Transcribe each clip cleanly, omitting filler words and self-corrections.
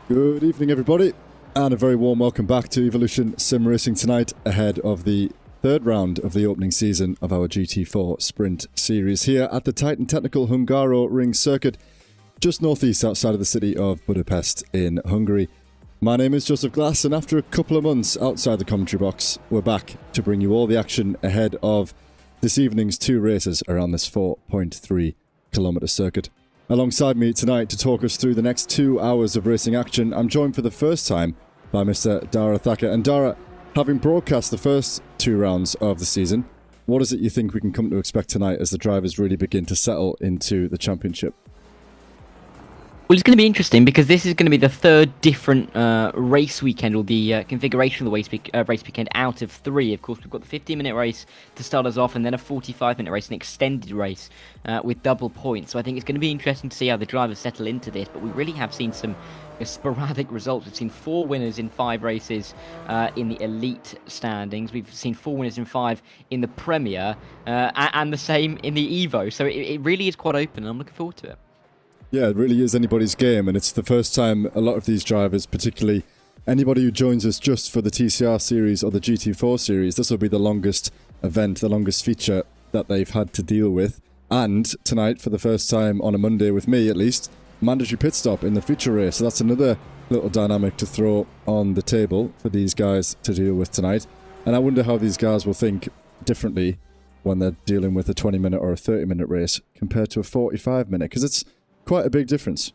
Good evening, everybody, and a very warm welcome back to Evolution Sim Racing tonight, ahead of the third round of the opening season of our GT4 Sprint Series here at the Titan Technical Hungaroring circuit, just northeast outside of the city of Budapest in Hungary. My name is Joseph Glass, and after a couple of months outside the commentary box, we're back to bring you all the action ahead of this evening's two races around this 4.3 kilometre circuit. Alongside me tonight to talk us through the next 2 hours of racing action, I'm joined for the first time by Mr. Dara Thacker. And Dara, having broadcast the first two rounds of the season, what is it you think we can come to expect tonight as the drivers really begin to settle into the championship? Well, it's going to be interesting because this is going to be the third different race weekend, or the configuration of the race weekend out of three. Of course, we've got the 15-minute race to start us off, and then a 45-minute race, an extended race with double points. So I think it's going to be interesting to see how the drivers settle into this. But we really have seen some sporadic results. We've seen 4 winners in 5 races in the elite standings. We've seen 4 winners in 5 in the Premier, and the same in the Evo. So it really is quite open, and I'm looking forward to it. Yeah, it really is anybody's game, and it's the first time a lot of these drivers, particularly anybody who joins us just for the TCR series or the GT4 series, this will be the longest event, the longest feature that they've had to deal with. And tonight, for the first time on a Monday with me at least, mandatory pit stop in the feature race. So that's another little dynamic to throw on the table for these guys to deal with tonight. And I wonder how these guys will think differently when they're dealing with a 20-minute or a 30-minute race compared to a 45-minute, because it's quite a big difference.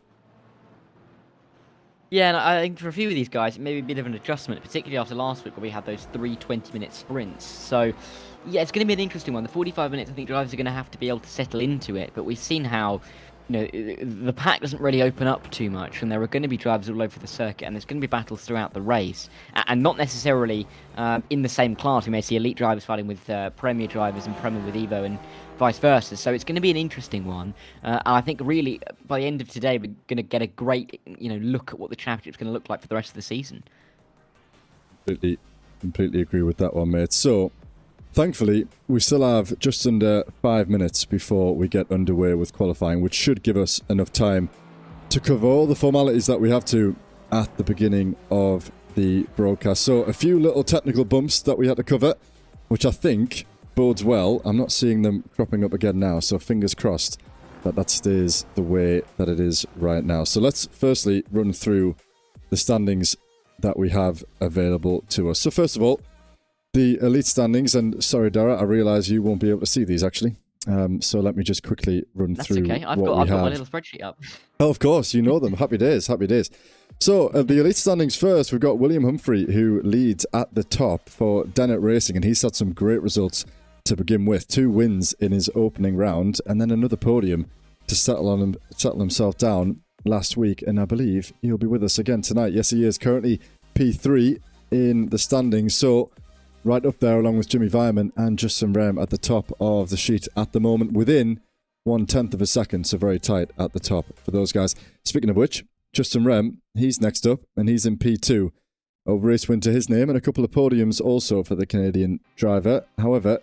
Yeah, and I think for a few of these guys, it may be a bit of an adjustment, particularly after last week where we had those 3 20-minute sprints. So, yeah, it's going to be an interesting one. The 45 minutes, I think drivers are going to have to be able to settle into it, but we've seen how, you know, the pack doesn't really open up too much, and there are going to be drivers all over the circuit, and there's going to be battles throughout the race, and not necessarily in the same class. We may see elite drivers fighting with Premier drivers and Premier with Evo, and vice versa. So it's going to be an interesting one. And I think really by the end of today, we're going to get a great, look at what the championship's going to look like for the rest of the season. Completely agree with that one, mate. So, thankfully, we still have just under 5 minutes before we get underway with qualifying, which should give us enough time to cover all the formalities that we have to at the beginning of the broadcast. So, a few little technical bumps that we had to cover, which I think bodes well. I'm not seeing them cropping up again now, so fingers crossed that stays the way that it is right now. So let's firstly run through the standings that we have available to us. So first of all, the elite standings, and sorry Dara, I realise you won't be able to see these actually. So let me just quickly run through what we have. I've got my little spreadsheet up. Oh, of course, you know them. Happy days, happy days. So, the elite standings first, we've got William Humphrey, who leads at the top for Dennett Racing, and he's had some great results to begin with. 2 wins in his opening round, and then another podium to settle himself down last week, and I believe he'll be with us again tonight. Yes, he is currently P3 in the standings, so right up there along with Jimmy Vyman and Justin Rem at the top of the sheet at the moment, within 1/10 of a second, so very tight at the top for those guys. Speaking of which, Justin Rem, he's next up, and he's in P2. A race win to his name, and a couple of podiums also for the Canadian driver. However,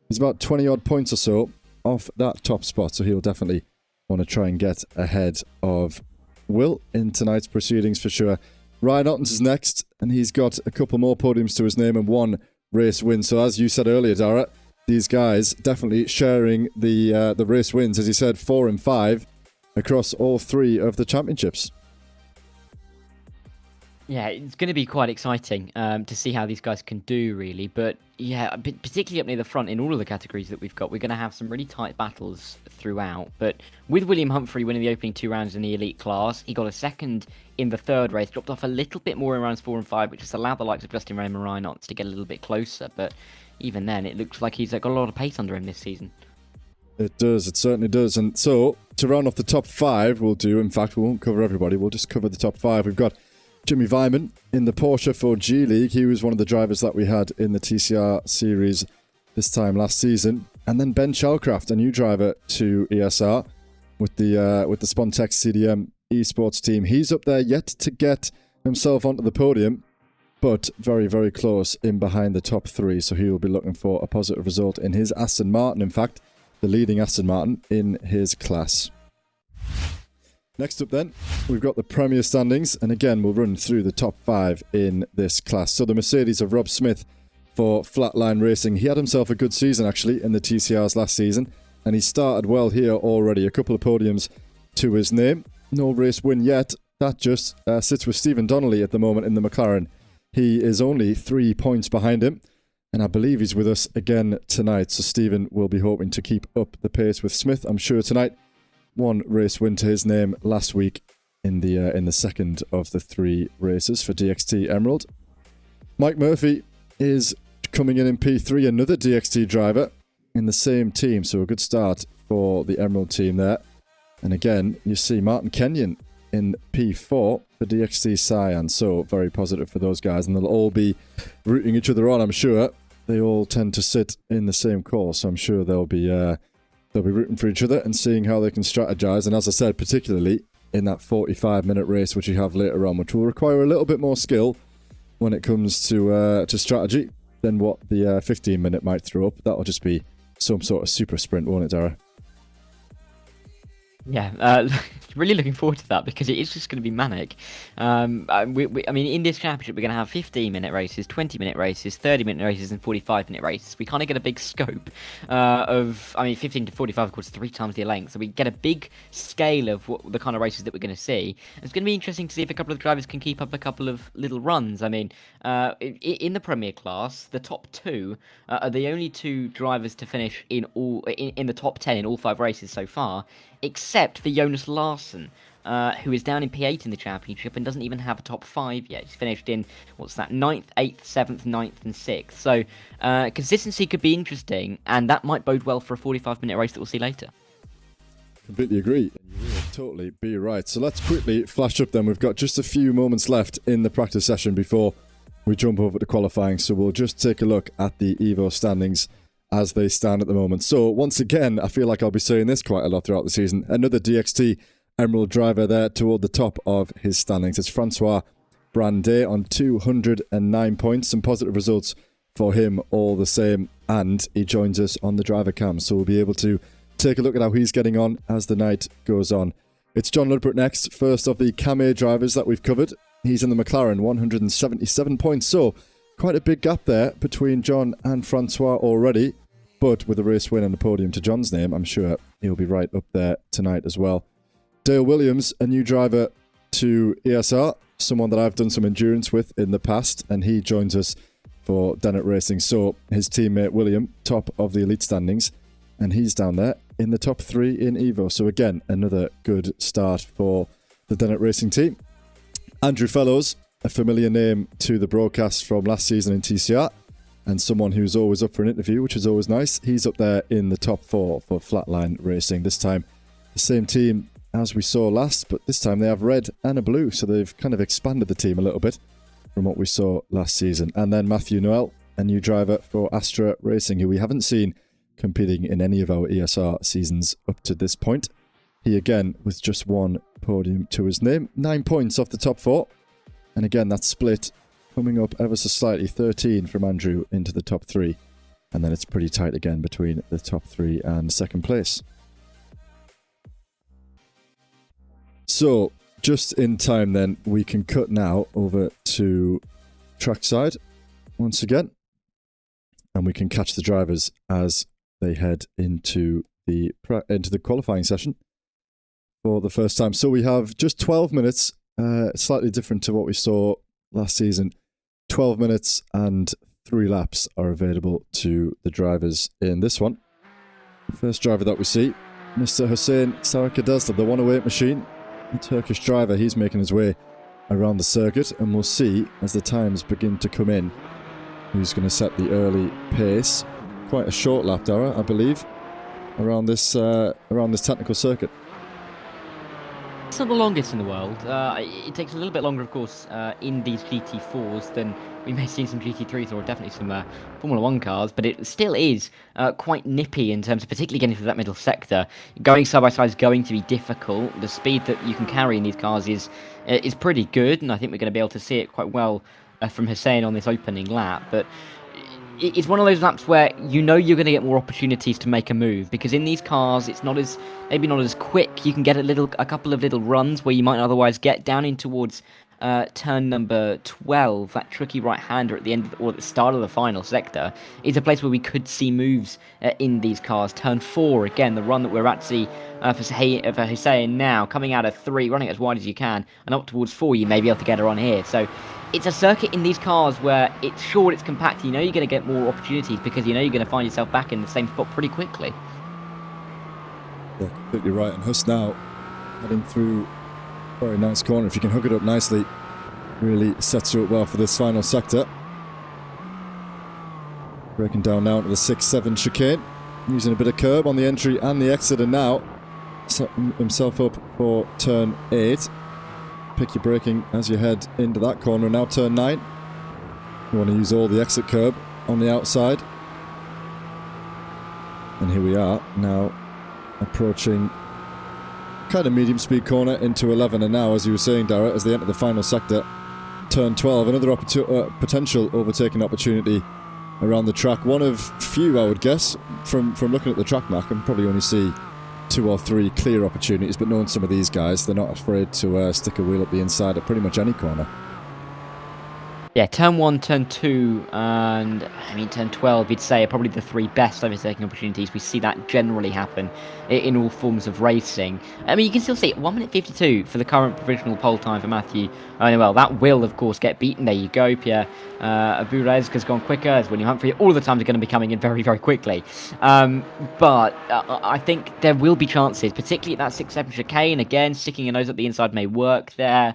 he's about 20-odd points or so off that top spot, so he'll definitely want to try and get ahead of Will in tonight's proceedings for sure. Ryan Ottens is next, and he's got a couple more podiums to his name and 1 race win. So as you said earlier, Dara, these guys definitely sharing the race wins. As you said, 4 and 5 across all 3 of the championships. Yeah, it's going to be quite exciting to see how these guys can do, really. But yeah, particularly up near the front in all of the categories that we've got, we're going to have some really tight battles throughout. But with William Humphrey winning the opening 2 rounds in the elite class, he got a second in the third race, dropped off a little bit more in rounds 4 and 5, which has allowed the likes of Justin Ray and Ryan Ottens to get a little bit closer. But even then, it looks like he's got a lot of pace under him this season. It does, it certainly does. And so, to round off the top 5, we'll do, in fact, we won't cover everybody, we'll just cover the top 5. We've got Jimmy Vyman in the Porsche for G League. He was one of the drivers that we had in the TCR series this time last season. And then Ben Shalcraft, a new driver to ESR with the Spontex CDM esports team. He's up there yet to get himself onto the podium, but very, very close in behind the top 3. So he will be looking for a positive result in his Aston Martin. In fact, the leading Aston Martin in his class. Next up then, we've got the Premier standings, and again, we'll run through the top 5 in this class. So the Mercedes of Rob Smith for Flatline Racing. He had himself a good season, actually, in the TCRs last season, and he started well here already. A couple of podiums to his name. No race win yet. That just sits with Stephen Donnelly at the moment in the McLaren. He is only 3 points behind him, and I believe he's with us again tonight. So Stephen will be hoping to keep up the pace with Smith, I'm sure, tonight. 1 race win to his name last week in the second of the 3 races for DXT Emerald. Mike Murphy is coming in P3, another DXT driver in the same team, so a good start for the Emerald team there. And again, you see Martin Kenyon in P4 for DXT Cyan, so very positive for those guys, and they'll all be rooting each other on, I'm sure. They all tend to sit in the same course, so I'm sure they'll be rooting for each other and seeing how they can strategize. And as I said, particularly in that 45-minute race which you have later on, which will require a little bit more skill when it comes to strategy than what the 15-minute might throw up. That'll just be some sort of super sprint, won't it, Dara? Yeah, really looking forward to that because it is just going to be manic. I mean, in this championship, we're going to have 15-minute races, 20-minute races, 30-minute races, and 45-minute races. We kind of get a big scope of, 15 to 45, of course, 3 times the length. So we get a big scale of what the kind of races that we're going to see. It's going to be interesting to see if a couple of drivers can keep up a couple of little runs. I mean, in the Premier class, the top 2 are the only 2 drivers to finish in the top 10 in all 5 races so far, except for Jonas Larsson, who is down in P8 in the championship and doesn't even have a top 5 yet. He's finished in, 9th, 8th, 7th, 9th, and 6th. So consistency could be interesting, and that might bode well for a 45-minute race that we'll see later. Completely agree. You will totally be right. So let's quickly flash up then. We've got just a few moments left in the practice session before we jump over to qualifying. So we'll just take a look at the Evo standings as they stand at the moment. So once again, I feel like I'll be saying this quite a lot throughout the season. Another DXT Emerald driver there toward the top of his standings. It's Francois Brandet on 209 points. Some positive results for him all the same. And he joins us on the driver cam. So we'll be able to take a look at how he's getting on as the night goes on. It's John Ludbrook next, first of the Cam drivers that we've covered. He's in the McLaren, 177 points. So quite a big gap there between John and Francois already, but with a race win and a podium to John's name, I'm sure he'll be right up there tonight as well. Dale Williams, a new driver to ESR, someone that I've done some endurance with in the past, and he joins us for Dennett Racing. So his teammate William, top of the elite standings, and he's down there in the top 3 in Evo. So again, another good start for the Dennett Racing team. Andrew Fellows, a familiar name to the broadcast from last season in TCR, and someone who's always up for an interview, which is always nice. He's up there in the top 4 for Flatline Racing. This time, the same team as we saw last, but this time they have red and a blue, so they've kind of expanded the team a little bit from what we saw last season. And then Matthew Noel, a new driver for Astra Racing, who we haven't seen competing in any of our ESR seasons up to this point. He again with just 1 podium to his name, 9 points off the top 4. And again, that split coming up ever so slightly, 13 from Andrew into the top 3. And then it's pretty tight again between the top 3 and second place. So, just in time then, we can cut now over to trackside once again. And we can catch the drivers as they head into the qualifying session for the first time. So we have just 12 minutes, slightly different to what we saw last season. 12 minutes and 3 laps are available to the drivers in this one. The first driver that we see, Mr. Hussein Sarakadazda, the 108 machine, a Turkish driver. He's making his way around the circuit, and we'll see as the times begin to come in who's going to set the early pace. Quite a short lap, Dara, I believe, around this technical circuit. It's not the longest in the world. It takes a little bit longer, of course, in these GT4s than we may see in some GT3s or definitely some Formula 1 cars, but it still is quite nippy in terms of particularly getting through that middle sector. Going side by side is going to be difficult. The speed that you can carry in these cars is pretty good, and I think we're going to be able to see it quite well from Hussein on this opening lap. But It's one of those laps where you know you're going to get more opportunities to make a move, because in these cars it's maybe not as quick. You can get a couple of little runs where you might otherwise get down in towards turn number 12. That tricky right-hander at the end or at the start of the final sector is a place where we could see moves in these cars. Turn 4 again, the run that we're actually for Hussein now, coming out of 3, running as wide as you can, and up towards 4 you may be able to get her on here. So it's a circuit in these cars where it's short, it's compact, you know you're going to get more opportunities because you know you're going to find yourself back in the same spot pretty quickly. Yeah, completely right. And Huss now heading through a very nice corner. If you can hook it up nicely, really sets you up well for this final sector. Breaking down now to the 6-7 chicane, using a bit of curb on the entry and the exit, and now setting himself up for turn 8. Pick your braking as you head into that corner. Now turn 9. You want to use all the exit curb on the outside. And here we are now approaching kind of medium speed corner into 11. And now, as you were saying, Dara, as they enter the final sector, turn 12, another potential overtaking opportunity around the track. One of few, I would guess, from looking at the track map. I can probably only see 2 or 3 clear opportunities, but knowing some of these guys, they're not afraid to stick a wheel up the inside at pretty much any corner. Yeah, turn 1, turn 2, and turn 12, you'd say, are probably the 3 best overtaking opportunities. We see that generally happen in all forms of racing. You can still see 1 minute 52 for the current provisional pole time for Matthew. Well, that will, of course, get beaten. There you go, Pierre. Burezga's gone quicker, as William Humphrey. All of the times are going to be coming in very, very quickly. But I think there will be chances, particularly at that 6-7 chicane. Again, sticking a nose up the inside may work there.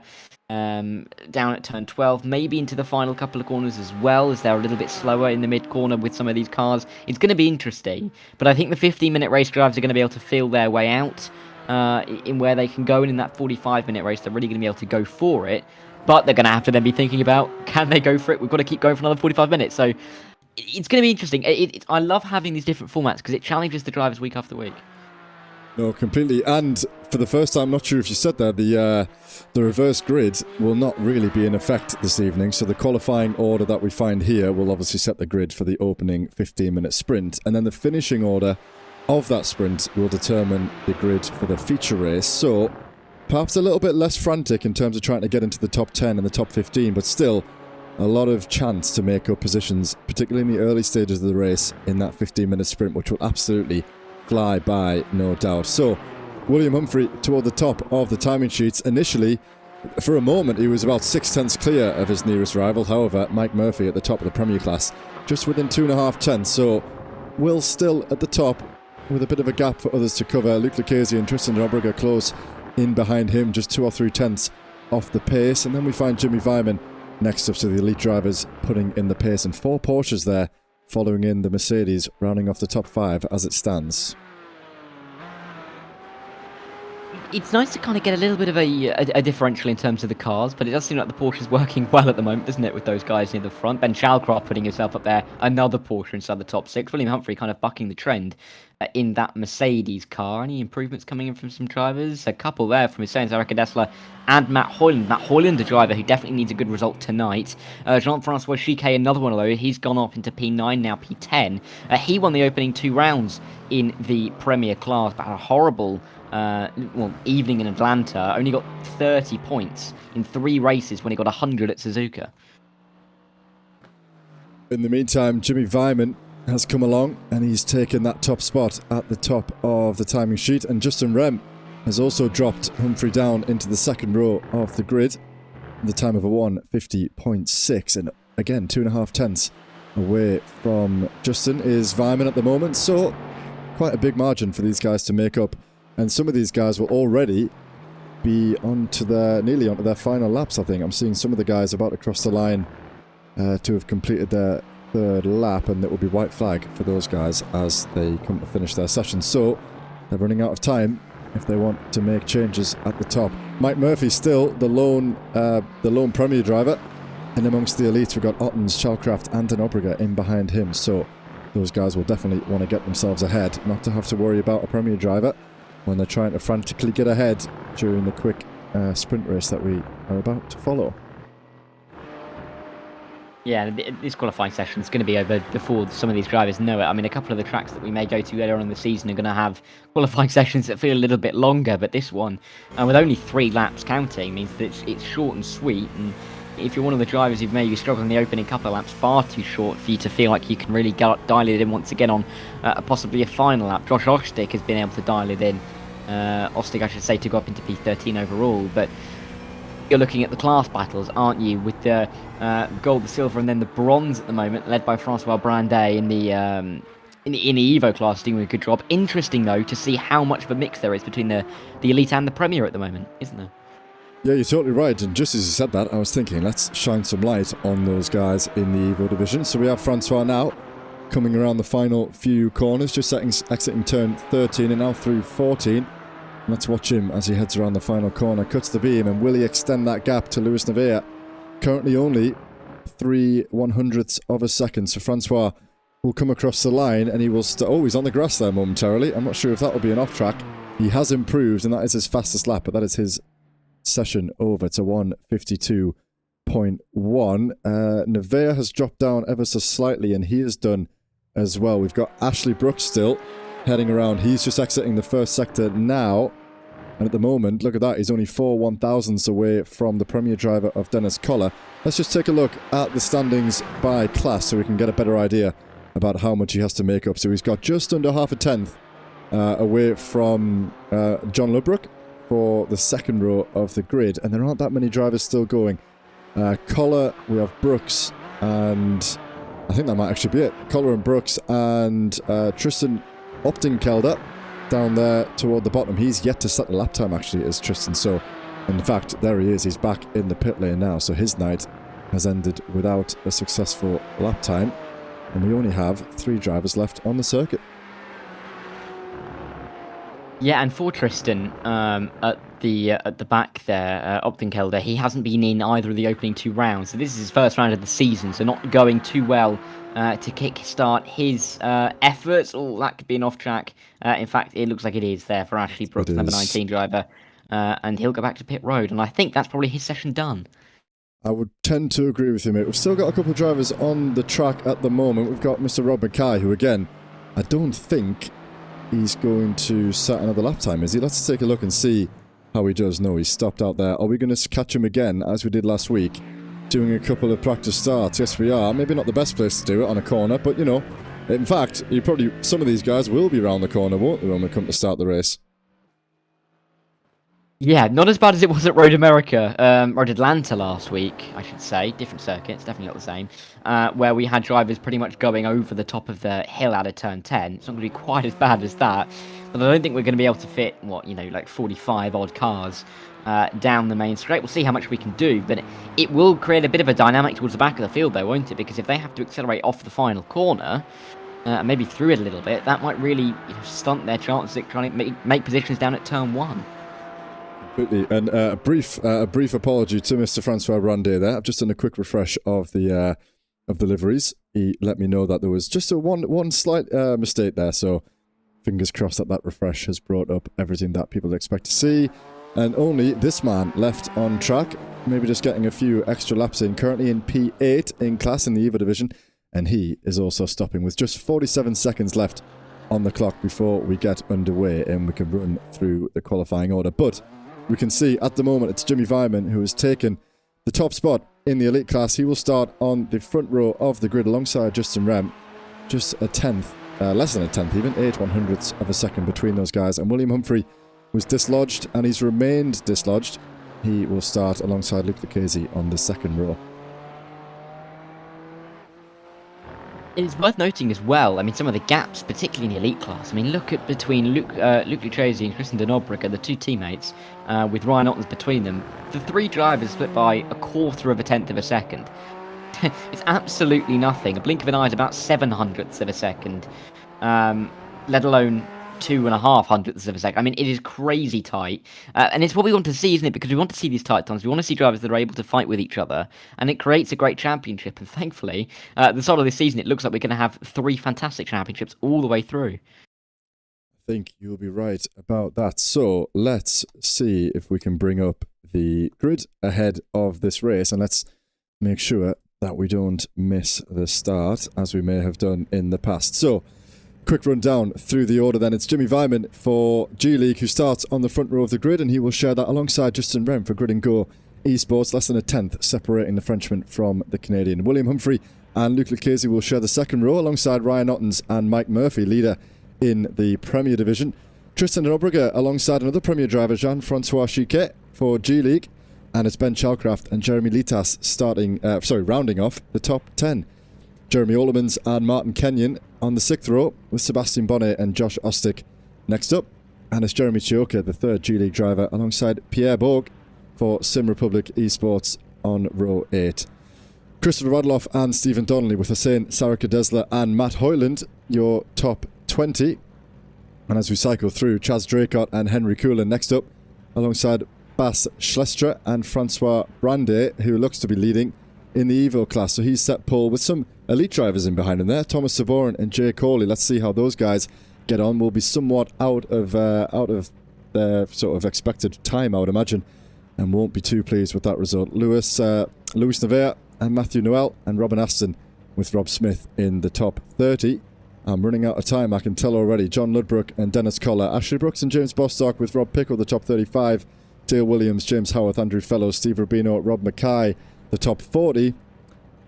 Down at turn 12, maybe into the final couple of corners as well, as they're a little bit slower in the mid-corner with some of these cars. It's going to be interesting, but I think the 15-minute race drivers are going to be able to feel their way out in where they can go, and in that 45-minute race, they're really going to be able to go for it, but they're going to have to then be thinking about, can they go for it? We've got to keep going for another 45 minutes, so it's going to be interesting. I love having these different formats because it challenges the drivers week after week. No, completely. And for the first time, I'm not sure if you said that, the reverse grid will not really be in effect this evening. So the qualifying order that we find here will obviously set the grid for the opening 15-minute sprint. And then the finishing order of that sprint will determine the grid for the feature race. So perhaps a little bit less frantic in terms of trying to get into the top 10 and the top 15, but still a lot of chance to make up positions, particularly in the early stages of the race in that 15-minute sprint, which will absolutely fly by, no doubt. So William Humphrey toward the top of the timing sheets. Initially, for a moment, he was about 6 tenths clear of his nearest rival. However, Mike Murphy at the top of the Premier class, just within 2.5 tenths. So Will still at the top with a bit of a gap for others to cover. Luke Lucchese and Tristan Robriger close in behind him, just 2 or 3 tenths off the pace. And then we find Jimmy Vyman next up to the elite drivers, putting in the pace, and 4 Porsches there following in the Mercedes, rounding off the top 5 as it stands. It's nice to kind of get a little bit of a differential in terms of the cars, but it does seem like the Porsche's working well at the moment, doesn't it, with those guys near the front? Ben Shalcroft putting himself up there, another Porsche inside the top 6. William Humphrey kind of bucking the trend in that Mercedes car. Any improvements coming in from some drivers? A couple there from Hussein Zarakadesla and Matt Hoyland. Matt Hoyland, a driver who definitely needs a good result tonight. Jean-Francois Chiquet, another one of those. He's gone off into P9, now P10. He won the opening 2 rounds in the Premier class, but had a horrible evening in Atlanta. Only got 30 points in 3 races when he got 100 at Suzuka. In the meantime, Jimmy Vyman has come along and he's taken that top spot at the top of the timing sheet, and Justin Rem has also dropped Humphrey down into the second row of the grid. The time of a 1:50.6, and again 2.5 tenths away from Justin is Vyman at the moment, so quite a big margin for these guys to make up. And some of these guys will already be nearly onto their final laps, I think. I'm seeing some of the guys about to cross the line to have completed their 3rd lap, and it will be white flag for those guys as they come to finish their session. So they're running out of time if they want to make changes at the top. Mike Murphy still the lone Premier driver, and amongst the elites we've got Ottens, Chalcraft and Denobriger in behind him. So those guys will definitely want to get themselves ahead, not to have to worry about a Premier driver when they're trying to frantically get ahead during the quick sprint race that we are about to follow. Yeah, this qualifying session is going to be over before some of these drivers know it. I mean, a couple of the tracks that we may go to later on in the season are going to have qualifying sessions that feel a little bit longer, but this one, with only 3 laps counting, means that it's short and sweet. And if you're one of the drivers who've maybe struggled in the opening couple of laps, far too short for you to feel like you can really dial it in once again on possibly a final lap. Josh Ostic has been able to dial it in. Ostic, I should say, to go up into P13 overall, but you're looking at the class battles, aren't you, with the gold, the silver, and then the bronze at the moment, led by Francois Brandet in the Evo class, doing a good job. Interesting, though, to see how much of a mix there is between the Elite and the Premier at the moment, isn't there? Yeah, you're totally right. And just as you said that, I was thinking, let's shine some light on those guys in the Evo division. So we have Francois now coming around the final few corners, just exiting turn 13 and now through 14. Let's watch him as he heads around the final corner, cuts the beam, and will he extend that gap to Luis Nevaeh? Currently only 3/100ths of a second. So Francois will come across the line and he will... Oh, he's on the grass there momentarily. I'm not sure if that will be an off-track. He has improved, and that is his fastest lap, but that is his session over to 1:52.1. Nevaeh has dropped down ever so slightly, and he is done as well. We've got Ashley Brooks still heading around. He's just exiting the first sector now. And at the moment, look at that, he's only 4/1000ths away from the Premier driver of Dennis Collar. Let's just take a look at the standings by class so we can get a better idea about how much he has to make up. So he's got just under half a tenth away from John Ludbrook for the second row of the grid. And there aren't that many drivers still going. Collar, we have Brooks, and I think that might actually be it. Collar and Brooks, and Tristan Optenkelder down there toward the bottom. He's yet to set the lap time, actually, as Tristan. So, in fact, there he is. He's back in the pit lane now. So his night has ended without a successful lap time. And we only have 3 drivers left on the circuit. Yeah, and for Tristan, at the back there, Optenkelder, he hasn't been in either of the opening 2 rounds. So this is his first round of the season, so not going too well to kick-start his efforts. Oh, that could be an off-track. In fact, it looks like it is there for Ashley Brooks, number 19 driver. And he'll go back to pit road, and I think that's probably his session done. I would tend to agree with you, mate. We've still got a couple of drivers on the track at the moment. We've got Mr. Rob Mackay, who, again, I don't think he's going to set another lap time, is he? Let's take a look and see how he does. No, he's stopped out there. Are we going to catch him again, as we did last week, doing a couple of practice starts? Yes, we are. Maybe not the best place to do it on a corner, but, you know, in fact, some of these guys will be around the corner, won't they, when we come to start the race? Yeah, not as bad as it was at Road America, Road Atlanta last week, I should say. Different circuits, definitely not the same. Where we had drivers pretty much going over the top of the hill out of turn 10. It's not going to be quite as bad as that. But I don't think we're going to be able to fit, like 45 odd cars down the main straight. We'll see how much we can do, but it will create a bit of a dynamic towards the back of the field, though, won't it? Because if they have to accelerate off the final corner, maybe through it a little bit, that might really stunt their chances at trying to make positions down at turn 1. Completely. And a brief apology to Mr. Francois Brandet there. I've just done a quick refresh of the liveries. He let me know that there was just one slight mistake there. So fingers crossed that refresh has brought up everything that people expect to see. And only this man left on track. Maybe just getting a few extra laps in. Currently in P8 in class in the Evo division. And he is also stopping with just 47 seconds left on the clock before we get underway and we can run through the qualifying order. But we can see at the moment it's Jimmy Vyman who has taken the top spot in the elite class. He will start on the front row of the grid alongside Justin Rem. Just a tenth, less than a tenth even, 8/100ths of a second between those guys. And William Humphrey was dislodged and he's remained dislodged. He will start alongside Luke Lucchese on the second row. It's worth noting as well, I mean, some of the gaps, particularly in the elite class. I mean, look at between Luke Lucchese and Christian Denobrook, the 2 teammates, with Ryan Ottens between them. The 3 drivers split by a quarter of a tenth of a second. It's absolutely nothing. A blink of an eye is about 7/100ths of a second, let alone 2.5 of a second. I mean, it is crazy tight, and it's what we want to see, isn't it? Because we want to see these tight times. We want to see drivers that are able to fight with each other, and it creates a great championship. And thankfully, at the start of this season, it looks like we're going to have 3 fantastic championships all the way through. I think you'll be right about that. So let's see if we can bring up the grid ahead of this race, and let's make sure that we don't miss the start, as we may have done in the past. So, quick rundown through the order then. It's Jimmy Vyman for G League, who starts on the front row of the grid, and he will share that alongside Justin Rem for Grid & Go Esports, less than a tenth separating the Frenchman from the Canadian. William Humphrey and Luke Lucchese will share the second row alongside Ryan Ottens and Mike Murphy, leader in the Premier Division. Tristan Obriger alongside another Premier driver, Jean-Francois Chiquet for G League, and it's Ben Chalcraft and Jeremy Litas rounding off the top 10. Jeremy Olemans and Martin Kenyon on the 6th row, with Sebastian Bonnet and Josh Ostick next up. And it's Jeremy Chioka, the third G League driver, alongside Pierre Borg for Sim Republic Esports on row 8. Christopher Radloff and Stephen Donnelly with Hussein Sarika Desler and Matt Hoyland, your top 20. And as we cycle through, Chaz Draycott and Henry Coolan next up, alongside Bas Schlestra and Francois Brandet, who looks to be leading in the Evo class. So he's set pole with some elite drivers in behind him there, Thomas Saborin and Jay Corley. Let's see how those guys get on. Will be somewhat out of their sort of expected time, I would imagine, and won't be too pleased with that result. Luis Nevea and Matthew Noel and Robin Aston with Rob Smith in the top 30. I'm running out of time, I can tell already. John Ludbrook and Dennis Collar, Ashley Brooks and James Bostock with Rob Pickle, the top 35. Dale Williams, James Howarth, Andrew Fellows, Steve Rubino, Rob Mackay, the top 40.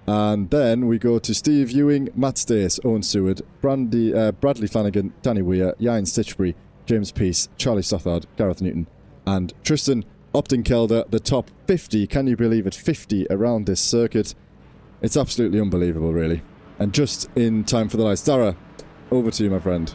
And then we go to Steve Ewing, Matt Stace, Owen Seward, Bradley Flanagan, Danny Weir, Ian Stitchbury, James Peace, Charlie Stothard, Gareth Newton, and Tristan Optenkelder, the top 50. Can you believe it? 50 around this circuit. It's absolutely unbelievable, really. And just in time for the lights. Dara, over to you, my friend.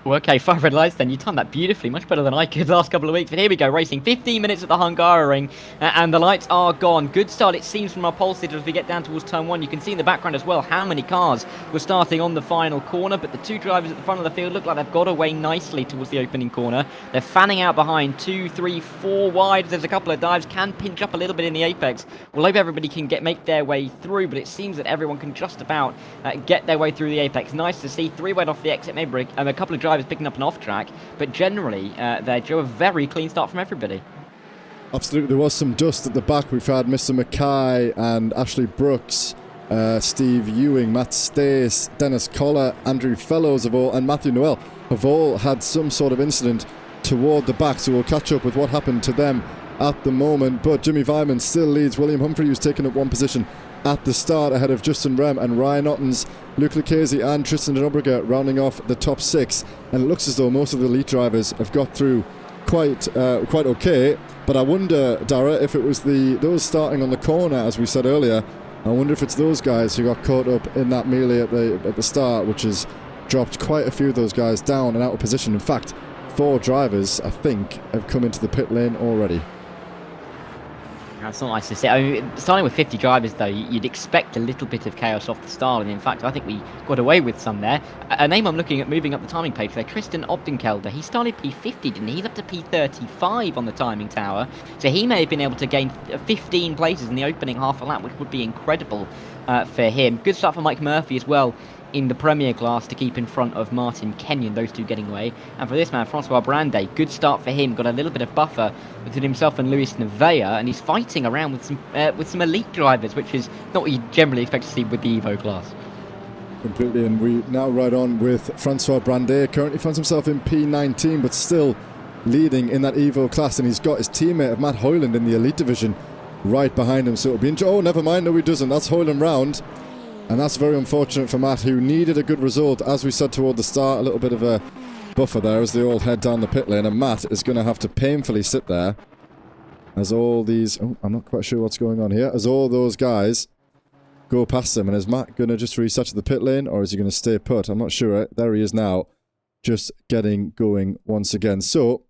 Well, okay, 5 red lights then. You timed that beautifully, much better than I could the last couple of weeks. But here we go, racing 15 minutes at the Hungaroring, and the lights are gone. Good start, it seems, from our pole sitter as we get down towards turn 1. You can see in the background as well how many cars were starting on the final corner, but the two drivers at the front of the field look like they've got away nicely towards the opening corner. They're fanning out behind 2, 3, 4 wide. There's a couple of dives, can pinch up a little bit in the apex. We'll hope everybody can make their way through, but it seems that everyone can just about get their way through the apex. Nice to see 3 wide off the exit, maybe a couple of drivers picking up an off track, but generally they drew a very clean start from everybody. Absolutely, there was some dust at the back. We've had Mr. Mackay and Ashley Brooks, Steve Ewing, Matt Stace, Dennis Collar, Andrew Fellows and Matthew Noel have all had some sort of incident toward the back, so we'll catch up with what happened to them at the moment. But Jimmy Vyman still leads. William Humphrey, who's taken up one position at the start ahead of Justin Rem and Ryan Ottens, Luke Lucchese and Tristan Obriger rounding off the top 6. And it looks as though most of the elite drivers have got through quite okay. But I wonder, Dara, if it was those starting on the corner, as we said earlier, I wonder if it's those guys who got caught up in that melee at the start, which has dropped quite a few of those guys down and out of position. In fact, 4 drivers, I think, have come into the pit lane already. That's not nice to see. I mean, starting with 50 drivers, though, you'd expect a little bit of chaos off the start, and in fact, I think we got away with some there. A name I'm looking at moving up the timing page there, Tristan Optenkelder. He started P50, didn't he? He's up to P35 on the timing tower, so he may have been able to gain 15 places in the opening half a lap, which would be incredible for him. Good start for Mike Murphy as well in the Premier class to keep in front of Martin Kenyon, those two getting away. And for this man, Francois Brandet, good start for him, got a little bit of buffer between himself and Luis Nevea, and he's fighting around with some elite drivers, which is not what you generally expect to see with the Evo class. Completely, and we now ride on with Francois Brandet. Currently finds himself in P19, but still leading in that Evo class, and he's got his teammate of Matt Hoyland in the elite division right behind him, so it'll be oh, never mind, no he doesn't, that's Hoyland round. And that's very unfortunate for Matt, who needed a good result. As we said toward the start, a little bit of a buffer there as they all head down the pit lane. And Matt is going to have to painfully sit there as all these... Oh, I'm not quite sure what's going on here. As all those guys go past him. And is Matt going to just reset to the pit lane, or is he going to stay put? I'm not sure. There he is now, just getting going once again. So,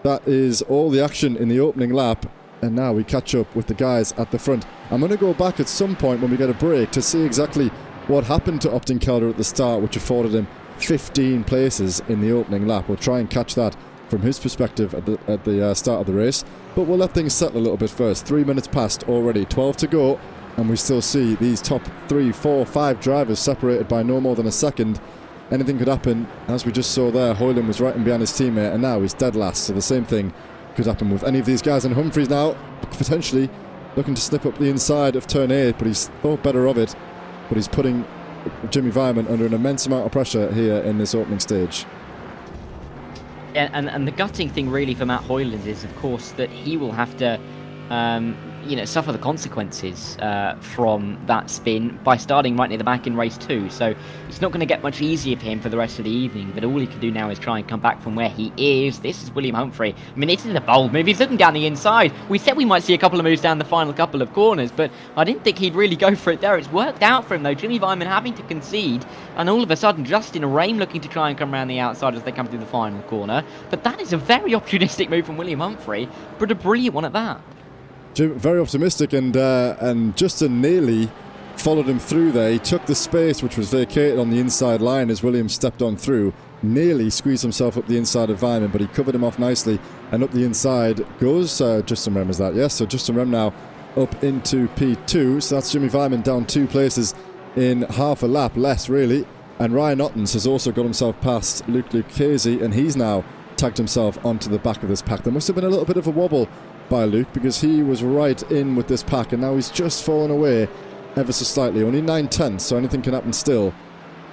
that is all the action in the opening lap. And now we catch up with the guys at the front. I'm going to go back at some point when we get a break to see exactly what happened to Optenkelder at the start, which afforded him 15 places in the opening lap. We'll try and catch that from his perspective at the start of the race. But we'll let things settle a little bit first. 3 minutes past already, 12 to go. And we still see these top 3, 4, 5 drivers separated by no more than a second. Anything could happen. As we just saw there, Hoyland was right in behind his teammate, and now he's dead last. So the same thing could happen with any of these guys. And Humphreys now potentially looking to slip up the inside of turn 8, but he's thought better of it. But he's putting Jimmy Vyman under an immense amount of pressure here in this opening stage. And the gutting thing really for Matt Hoyland is, of course, that he will have to, suffer the consequences from that spin by starting right near the back in race 2. So it's not going to get much easier for him for the rest of the evening. But all he can do now is try and come back from where he is. This is William Humphrey. I mean, this is a bold move. He's looking down the inside. We said we might see a couple of moves down the final couple of corners, but I didn't think he'd really go for it there. It's worked out for him, though. Jimmy Vyman having to concede, and all of a sudden, Justin Rain looking to try and come around the outside as they come through the final corner. But that is a very opportunistic move from William Humphrey, but a brilliant one at that. Jim, very optimistic, and Justin nearly followed him through there. He took the space which was vacated on the inside line as Williams stepped on through. Nearly squeezed himself up the inside of Vyman, but he covered him off nicely, and up the inside goes Justin Rem, is that? Yes, so Justin Rem now up into P2, so that's Jimmy Vyman down 2 places in half a lap less, really. And Ryan Ottens has also got himself past Luke Lucchese, and he's now tagged himself onto the back of this pack. There must have been a little bit of a wobble by Luke, because he was right in with this pack, and now he's just fallen away ever so slightly. Only 9/10, so anything can happen still,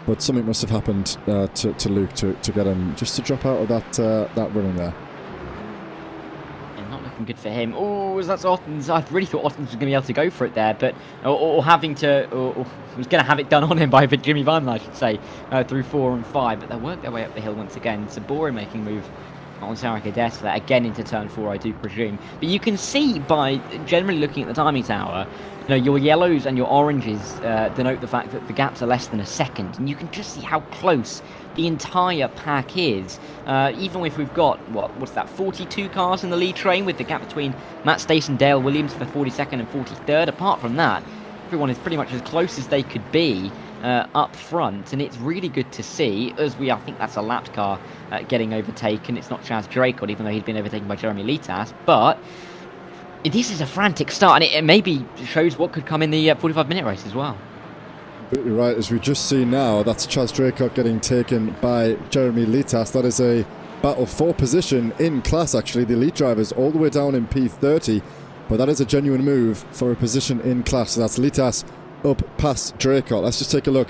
but something must have happened to Luke to get him just to drop out of that running there. Yeah, not looking good for him. Oh, that's Ottens. I really thought Ottens was going to be able to go for it there, but or having to, or was going to have it done on him by Jimmy Vyman, I should say, through 4 and 5, but they worked their way up the hill once again. Sabori making a move on Sarah Cadesta, again into turn 4, I do presume. But you can see by generally looking at the timing tower, your yellows and your oranges denote the fact that the gaps are less than a second, and you can just see how close the entire pack is. Even if we've got, what's that, 42 cars in the lead train, with the gap between Matt Stace and Dale Williams for 42nd and 43rd. Apart from that, everyone is pretty much as close as they could be up front, and it's really good to see, as I think that's a lapped car getting overtaken. It's not Chaz Draycott, even though he'd been overtaken by Jeremy Litas, but this is a frantic start, and it maybe shows what could come in the 45-minute race as well. Completely right, as we just see now, that's Chaz Draycott getting taken by Jeremy Litas. That is a battle for position in class, actually. The elite drivers all the way down in P30, but that is a genuine move for a position in class. So that's Litas up past Draycott. Let's just take a look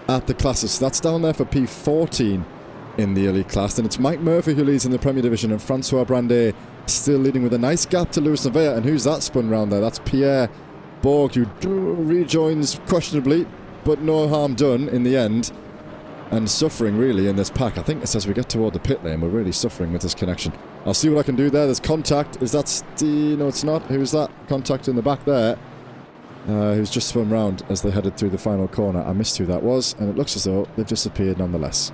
at the classes. So that's down there for P14 in the elite class. And it's Mike Murphy who leads in the Premier Division, and Francois Brandet still leading with a nice gap to Lewis Nevaeh. And who's that spun round there? That's Pierre Borg, who rejoins questionably, but no harm done in the end. And suffering really in this pack. I think it's as we get toward the pit lane, we're really suffering with this connection. I'll see what I can do there. There's contact. Is that no, it's not. Who's that? Contact in the back there. Who's just spun round as they headed through the final corner. I missed who that was, and it looks as though they've disappeared nonetheless.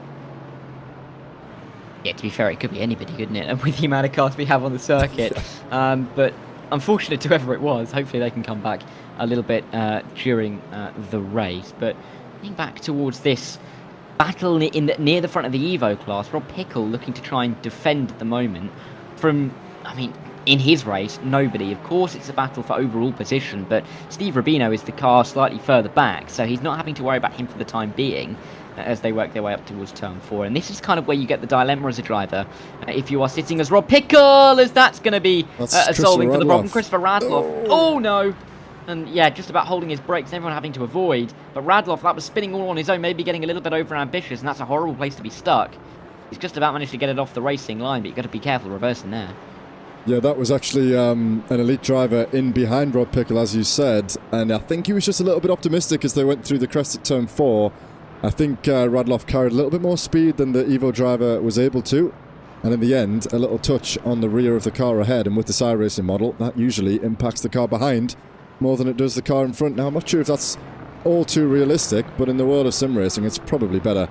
Yeah, to be fair, it could be anybody, couldn't it? And with the amount of cars we have on the circuit. But unfortunate to whoever it was, hopefully they can come back a little bit during the race. But getting back towards this battle near the front of the Evo class, Rob Pickle looking to try and defend at the moment from, in his race, nobody. Of course, it's a battle for overall position, but Steve Rubino is the car slightly further back, so he's not having to worry about him for the time being as they work their way up towards turn 4. And this is kind of where you get the dilemma as a driver. If you are sitting as Rob Pickle, as that's going to be solving for the problem. Christopher Radloff. Oh, no. And yeah, just about holding his brakes, everyone having to avoid. But Radloff, that was spinning all on his own, maybe getting a little bit over-ambitious, and that's a horrible place to be stuck. He's just about managed to get it off the racing line, but you've got to be careful reversing there. Yeah, that was actually an elite driver in behind Rob Pickle, as you said, and I think he was just a little bit optimistic as they went through the crest at turn 4. I think Radloff carried a little bit more speed than the Evo driver was able to, and in the end, a little touch on the rear of the car ahead, and with the iRacing model, that usually impacts the car behind more than it does the car in front. Now, I'm not sure if that's all too realistic, but in the world of sim racing, it's probably better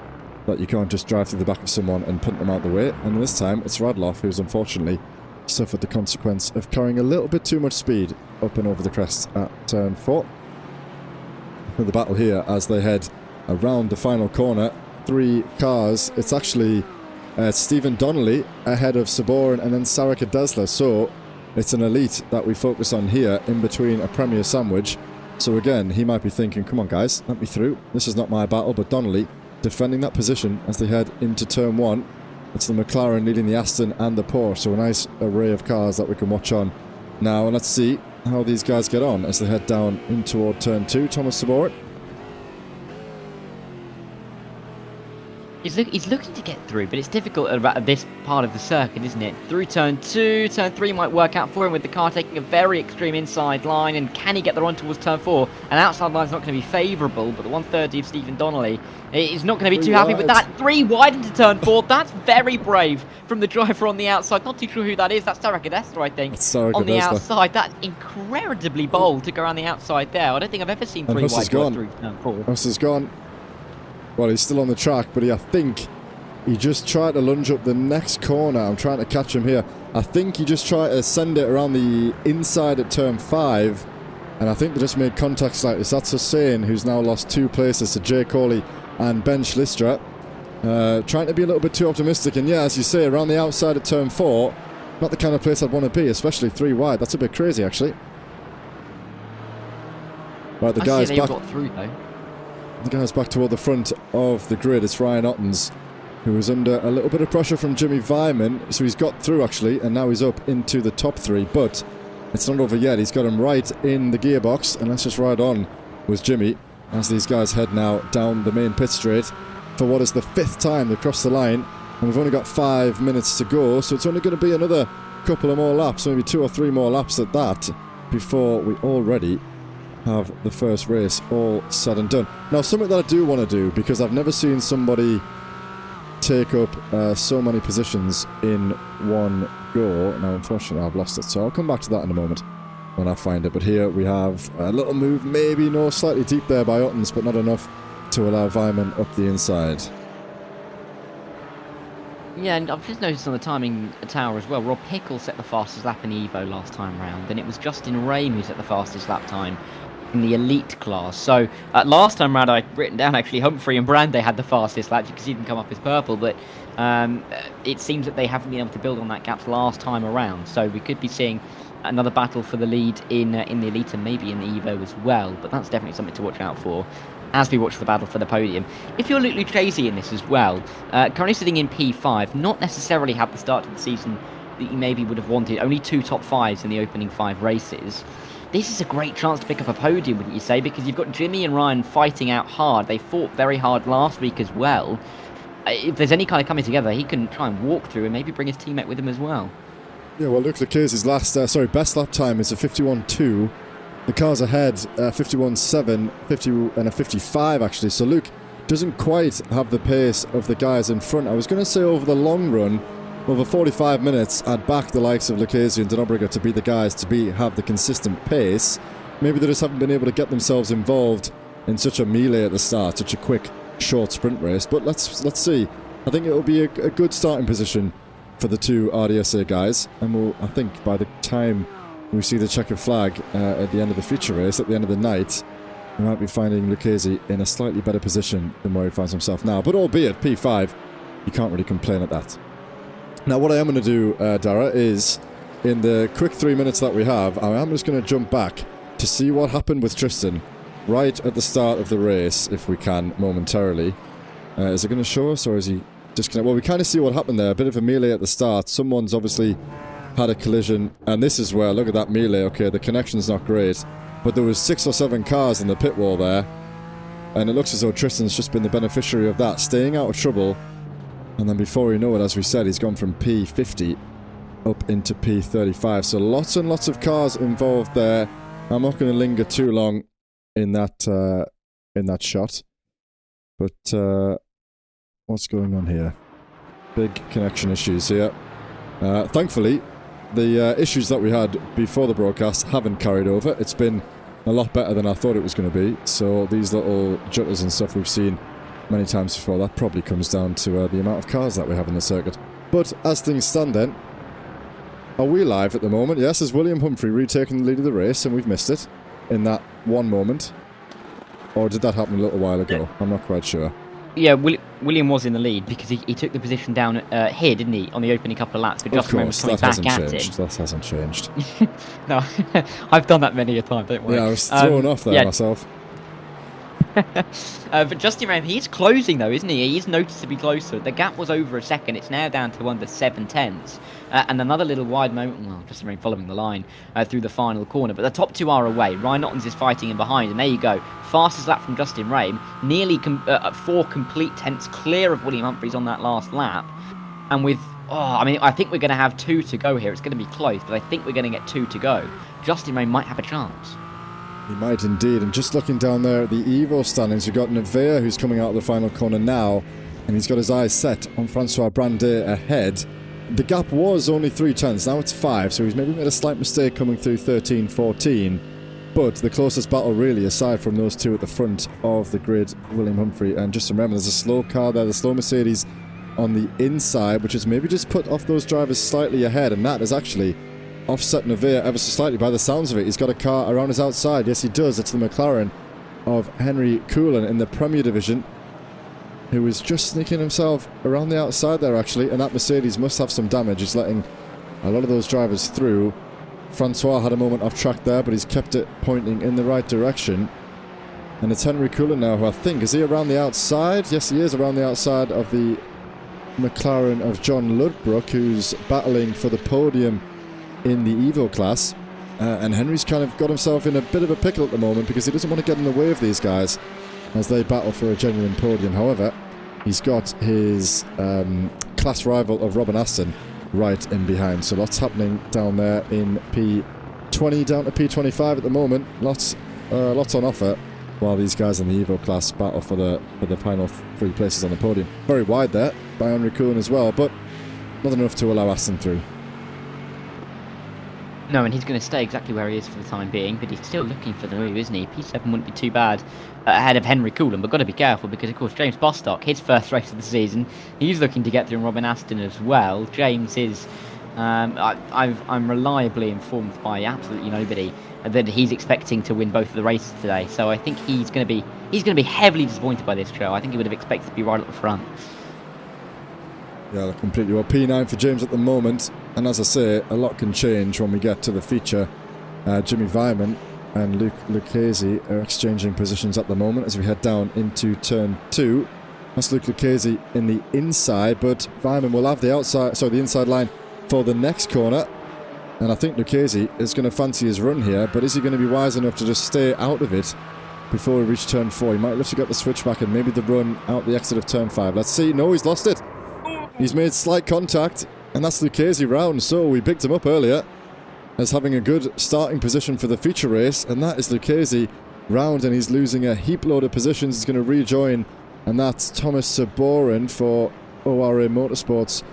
that you can't just drive through the back of someone and punt them out the way, and this time, it's Radloff who's unfortunately suffered the consequence of carrying a little bit too much speed up and over the crest at turn 4. The battle here as they head around the final corner. 3 cars. It's actually Stephen Donnelly ahead of Saborin and then Sarika Desla. So it's an elite that we focus on here in between a Premier sandwich. So again, he might be thinking, come on guys, let me through. This is not my battle, but Donnelly defending that position as they head into turn 1. It's the McLaren leading the Aston and the Porsche, so a nice array of cars that we can watch on now. And let's see how these guys get on as they head down in toward turn 2. Thomas Saborit. He's looking to get through, but it's difficult at this part of the circuit, isn't it? Through turn 2, turn 3 might work out for him with the car taking a very extreme inside line, and can he get the run towards turn 4? An outside line's not going to be favourable, but the 130 of Stephen Donnelly is not going to be too happy with that. 3 wide into turn 4, that's very brave from the driver on the outside. Not too sure who that is, that's Tarek Adestra, I think. On the outside, that's incredibly bold to go around the outside there. I don't think I've ever seen 3 wide go through turn 4. Huss gone. Well, he's still on the track, but I think he just tried to lunge up the next corner. I'm trying to catch him here. I think he just tried to send it around the inside at turn 5, and I think they just made contact slightly. So that's Hussein, who's now lost 2 places to Jay Coley and Ben Schlistra. Trying to be a little bit too optimistic, and yeah, as you say, around the outside at turn 4, not the kind of place I'd want to be, especially 3 wide. That's a bit crazy, actually. Right, the guy's back. Got through, though. The guy's back toward the front of the grid. It's Ryan Ottens, who was under a little bit of pressure from Jimmy Vyman. So he's got through, actually, and now he's up into the top 3. But it's not over yet. He's got him right in the gearbox. And let's just ride on with Jimmy as these guys head now down the main pit straight for what is the 5th time they cross the line. And we've only got 5 minutes to go. So it's only going to be another couple of more laps, maybe 2 or 3 more laps at that, before we already have the first race all said and done. Now, something that I do want to do, because I've never seen somebody take up so many positions in one go. Now, unfortunately, I've lost it, so I'll come back to that in a moment when I find it. But here we have a little move, maybe no, slightly deep there by Ottens, but not enough to allow Vyman up the inside. Yeah, and I've just noticed on the timing tower as well, Rob Hickle set the fastest lap in the Evo last time round, and it was Justin Rame who set the fastest lap time in the elite class. So last time round I'd written down actually Humphrey and Brande had the fastest lap. You can see them come up as purple, but it seems that they haven't been able to build on that gap last time around. So we could be seeing another battle for the lead in the elite and maybe in the Evo as well. But that's definitely something to watch out for as we watch the battle for the podium. If you're Luke Lucchese in this as well, currently sitting in P5, not necessarily had the start of the season that you maybe would have wanted. Only 2 top 5s in the opening 5 races. This is a great chance to pick up a podium, wouldn't you say? Because you've got Jimmy and Ryan fighting out hard. They fought very hard last week as well. If there's any kind of coming together, he can try and walk through and maybe bring his teammate with him as well. Yeah, well, Luke Lucchese's best lap time is a 51.2. The cars ahead, 51.7, 50 and a 55 actually. So Luke doesn't quite have the pace of the guys in front. I was going to say over the long run, over 45 minutes, I'd back the likes of Lucchese and Dennebrega to be the guys to have the consistent pace. Maybe they just haven't been able to get themselves involved in such a melee at the start, such a quick, short sprint race. But let's see. I think it'll be a good starting position for the 2 RDSA guys. And I think by the time we see the checkered flag at the end of the feature race, at the end of the night, we might be finding Lucchese in a slightly better position than where he finds himself now. But albeit P5, you can't really complain at that. Now, what I am going to do, Dara, is in the quick 3 minutes that we have, I am just going to jump back to see what happened with Tristan right at the start of the race, if we can, momentarily. Is it going to show us, or is he disconnected? Well, we kind of see what happened there. A bit of a melee at the start. Someone's obviously had a collision, and this is where, look at that melee. Okay, the connection's not great, but there was 6 or 7 cars in the pit wall there, and it looks as though Tristan's just been the beneficiary of that, staying out of trouble. And then before you know it, as we said, he's gone from P50 up into P35. So lots and lots of cars involved there. I'm not going to linger too long in that shot. But what's going on here? Big connection issues here. Thankfully, the issues that we had before the broadcast haven't carried over. It's been a lot better than I thought it was going to be. So these little jutters and stuff we've seen many times before, that probably comes down to the amount of cars that we have in the circuit. But as things stand then, are we live at the moment? Yes, is William Humphrey retaking the lead of the race, and we've missed it in that one moment? Or did that happen a little while ago? I'm not quite sure. Yeah, William was in the lead because he took the position down here, didn't he, on the opening couple of laps, but just remember coming back at him. That hasn't changed. No, I've done that many a time, don't worry. Yeah, I was thrown off there myself. But Justin Ram, he's closing though, isn't he? He's noticeably closer. The gap was over a second. It's now down to under 7 tenths. And another little wide moment. Well, Justin Ram following the line through the final corner. But the top two are away. Ryan Ottens is fighting in behind. And there you go. Fastest lap from Justin Ram. Nearly 4 complete tenths clear of William Humphries on that last lap. And with... Oh, I mean, I think we're going to have 2 to go here. It's going to be close, but I think we're going to get 2 to go. Justin Ram might have a chance. He might indeed. And just looking down there at the Evo standings, we've got Nevea who's coming out of the final corner now, and he's got his eyes set on Francois Brandet ahead. The gap was only 3 tenths, now it's 5, so he's maybe made a slight mistake coming through 13-14. But the closest battle really, aside from those two at the front of the grid, William Humphrey, and just remember there's a slow car there, the slow Mercedes on the inside, which has maybe just put off those drivers slightly ahead, and that is actually offset Nevea ever so slightly by the sounds of it. He's got a car around his outside. Yes, he does. It's the McLaren of Henry Coulon in the Premier Division, who was just sneaking himself around the outside there, actually, and that Mercedes must have some damage. He's letting a lot of those drivers through. Francois had a moment off track there, but he's kept it pointing in the right direction. And it's Henry Coulon now, who I think, is he around the outside? Yes, he is around the outside of the McLaren of John Ludbrook, who's battling for the podium in the Evo class. And Henry's kind of got himself in a bit of a pickle at the moment because he doesn't want to get in the way of these guys as they battle for a genuine podium. However, he's got his class rival of Robin Aston right in behind. So lots happening down there in P20 down to P25 at the moment. Lots on offer while these guys in the Evo class battle for the final 3 places on the podium. Very wide there by Henry Coulon as well, but not enough to allow Aston through. No, and he's going to stay exactly where he is for the time being, but he's still looking for the move, isn't he? P7 wouldn't be too bad ahead of Henry Coulon, but got to be careful because, of course, James Bostock, his first race of the season, he's looking to get through Robin Aston as well. James is, I'm reliably informed by absolutely nobody that he's expecting to win both of the races today. So I think he's going to be heavily disappointed by this show. I think he would have expected to be right at the front. Yeah, completely. Well, P9 for James at the moment, and as I say, a lot can change when we get to the feature. Jimmy Vyman and Luke Lucchese are exchanging positions at the moment as we head down into turn 2. That's Luke Lucchese in the inside, but Vyman will have the inside line for the next corner. And I think Lucchese is going to fancy his run here, but is he going to be wise enough to just stay out of it before we reach turn 4? He might look to get the switch back and maybe the run out the exit of turn 5. Let's see. No, he's lost it. He's made slight contact, and that's Lucchese round. So we picked him up earlier as having a good starting position for the feature race, and that is Lucchese round, and he's losing a heap load of positions. He's going to rejoin, and that's Thomas Saborin for ORA Motorsports,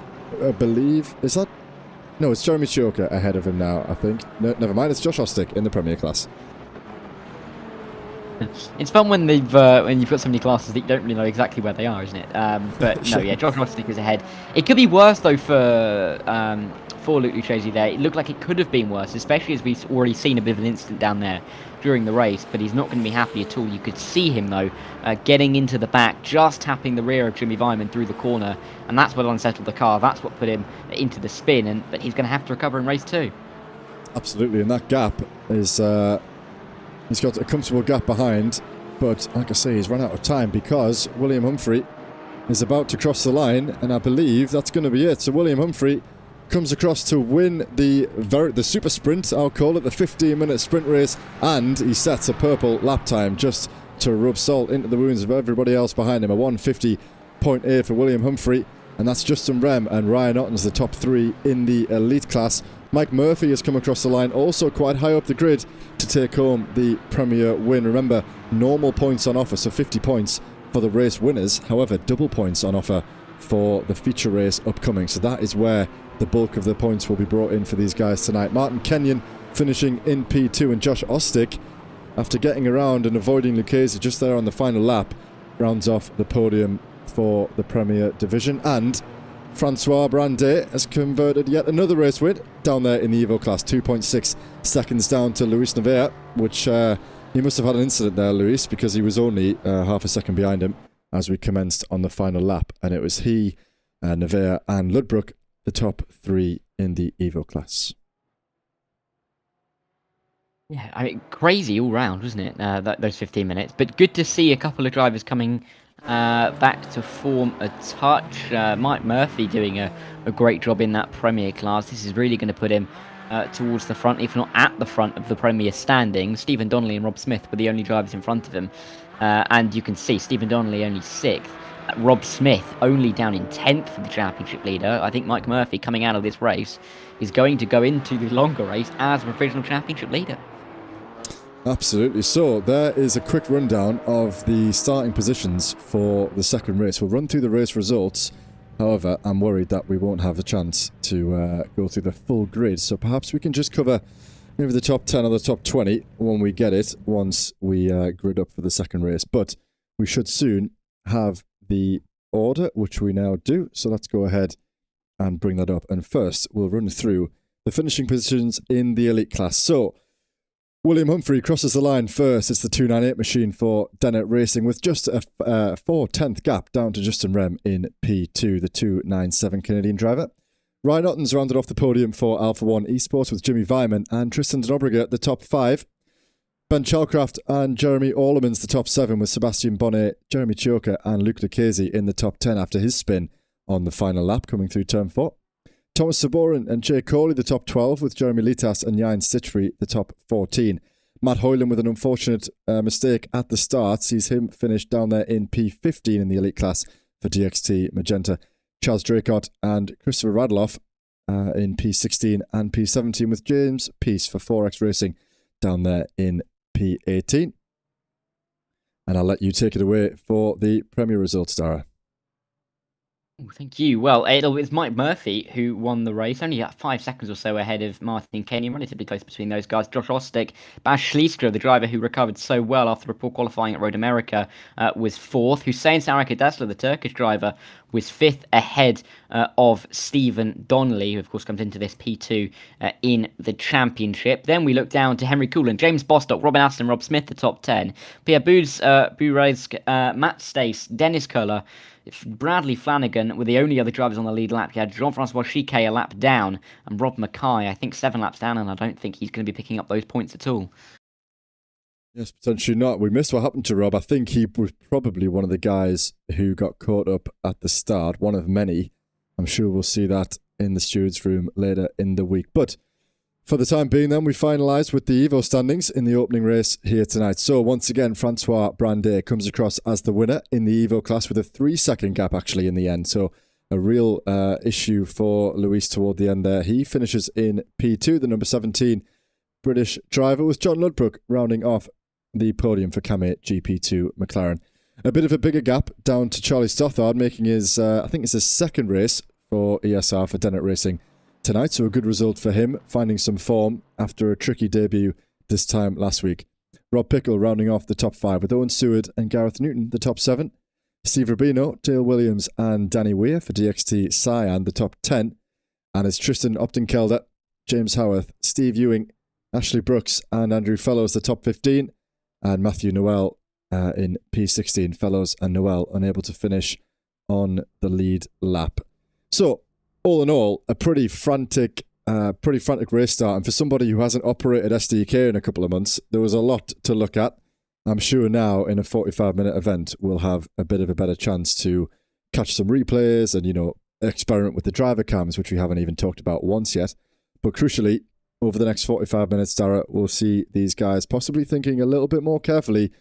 I believe. Is that? No, it's Jeremy Choker ahead of him now, I think. No, never mind, it's Josh Ostick in the Premier class. It's fun when you've got so many classes that you don't really know exactly where they are, isn't it? But no, yeah, Josh Ostick is ahead. It could be worse though for Luke Lucchese there. It looked like it could have been worse, especially as we've already seen a bit of an incident down there during the race. But he's not going to be happy at all. You could see him though, getting into the back, just tapping the rear of Jimmy Vyman through the corner, and that's what unsettled the car. That's what put him into the spin. But he's going to have to recover in race 2. Absolutely, and that gap is. He's got a comfortable gap behind, but like I say, he's run out of time because William Humphrey is about to cross the line, and I believe that's going to be it. So William Humphrey comes across to win the super sprint, I'll call it, the 15-minute sprint race, and he sets a purple lap time just to rub salt into the wounds of everybody else behind him. A 150.8 for William Humphrey, and that's Justin Rem and Ryan Otten's the top 3 in the elite class. Mike Murphy has come across the line, also quite high up the grid, to take home the Premier win. Remember, normal points on offer, so 50 points for the race winners. However, double points on offer for the feature race upcoming. So that is where the bulk of the points will be brought in for these guys tonight. Martin Kenyon finishing in P2, and Josh Ostick, after getting around and avoiding Lucchese just there on the final lap, rounds off the podium for the Premier Division. And Francois Brandet has converted yet another race win down there in the Evo class. 2.6 seconds down to Luis Nevea, which he must have had an incident there, Luis, because he was only half a second behind him as we commenced on the final lap. And it was he, Nevea and Ludbrook, the top 3 in the Evo class. Yeah, I mean, crazy all round, wasn't it? Those 15 minutes. But good to see a couple of drivers coming back to form a touch. Mike Murphy doing a great job in that Premier class. This is really going to put him towards the front, if not at the front of the Premier standing. Stephen Donnelly and Rob Smith were the only drivers in front of him. And you can see Stephen Donnelly only 6th. Rob Smith only down in 10th for the championship leader. I think Mike Murphy, coming out of this race, is going to go into the longer race as a provisional championship leader. Absolutely. So there is a quick rundown of the starting positions for the second race. We'll run through the race results. However, I'm worried that we won't have a chance to go through the full grid. So perhaps we can just cover maybe the top 10 or the top 20 when we get it, once we grid up for the second race. But we should soon have the order, which we now do. So let's go ahead and bring that up. And first, we'll run through the finishing positions in the elite class. So William Humphrey crosses the line first. It's the 298 machine for Dennett Racing, with just a 4/10th gap down to Justin Rem in P2, the 297 Canadian driver. Ryan Otten's rounded off the podium for Alpha One Esports with Jimmy Vyman and Tristan Denobriger at the top 5. Ben Chalcraft and Jeremy Orleman's the top 7, with Sebastian Bonnet, Jeremy Chioka and Luke Lucchese in the top 10 after his spin on the final lap coming through turn 4. Thomas Saborin and Jay Corley the top 12, with Jeremy Litas and Jan Stitchfree the top 14. Matt Hoyland with an unfortunate mistake at the start sees him finish down there in P15 in the elite class for DXT Magenta. Charles Draycott and Christopher Radloff in P16 and P17, with James Peace for 4X Racing down there in P18. And I'll let you take it away for the Premier results, Dara. Thank you. Well, it's Mike Murphy who won the race, only 5 seconds or so ahead of Martin Kenny, relatively close between those guys. Josh Ostick, Bas Schliestra, the driver who recovered so well after a poor qualifying at Road America, was 4th. Hussein Sarakadasla, the Turkish driver, was 5th ahead of Stephen Donnelly, who of course comes into this P2 in the championship. Then we look down to Henry Coolan, James Bostock, Robin Aston, Rob Smith, the top 10. Pierre Burezk, Matt Stace, Dennis Köhler, Bradley Flanagan were the only other drivers on the lead lap. You had Jean-Francois Chiquet a lap down, and Rob Mackay, I think, 7 laps down, and I don't think he's going to be picking up those points at all. Yes, potentially not. We missed what happened to Rob. I think he was probably one of the guys who got caught up at the start, one of many. I'm sure we'll see that in the stewards' room later in the week. But for the time being, then, we finalise with the Evo standings in the opening race here tonight. So, once again, Francois Brandet comes across as the winner in the Evo class with a 3-second gap, actually, in the end. So, a real issue for Luis toward the end there. He finishes in P2, the number 17 British driver, with John Ludbrook rounding off the podium for Cam 8 GP2 McLaren. A bit of a bigger gap down to Charlie Stothard, making his, I think it's his second race for ESR for Dennett Racing tonight, so a good result for him, finding some form after a tricky debut this time last week. Rob Pickle rounding off the top 5, with Owen Seward and Gareth Newton the top 7. Steve Rubino, Dale Williams and Danny Weir for DXT Cyan the top 10. And it's Tristan Upton-Kelder, James Howarth, Steve Ewing, Ashley Brooks and Andrew Fellows the top 15. And Matthew Noel in P16. Fellows and Noel unable to finish on the lead lap. So, all in all, a pretty frantic race start. And for somebody who hasn't operated SDK in a couple of months, there was a lot to look at. I'm sure now in a 45-minute event, we'll have a bit of a better chance to catch some replays and, experiment with the driver cams, which we haven't even talked about once yet. But crucially, over the next 45 minutes, Dara, we'll see these guys possibly thinking a little bit more carefully,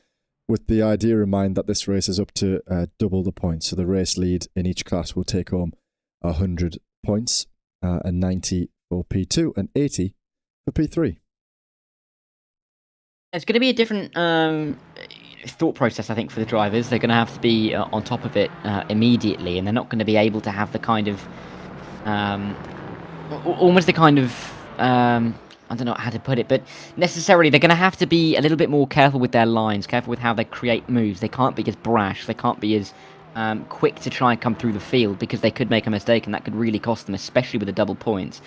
with the idea in mind that this race is up to double the points. So the race lead in each class will take home 100 points, and 90 for P2 and 80 for P3. It's going to be a different thought process, I think, for the drivers. They're going to have to be on top of it immediately, and they're not going to be able to have the kind of almost the kind of I don't know how to put it, but necessarily they're going to have to be a little bit more careful with their lines, careful with how they create moves. They can't be as brash, they can't be as quick to try and come through the field, because they could make a mistake and that could really cost them, especially with the double points.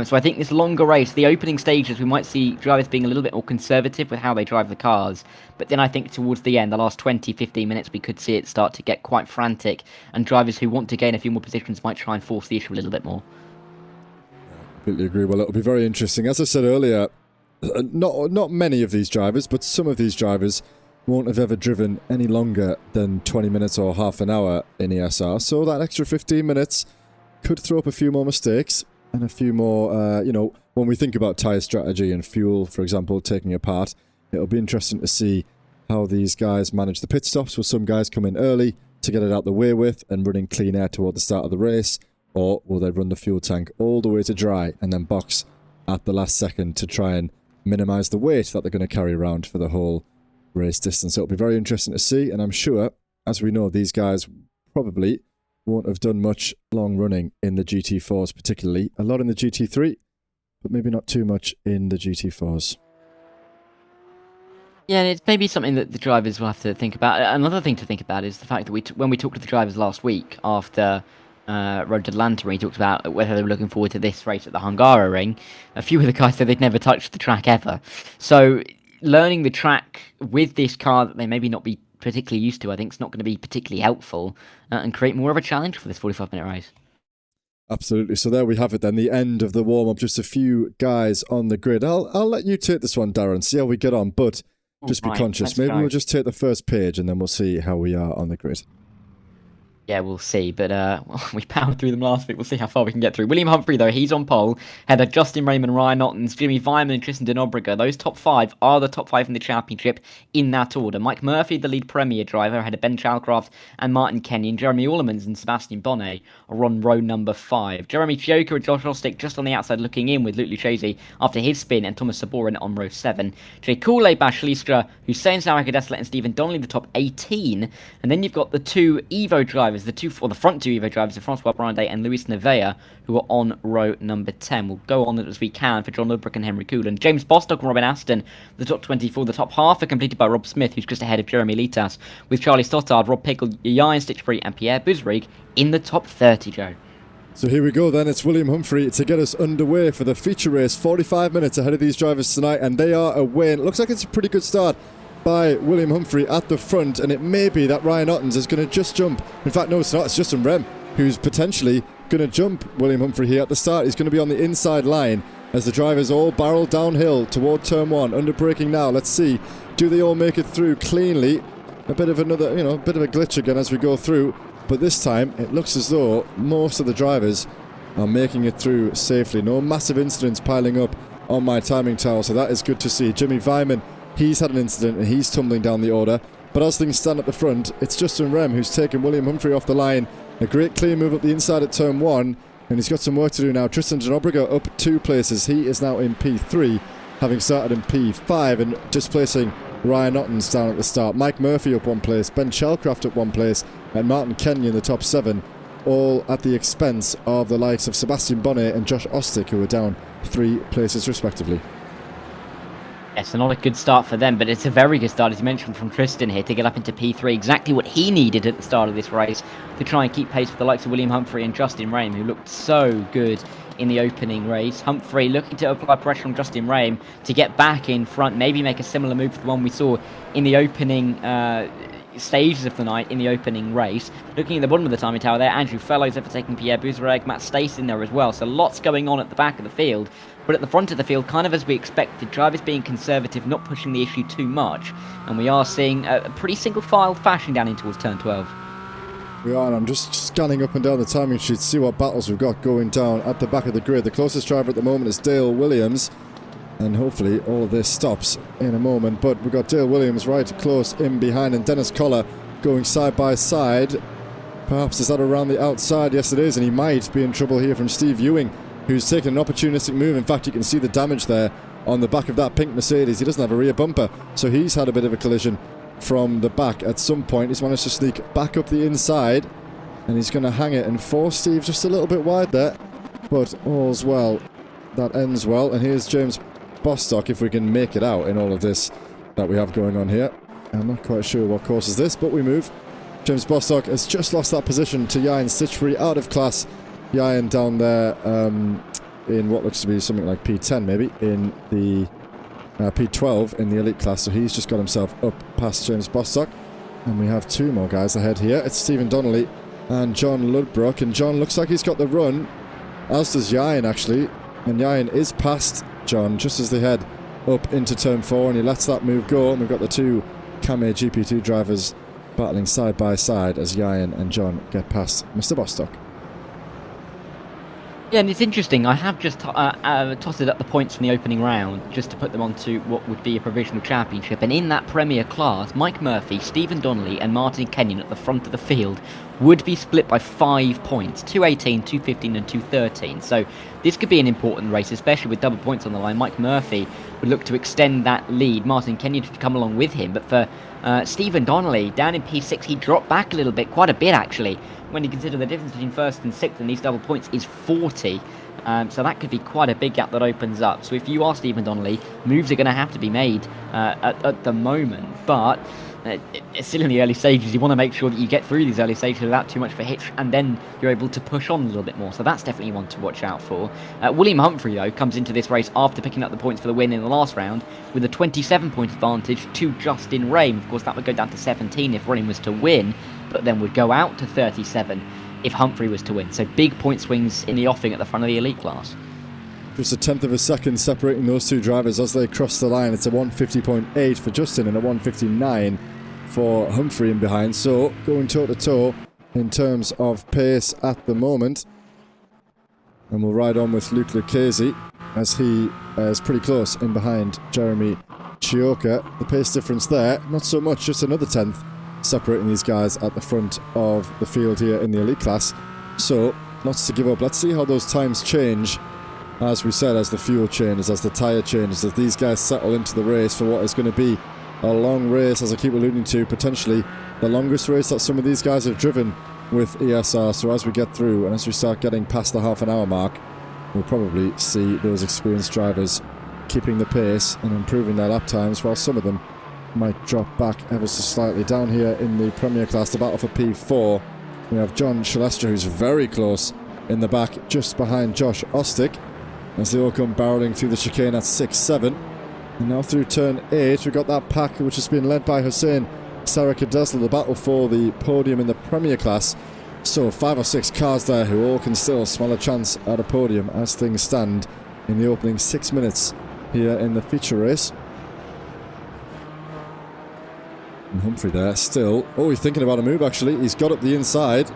So I think this longer race, the opening stages, we might see drivers being a little bit more conservative with how they drive the cars, but then I think towards the end, the last 20-15 minutes, we could see it start to get quite frantic, and drivers who want to gain a few more positions might try and force the issue a little bit more. Completely agree. Well, it'll be very interesting. As I said earlier, not many of these drivers, but some of these drivers won't have ever driven any longer than 20 minutes or half an hour in ESR. So that extra 15 minutes could throw up a few more mistakes and a few more, you know, when we think about tyre strategy and fuel, for example, taking apart, it'll be interesting to see how these guys manage the pit stops. Will some guys come in early to get it out the way with and running clean air toward the start of the race? Or will they run the fuel tank all the way to dry and then box at the last second to try and minimise the weight that they're going to carry around for the whole race distance? It'll be very interesting to see, and I'm sure, as we know, these guys probably won't have done much long running in the GT4s particularly. A lot in the GT3, but maybe not too much in the GT4s. Yeah, and it's maybe something that the drivers will have to think about. Another thing to think about is the fact that when we talked to the drivers last week after Road to Atlanta, we talked about whether they were looking forward to this race at the Hungaroring. A few of the guys said they'd never touched the track ever. So learning the track with this car that they maybe not be particularly used to, I think is not going to be particularly helpful and create more of a challenge for this 45-minute race. Absolutely. So there we have it then, the end of the warm-up. Just a few guys on the grid. I'll let you take this one, Darren, see how we get on, but just be conscious. Maybe we'll just take the first page and then we'll see how we are on the grid. Yeah, we'll see. But we powered through them last week. We'll see how far we can get through. William Humphrey, though, he's on pole. Heather, Justin Raymond, Ryan Ottens, Jimmy Vyman and Tristan Denobriga. Those top five are the top five in the championship in that order. Mike Murphy, the lead Premier driver, ahead of Ben Chalcraft and Martin Kenyon. Jeremy Orlemans and Sebastian Bonnet are on row number 5. Jeremy Chioka and Josh Ostick just on the outside looking in with Luke Lucchese after his spin, and Thomas Saborin on row 7. Jay Cooley, Bash Listra, Hussein Sawaka Deslet and Stephen Donnelly, the top 18. And then you've got the two Evo drivers, the front two Evo drivers, Francois Brandet and Luis Nevea, who are on row number 10. We'll go on as we can for John Ludbrook and Henry Coolan. James Bostock and Robin Aston, the top 24. The top half are completed by Rob Smith, who's just ahead of Jeremy Litas, with Charlie Stottard, Rob Pickle, Yayan Stitchbury and Pierre Busrig in the top 30, Joe. So here we go then, it's William Humphrey to get us underway for the feature race. 45 minutes ahead of these drivers tonight, and they are away. And it looks like it's a pretty good start by William Humphrey at the front, and it may be that Ryan Ottens is going to just jump. In fact, no, it's not. It's Justin Rem who's potentially going to jump William Humphrey here at the start. He's going to be on the inside line as the drivers all barrel downhill toward turn 1. Under braking now. Let's see. Do they all make it through cleanly? A bit of another, bit of a glitch again as we go through. But this time, it looks as though most of the drivers are making it through safely. No massive incidents piling up on my timing tower, so that is good to see. Jimmy Vyman, he's had an incident and he's tumbling down the order. But as things stand at the front, it's Justin Rem who's taken William Humphrey off the line. A great clear move up the inside at turn 1. And he's got some work to do now. Tristan Denobriga up 2 places. He is now in P3, having started in P5 and displacing Ryan Ottens down at the start. Mike Murphy up 1 place. Ben Chalcraft up 1 place. And Martin Kenyon in the top 7. All at the expense of the likes of Sebastian Bonnet and Josh Ostick, who are down 3 places respectively. Yes, so not a good start for them, but it's a very good start, as you mentioned, from Tristan here to get up into P3. Exactly what he needed at the start of this race to try and keep pace with the likes of William Humphrey and Justin Rame, who looked so good in the opening race. Humphrey looking to apply pressure on Justin Rame to get back in front, maybe make a similar move to the one we saw in the opening stages of the night in the opening race. Looking at the bottom of the timing tower there, Andrew Fellows overtaking Pierre Buzereg, Matt Stace in there as well, so lots going on at the back of the field. But at the front of the field, kind of as we expected, drivers being conservative, not pushing the issue too much, and we are seeing a pretty single file fashion down in towards turn 12. We are, and I'm just scanning up and down the timing sheet to see what battles we've got going down at the back of the grid. The closest driver at the moment is Dale Williams, and hopefully all of this stops in a moment. But we've got Dale Williams right close in behind, and Dennis Collar going side by side. Perhaps is that around the outside? Yes, it is, and he might be in trouble here from Steve Ewing, who's taken an opportunistic move. In fact, you can see the damage there on the back of that pink Mercedes. He doesn't have a rear bumper, so he's had a bit of a collision from the back at some point. He's managed to sneak back up the inside, and he's going to hang it and force Steve just a little bit wide there. But all's well that ends well. And here's James Bostock, if we can make it out in all of this that we have going on here. I'm not quite sure what causes this, but we move. James Bostock has just lost that position to Yayan Stitchbury, out of class. Yayan down there in what looks to be something like P10 maybe, in the P12 in the elite class, so he's just got himself up past James Bostock. And we have 2 more guys ahead here. It's Stephen Donnelly and John Ludbrook, and John looks like he's got the run, as does Yayan actually, and Yayan is past John just as they head up into turn 4, and he lets that move go, and we've got the two Kame GP2 drivers battling side by side as Yayan and John get past Mr. Bostock. Yeah, and it's interesting. I have just tossed up the points from the opening round just to put them onto what would be a provisional championship. And in that Premier class, Mike Murphy, Stephen Donnelly and Martin Kenyon at the front of the field would be split by 5 points. 218, 215 and 213. So this could be an important race, especially with double points on the line. Mike Murphy would look to extend that lead. Martin Kenyon to come along with him. But for Stephen Donnelly, down in P6, he dropped back a little bit, quite a bit actually. When you consider the difference between 1st and 6th in these double points is 40. So that could be quite a big gap that opens up. So if you are Stephen Donnelly, moves are going to have to be made at the moment. But it's still in the early stages. You want to make sure that you get through these early stages without too much of a hitch, and then you're able to push on a little bit more. So that's definitely one to watch out for. William Humphrey, though, comes into this race after picking up the points for the win in the last round with a 27-point advantage to Justin Rame. Of course, that would go down to 17 if Rame was to win, but then would go out to 37 if Humphrey was to win. So big point swings in the offing at the front of the elite class. Just a tenth of a second separating those two drivers as they cross the line. It's a 150.8 for Justin and a 159 for Humphrey in behind. So going toe to toe in terms of pace at the moment. And we'll ride on with Luke Lucchese as he is pretty close in behind Jeremy Chioka. The pace difference there, not so much, just another tenth separating these guys at the front of the field here in the elite class. So lots to give up. Let's see how those times change, as we said, as the fuel changes, as the tyre changes, as these guys settle into the race for what is going to be a long race, as I keep alluding to, potentially the longest race that some of these guys have driven with ESR. So as we get through and as we start getting past the half-an-hour mark, we'll probably see those experienced drivers keeping the pace and improving their lap times, while some of them might drop back ever so slightly. Down here in the Premier class, the battle for P4, we have John Shalestra, who's very close in the back, just behind Josh Ostick, as they all come barreling through the chicane at 6-7. And now through turn 8, we've got that pack which has been led by Hussein Sarakadesla, the battle for the podium in the Premier class. So 5 or 6 cars there who all can still smell a chance at a podium as things stand in the opening 6 minutes here in the feature race. And Humphrey there still. Oh, he's thinking about a move actually. He's got up the inside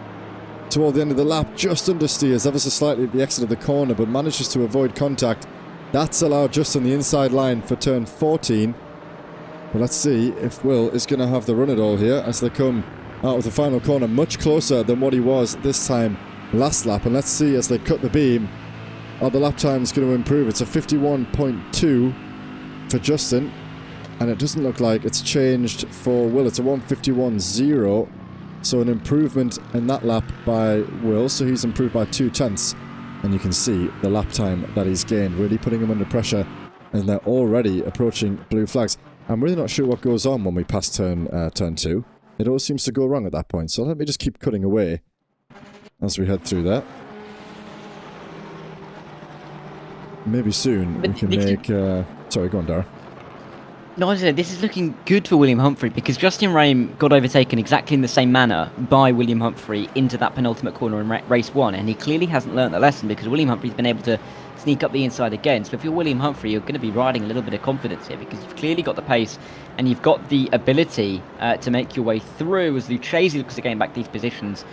toward the end of the lap, just understeers ever so slightly at the exit of the corner, but manages to avoid contact. That's allowed just on the inside line for turn 14. But let's see if Will is going to have the run it all here as they come out of the final corner, much closer than what he was this time last lap. And let's see as they cut the beam, are the lap times going to improve? It's a 51.2 for Justin, and it doesn't look like it's changed for Will. It's a 151.0, so an improvement in that lap by Will, so he's improved by 2 tenths. And you can see the lap time that he's gained, really putting him under pressure, and they're already approaching blue flags. I'm really not sure what goes on when we pass turn 2. It all seems to go wrong at that point, so let me just keep cutting away as we head through that. Maybe soon we can make... sorry, go on, Dara. No, I said this is looking good for William Humphrey, because Justin Rame got overtaken exactly in the same manner by William Humphrey into that penultimate corner in race 1, and he clearly hasn't learnt the lesson, because William Humphrey's been able to sneak up the inside again. So if you're William Humphrey, you're going to be riding a little bit of confidence here, because you've clearly got the pace and you've got the ability to make your way through, as Lucchese looks to gain back these positions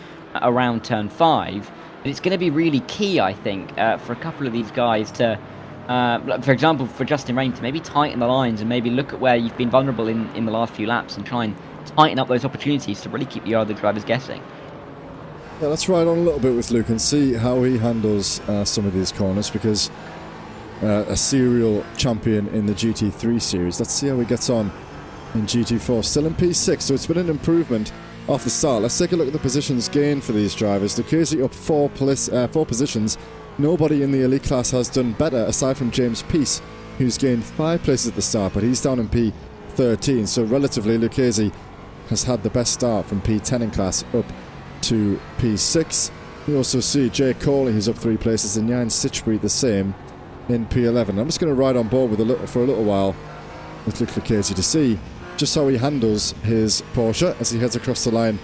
around turn 5. But it's going to be really key, I think, for a couple of these guys to... for example, for Justin Rame to maybe tighten the lines and maybe look at where you've been vulnerable in the last few laps and try and tighten up those opportunities to really keep the other drivers guessing. Yeah, let's ride on a little bit with Luke and see how he handles some of these corners, because a serial champion in the GT3 series. Let's see how he gets on in GT4. Still in P6, so it's been an improvement off the start. Let's take a look at the positions gained for these drivers. Lucchese up 4 positions. Nobody in the elite class has done better aside from James Peace, who's gained 5 places at the start, but he's down in P13. So relatively, Lucchese has had the best start from P10 in class up to P6. We also see Jay Corley, who's up 3 places, and Jan Sitchbury the same in P11. I'm just going to ride on board with for a little while with Luke Lucchese to see just how he handles his Porsche as he heads across the line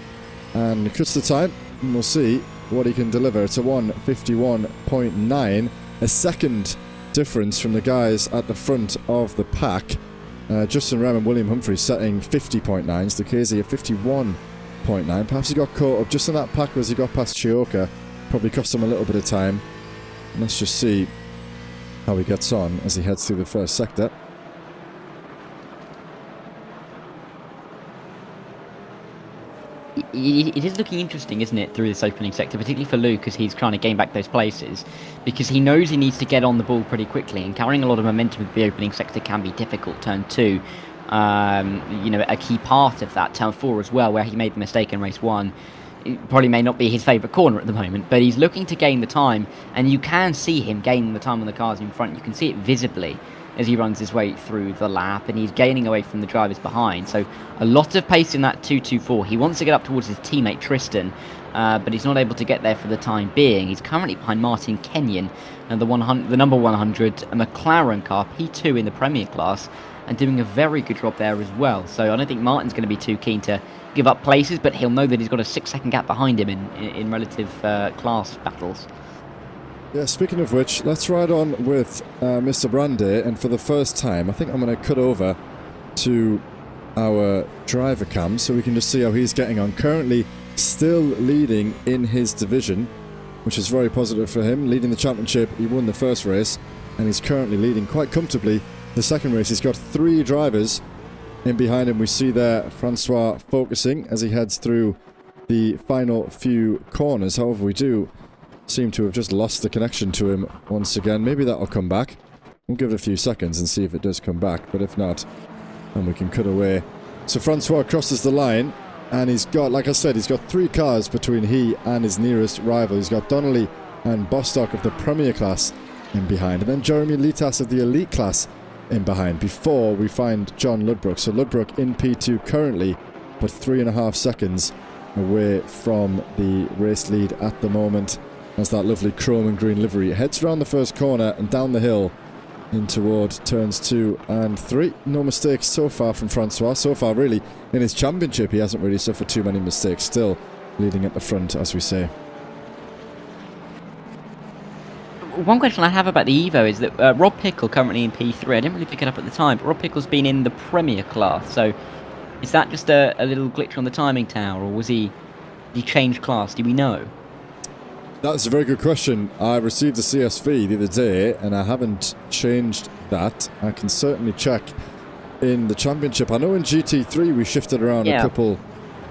and cuts the time, and we'll see what he can deliver. It's a 151.9, a second difference from the guys at the front of the pack. Justin Rem and William Humphrey setting 50.9s, Lucchese at 51.9. Perhaps he got caught up just in that pack as he got past Chioka. Probably cost him a little bit of time. And let's just see how he gets on as he heads through the first sector. It is looking interesting, isn't it, through this opening sector, particularly for Luke, as he's trying to gain back those places, because he knows he needs to get on the ball pretty quickly, and carrying a lot of momentum with the opening sector can be difficult. Turn 2, you know, a key part of that. Turn 4 as well, where he made the mistake in race 1. It probably may not be his favourite corner at the moment, but he's looking to gain the time, and you can see him gaining the time on the cars in front. You can see it visibly as he runs his way through the lap, and he's gaining away from the drivers behind. So a lot of pace in that 2.24. He wants to get up towards his teammate Tristan, but he's not able to get there for the time being. He's currently behind Martin Kenyon and the number 100 McLaren car, P2 in the Premier class, and doing a very good job there as well. So I don't think Martin's going to be too keen to give up places, but he'll know that he's got a 6-second gap behind him in relative class battles. Yeah, speaking of which, let's ride on with Mr. Brandy, and for the first time, I think I'm going to cut over to our driver cam so we can just see how he's getting on. Currently still leading in his division, which is very positive for him. Leading the championship, he won the first race, and he's currently leading quite comfortably the second race. He's got 3 drivers in behind him. We see there Francois focusing as he heads through the final few corners. However, we do seem to have just lost the connection to him once again. Maybe that'll come back. We'll give it a few seconds and see if it does come back, but if not, then we can cut away. So Francois crosses the line, and he's got, like I said, he's got 3 cars between he and his nearest rival. He's got Donnelly and Bostock of the Premier class in behind, and then Jeremy Litas of the Elite class in behind, before we find John Ludbrook. So Ludbrook in P2 currently, but 3.5 seconds away from the race lead at the moment, as that lovely chrome and green livery heads around the first corner and down the hill in toward turns 2 and 3. No mistakes so far from Francois. So far, really, in his championship, he hasn't really suffered too many mistakes. Still leading at the front, as we say. One question I have about the Evo is that Rob Pickle, currently in P3, I didn't really pick it up at the time, but Rob Pickle's been in the Premier class, so is that just a little glitch on the timing tower, or was he changed class? Do we know? That's a very good question. I received a CSV the other day, and I haven't changed that. I can certainly check in the championship. I know in GT3 we shifted around a couple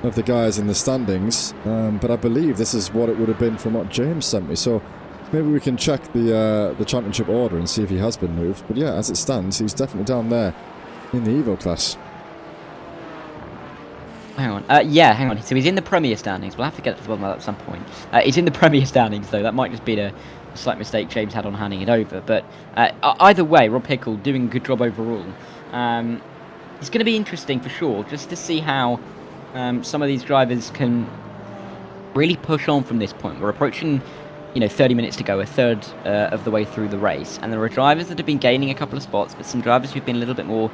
of the guys in the standings, but I believe this is what it would have been from what James sent me. So maybe we can check the championship order and see if he has been moved. But yeah, as it stands, he's definitely down there in the Evo class. Hang on. Hang on. So he's in the Premier standings. We'll have to get to the bottom of that at some point. He's in the Premier standings, though. That might just be a slight mistake James had on handing it over. But either way, Rob Pickle doing a good job overall. It's going to be interesting for sure, just to see how some of these drivers can really push on from this point. We're approaching, 30 minutes to go, a third of the way through the race. And there are drivers that have been gaining a couple of spots, but some drivers who've been a little bit more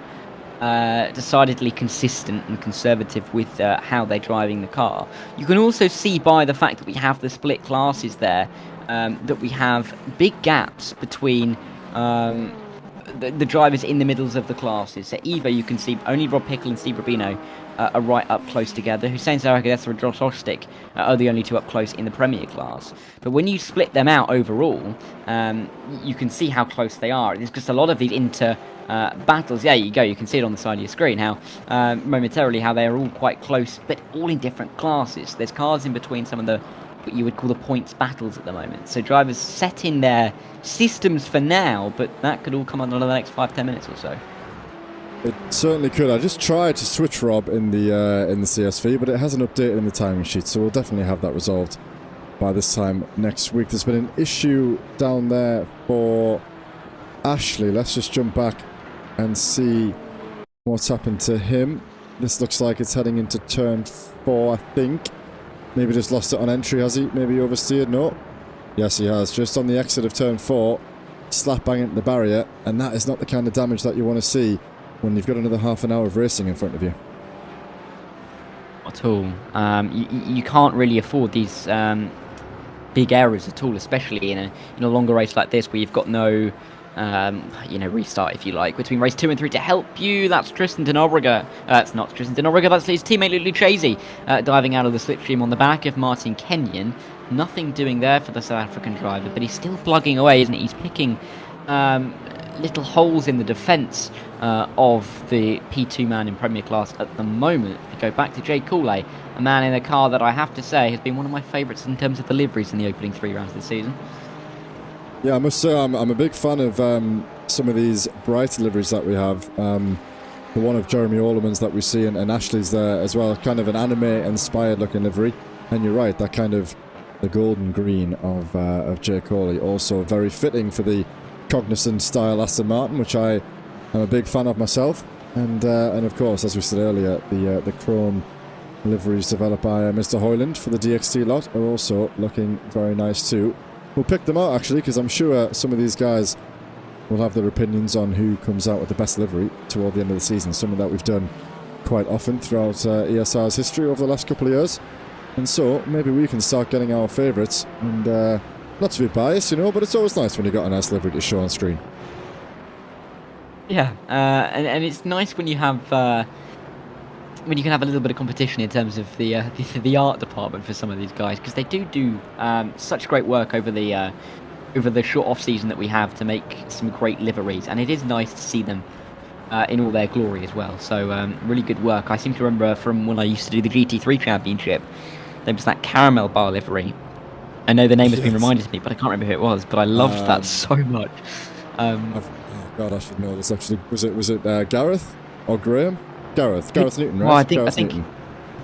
decidedly consistent and conservative with how they're driving the car. You can also see by the fact that we have the split classes there that we have big gaps between the drivers in the middles of the classes. So Evo, you can see only Rob Pickle and Steve Rubino are right up close together. Hussein Zaragoza and Josh Ostick are the only 2 up close in the Premier class. But when you split them out overall, you can see how close they are. There's just a lot of these battles. There you go, you can see it on the side of your screen, how momentarily how they are all quite close, but all in different classes. There's cars in between some of the what you would call the points battles at the moment. So drivers set in their systems for now, but that could all come on in the next 5-10 minutes or so. It certainly could. I just tried to switch Rob in the CSV, but it hasn't updated in the timing sheet, so we'll definitely have that resolved by this time next week. There's been an issue down there for Ashley. Let's just jump back and see what's happened to him. This looks like it's heading into turn 4, I think. Maybe just lost it on entry, has he? Maybe oversteered? No. Yes, he has. Just on the exit of turn 4, slap bang into the barrier, and that is not the kind of damage that you want to see when you've got another half an hour of racing in front of you. Not at all. You can't really afford these big errors at all, especially in a longer race like this where you've got no restart if you like between race 2 and 3 to help you. That's Tristan Denobreger. That's not Tristan Denobreger. That's his teammate Lulu Chasey diving out of the slipstream on the back of Martin Kenyon. Nothing doing there for the South African driver, but he's still plugging away, isn't he? He's picking little holes in the defence of the P2 man in Premier Class at the moment. We go back to Jay Cooley, a man in a car that I have to say has been one of my favourites in terms of the liveries in the opening 3 rounds of the season. Yeah, I must say I'm a big fan of some of these bright liveries that we have. The one of Jeremy Orleman's that we see, and Ashley's there as well, kind of an anime-inspired looking livery. And you're right, that kind of the golden green of Jay Coley, also very fitting for the Cognizant style Aston Martin, which I am a big fan of myself. And of course, as we said earlier, the chrome liveries developed by Mr. Hoyland for the DXT lot are also looking very nice too. We'll pick them out actually, because I'm sure some of these guys will have their opinions on who comes out with the best livery toward the end of the season. Something that we've done quite often throughout ESR's history over the last couple of years. And so maybe we can start getting our favourites. And not to be biased, but it's always nice when you've got a nice livery to show on screen. Yeah, and it's nice when you have when you can have a little bit of competition in terms of the art department for some of these guys, because they do such great work over the short off season that we have to make some great liveries, and it is nice to see them in all their glory as well. So really good work. I seem to remember from when I used to do the GT3 Championship, there was that caramel bar livery. I know the name has been reminded to me, but I can't remember who it was. But I loved that so much. Oh God, I should know this actually. Was it Gareth or Graham? Gareth Newton, right? Well, I think,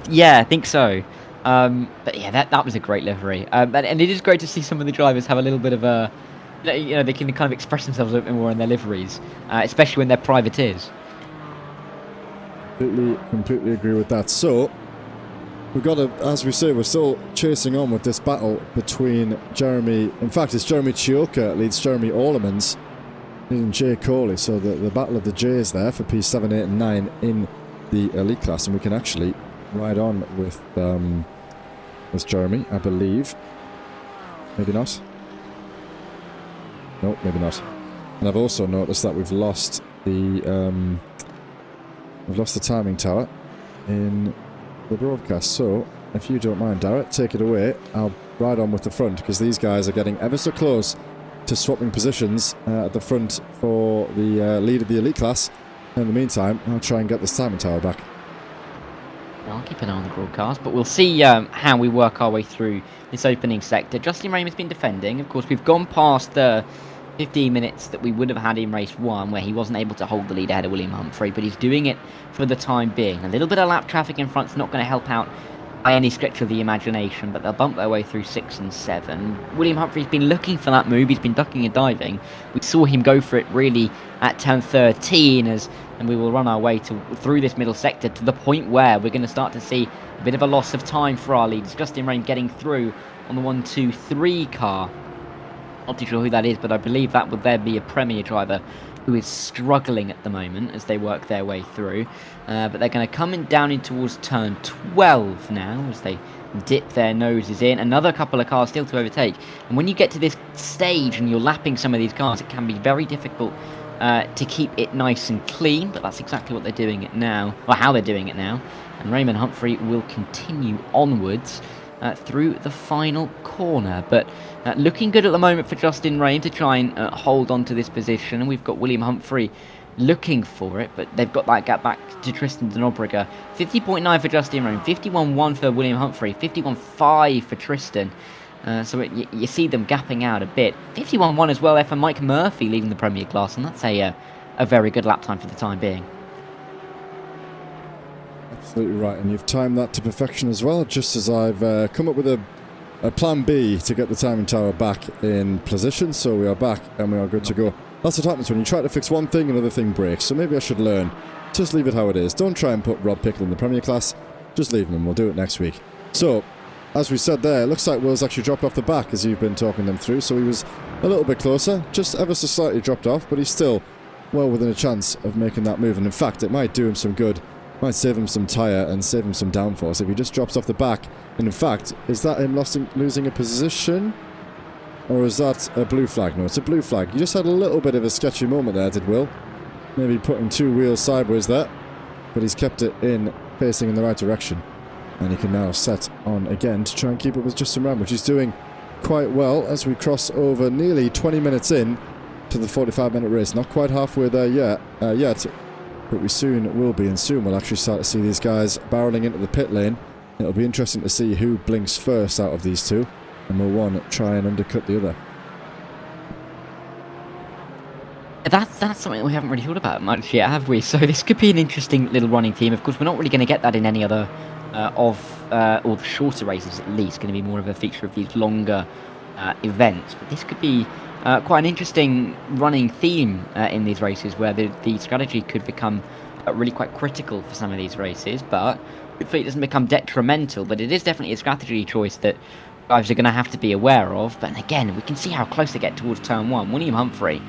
yeah, I think so. But yeah, that was a great livery, and it is great to see some of the drivers have a little bit of a, they can kind of express themselves a bit more in their liveries, especially when they're privateers. Completely agree with that. So we've got to, as we say, we're still chasing on with this battle between Jeremy. In fact, it's Jeremy Chioka leads Jeremy Orlemans and Jay Coley. So the battle of the J's there for P7, 8 and 9 in the elite class, and we can actually ride on with Jeremy, I believe. Maybe not. No, maybe not. And I've also noticed that we've lost the timing tower in the broadcast. So if you don't mind, Darrett, take it away. I'll ride on with the front, because these guys are getting ever so close to swapping positions at the front for the lead of the elite class. In the meantime, I'll try and get this timing tower back. I'll keep an eye on the broadcast, but we'll see how we work our way through this opening sector. Justin Rame has been defending. Of course, we've gone past the 15 minutes that we would have had in race 1, where he wasn't able to hold the lead ahead of William Humphrey, but he's doing it for the time being. A little bit of lap traffic in front's not going to help out by any stretch of the imagination, but they'll bump their way through 6 and 7. William Humphrey's been looking for that move. He's been ducking and diving. We saw him go for it really at turn 13, and we will run our way through this middle sector to the point where we're going to start to see a bit of a loss of time for our leads. Justin Rame getting through on the 1-2-3 car. Not too sure who that is, but I believe that would there be a Premier driver who is struggling at the moment as they work their way through. But they're going to come down in towards turn 12 now as they dip their noses in. Another couple of cars still to overtake. And when you get to this stage and you're lapping some of these cars, it can be very difficult to keep it nice and clean. But that's exactly what they're doing it now, or how they're doing it now. And Raymond Humphrey will continue onwards through the final corner, but looking good at the moment for Justin Rame to try and hold on to this position. And we've got William Humphrey looking for it, but they've got that gap back to Tristan Denobreger. 50.9 for Justin Rame, 51.1 for William Humphrey, 51.5 for Tristan. So you see them gapping out a bit. 51.1 as well there for Mike Murphy leaving the Premier class, and that's a very good lap time for the time being. Absolutely right, and you've timed that to perfection as well, just as I've come up with a plan B to get the timing tower back in position. So we are back and we are good to go. That's what happens when you try to fix one thing, another thing breaks. So maybe I should learn. Just leave it how it is. Don't try and put Rob Pickle in the Premier class. Just leave him. We'll do it next week. So, as we said there, it looks like Will's actually dropped off the back as you've been talking them through. So he was a little bit closer, just ever so slightly dropped off, but he's still well within a chance of making that move. And in fact, it might do him some good. Might save him some tyre and save him some downforce if he just drops off the back. And in fact, is that him losing a position? Or is that a blue flag? No, it's a blue flag. You just had a little bit of a sketchy moment there, did Will. Maybe putting 2 wheels sideways there. But he's kept it in, facing in the right direction. And he can now set on again to try and keep up with Justin Ram, which he's doing quite well as we cross over nearly 20 minutes in to the 45-minute race. Not quite halfway there yet, but we soon will be, and soon we'll actually start to see these guys barreling into the pit lane. It'll be interesting to see who blinks first out of these two, and will one try and undercut the other. That's something we haven't really thought about much yet, have we? So this could be an interesting little running team. Of course, we're not really going to get that in any other or the shorter races, at least. Going to be more of a feature of these longer events. But this could be quite an interesting running theme in these races, where the strategy could become really quite critical for some of these races. But hopefully it doesn't become detrimental. But it is definitely a strategy choice that drivers are going to have to be aware of. But again, we can see how close they get towards turn 1. William Humphrey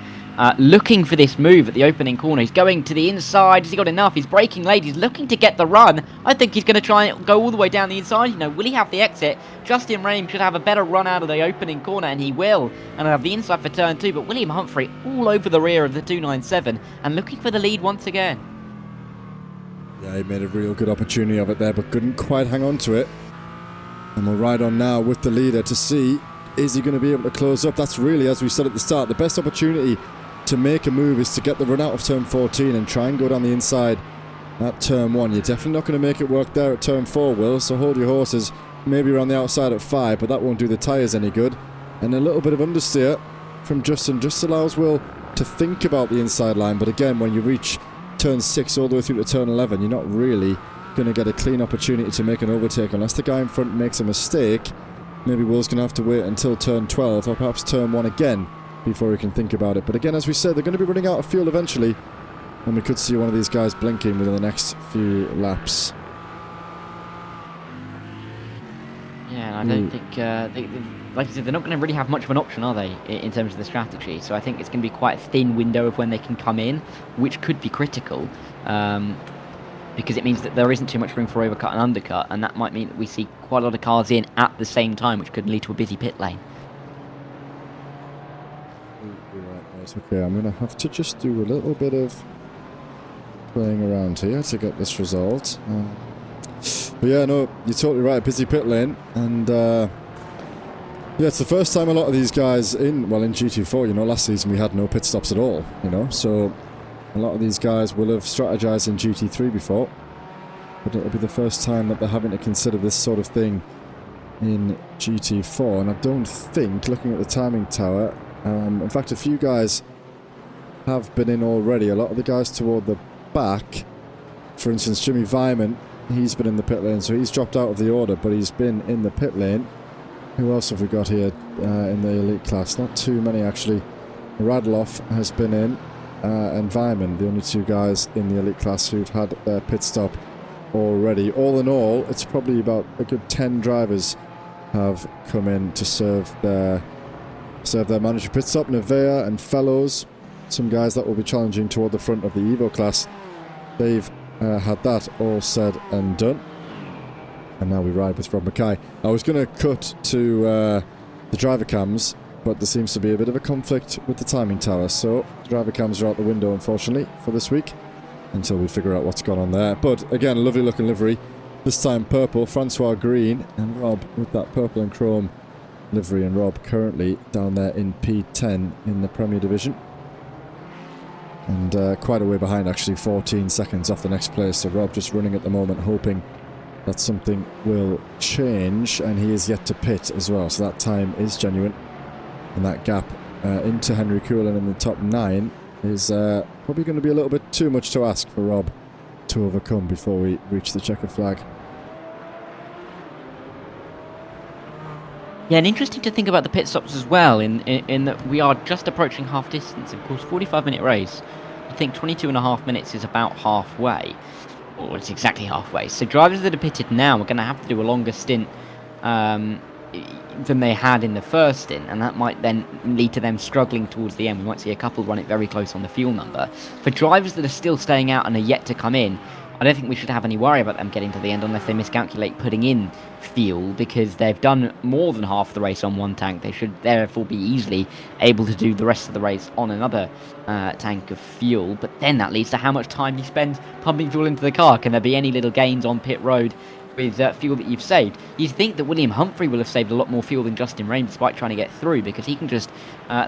looking for this move at the opening corner. He's going to the inside. Has he got enough? He's braking late. He's looking to get the run. I think he's going to try and go all the way down the inside. You know, will he have the exit? Justin Rame should have a better run out of the opening corner, and he will. And have the inside for turn 2. But William Humphrey all over the rear of the 297 and looking for the lead once again. Yeah, he made a real good opportunity of it there, but couldn't quite hang on to it. And we'll ride on now with the leader to see, is he going to be able to close up? That's really, as we said at the start, the best opportunity to make a move is to get the run out of turn 14 and try and go down the inside at turn 1. You're definitely not going to make it work there at turn 4, Will, so hold your horses. Maybe around the outside at 5, but that won't do the tyres any good. And a little bit of understeer from Justin just allows Will to think about the inside line, but again, when you reach turn 6 all the way through to turn 11, you're not really going to get a clean opportunity to make an overtake unless the guy in front makes a mistake. Maybe Will's going to have to wait until turn 12 or perhaps turn 1 again before he can think about it. But again, as we said, they're going to be running out of fuel eventually, and we could see one of these guys blinking within the next few laps. Yeah, and I don't think, like I said, they're not going to really have much of an option, are they, in terms of the strategy? So I think it's going to be quite a thin window of when they can come in, which could be critical, because it means that there isn't too much room for overcut and undercut, and that might mean that we see quite a lot of cars in at the same time, which could lead to a busy pit lane. Okay, I'm going to have to just do a little bit of playing around here to get this result. But yeah, no, you're totally right, busy pit lane, and yeah, it's the first time a lot of these guys in GT4, you know, last season we had no pit stops at all, you know, so a lot of these guys will have strategized in GT3 before, but it'll be the first time that they're having to consider this sort of thing in GT4, and I don't think, looking at the timing tower, in fact, a few guys have been in already. A lot of the guys toward the back, for instance, Jimmy Vyman, he's been in the pit lane, so he's dropped out of the order, but he's been in the pit lane. Who else have we got here in the elite class? Not too many, actually. Radloff has been in, and Vyman, the only 2 guys in the elite class who've had their pit stop already. All in all, it's probably about a good 10 drivers have come in to serve their manager pit stop. Nevea and Fellows, some guys that will be challenging toward the front of the Evo class, they've had that all said and done. And now we ride with Rob Mackay. I was going to cut to the driver cams, but there seems to be a bit of a conflict with the timing tower, so the driver cams are out the window, unfortunately, for this week, until we figure out what's gone on there. But again, lovely looking livery, this time purple. Francois Green and Rob with that purple and chrome livery, and Rob currently down there in P10 in the Premier Division, and quite a way behind, actually, 14 seconds off the next place. So Rob just running at the moment, hoping that something will change, and he is yet to pit as well, so that time is genuine, and that gap into Henry Coulin in the top 9 is probably going to be a little bit too much to ask for Rob to overcome before we reach the checkered flag. Yeah, and interesting to think about the pit stops as well, in that we are just approaching half distance. Of course, 45-minute race, I think 22.5 minutes is about halfway, or it's exactly halfway. So drivers that are pitted now are going to have to do a longer stint than they had in the first stint, and that might then lead to them struggling towards the end. We might see a couple run it very close on the fuel number. For drivers that are still staying out and are yet to come in, I don't think we should have any worry about them getting to the end unless they miscalculate putting in fuel, because they've done more than half the race on one tank. They should therefore be easily able to do the rest of the race on another tank of fuel. But then that leads to how much time you spend pumping fuel into the car. Can there be any little gains on pit road with fuel that you've saved? You'd think that William Humphrey will have saved a lot more fuel than Justin Rain despite trying to get through, because he can just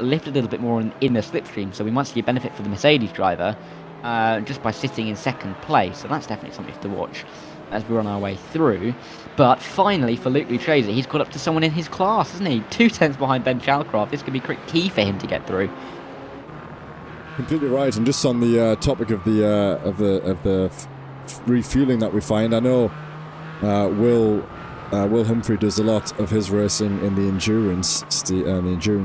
lift a little bit more in the slipstream, so we might see a benefit for the Mercedes driver just by sitting in second place. So that's definitely something to watch as we're on our way through. But finally for Luke Lucchese, he's caught up to someone in his class, hasn't he? 2 tenths behind Ben Chalcraft. This could be key for him to get through. Completely right. And just on the topic of the refueling that we find, I know Will Humphrey does a lot of his racing in the endurance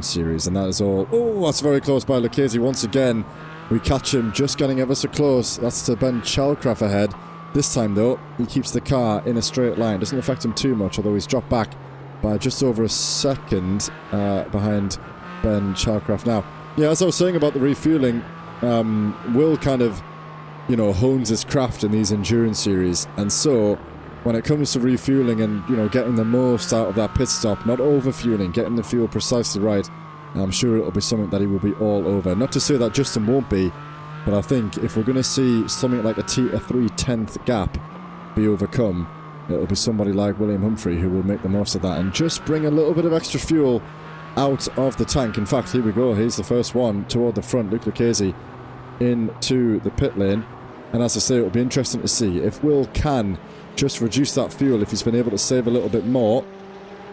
series, and that is all. Oh, that's very close by Lucchese once again. We catch him just getting ever so close. That's to Ben Chalcraft ahead. This time though, he keeps the car in a straight line. Doesn't affect him too much, although he's dropped back by just over a second behind Ben Chalcraft now. Yeah, as I was saying about the refueling, Will kind of, hones his craft in these endurance series, and so when it comes to refueling and, getting the most out of that pit stop, not overfueling, getting the fuel precisely right, I'm sure it'll be something that he will be all over. Not to say that Justin won't be, but I think if we're going to see something like a 3/10 gap be overcome, it'll be somebody like William Humphrey who will make the most of that and just bring a little bit of extra fuel out of the tank. In fact, here we go. Here's the first one toward the front. Luke Lucchese into the pit lane. And as I say, it'll be interesting to see if Will can just reduce that fuel. If he's been able to save a little bit more,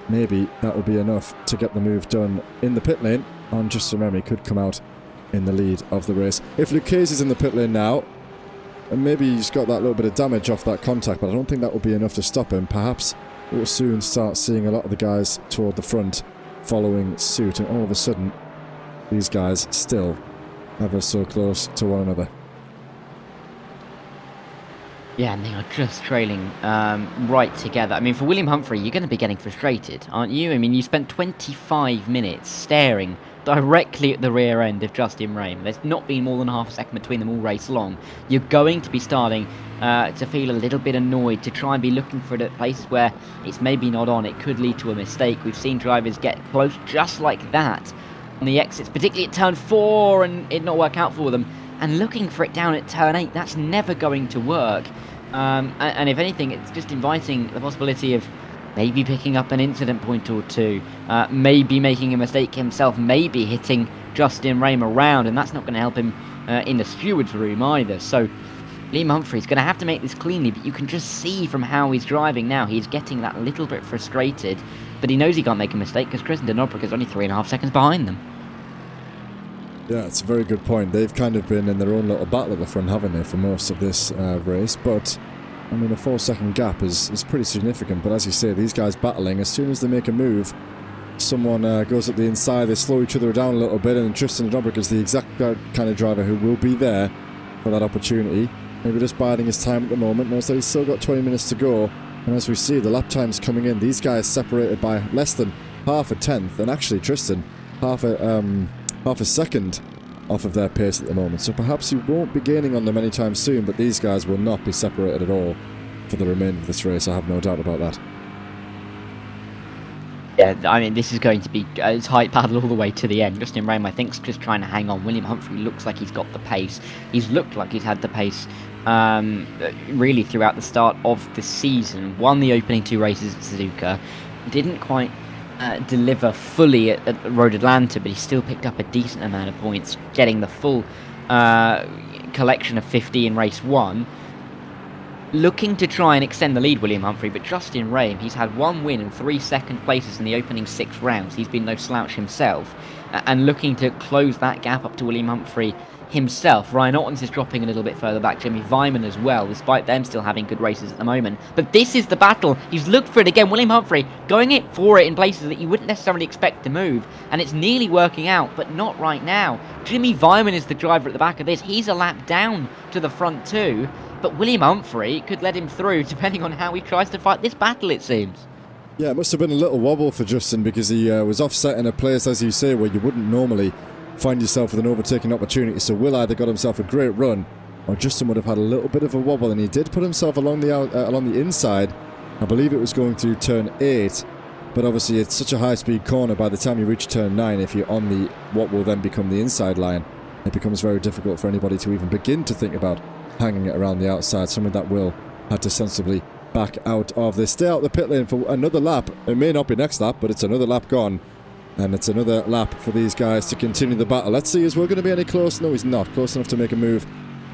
maybe that will be enough to get the move done in the pit lane. And Justin Remy could come out in the lead of the race. If Lucchese's in the pit lane now, and maybe he's got that little bit of damage off that contact, but I don't think that will be enough to stop him. Perhaps we'll soon start seeing a lot of the guys toward the front following suit, and all of a sudden these guys still ever so close to one another. Yeah, and they are just trailing right together. I mean, for William Humphrey, you're going to be getting frustrated, aren't you? I mean, you spent 25 minutes staring directly at the rear end of Justin Rain. There's not been more than half a second between them all race long. You're going to be starting to feel a little bit annoyed, to try and be looking for it at places where it's maybe not on. It could lead to a mistake. We've seen drivers get close just like that on the exits, particularly at turn 4, and it not work out for them. And looking for it down at turn 8, that's never going to work. And if anything, it's just inviting the possibility of maybe picking up an incident point or two, maybe making a mistake himself, maybe hitting Justin Rain around, and that's not going to help him in the steward's room either. So Liam Humphrey's going to have to make this cleanly, but you can just see from how he's driving now, he's getting that little bit frustrated, but he knows he can't make a mistake because Crittenden Obrick is only 3.5 seconds behind them. Yeah, it's a very good point. They've kind of been in their own little battle at the front, haven't they, for most of this race, but I mean, a 4-second gap is pretty significant, but as you say, these guys battling, as soon as they make a move, someone goes up the inside, they slow each other down a little bit, and Tristan Dobrick is the exact kind of driver who will be there for that opportunity. Maybe just biding his time at the moment, knows that he's still got 20 minutes to go, and as we see, the lap times coming in, these guys separated by less than half a tenth, and actually Tristan, half a second off of their pace at the moment, so perhaps he won't be gaining on them anytime soon, but these guys will not be separated at all for the remainder of this race. I have no doubt about that. Yeah, I mean, this is going to be a tight battle all the way to the end. Justin Rain, I think, is just trying to hang on. William Humphrey looks like he's got the pace. He's looked like he's had the pace really throughout the start of the season. Won the opening 2 races at Suzuka. Didn't quite deliver fully at Road Atlanta, but he still picked up a decent amount of points, getting the full collection of 50 in race 1. Looking to try and extend the lead, William Humphrey, but Justin Rain, he's had 1 win and 3 second places in the opening 6 rounds. He's been no slouch himself, and looking to close that gap up to William Humphrey himself. Ryan Ortons is dropping a little bit further back, Jimmy Vyman as well, despite them still having good races at the moment. But this is the battle. He's looked for it again. William Humphrey going for it in places that you wouldn't necessarily expect to move, and it's nearly working out, but not right now. Jimmy Vyman is the driver at the back of this. He's a lap down to the front too, but William Humphrey could let him through depending on how he tries to fight this battle, it seems. Yeah, it must have been a little wobble for Justin because he was offset in a place, as you say, where you wouldn't normally find yourself with an overtaking opportunity. So Will either got himself a great run or Justin would have had a little bit of a wobble, and he did put himself along the inside. I believe it was going through turn 8, but obviously it's such a high-speed corner. By the time you reach turn 9, if you're on the what will then become the inside line, it becomes very difficult for anybody to even begin to think about hanging it around the outside. Something that Will had to sensibly back out of. They stay out the pit lane for another lap. It may not be next lap, but it's another lap gone. And it's another lap for these guys to continue the battle. Let's see, is Will going to be any close? No, he's not. Close enough to make a move.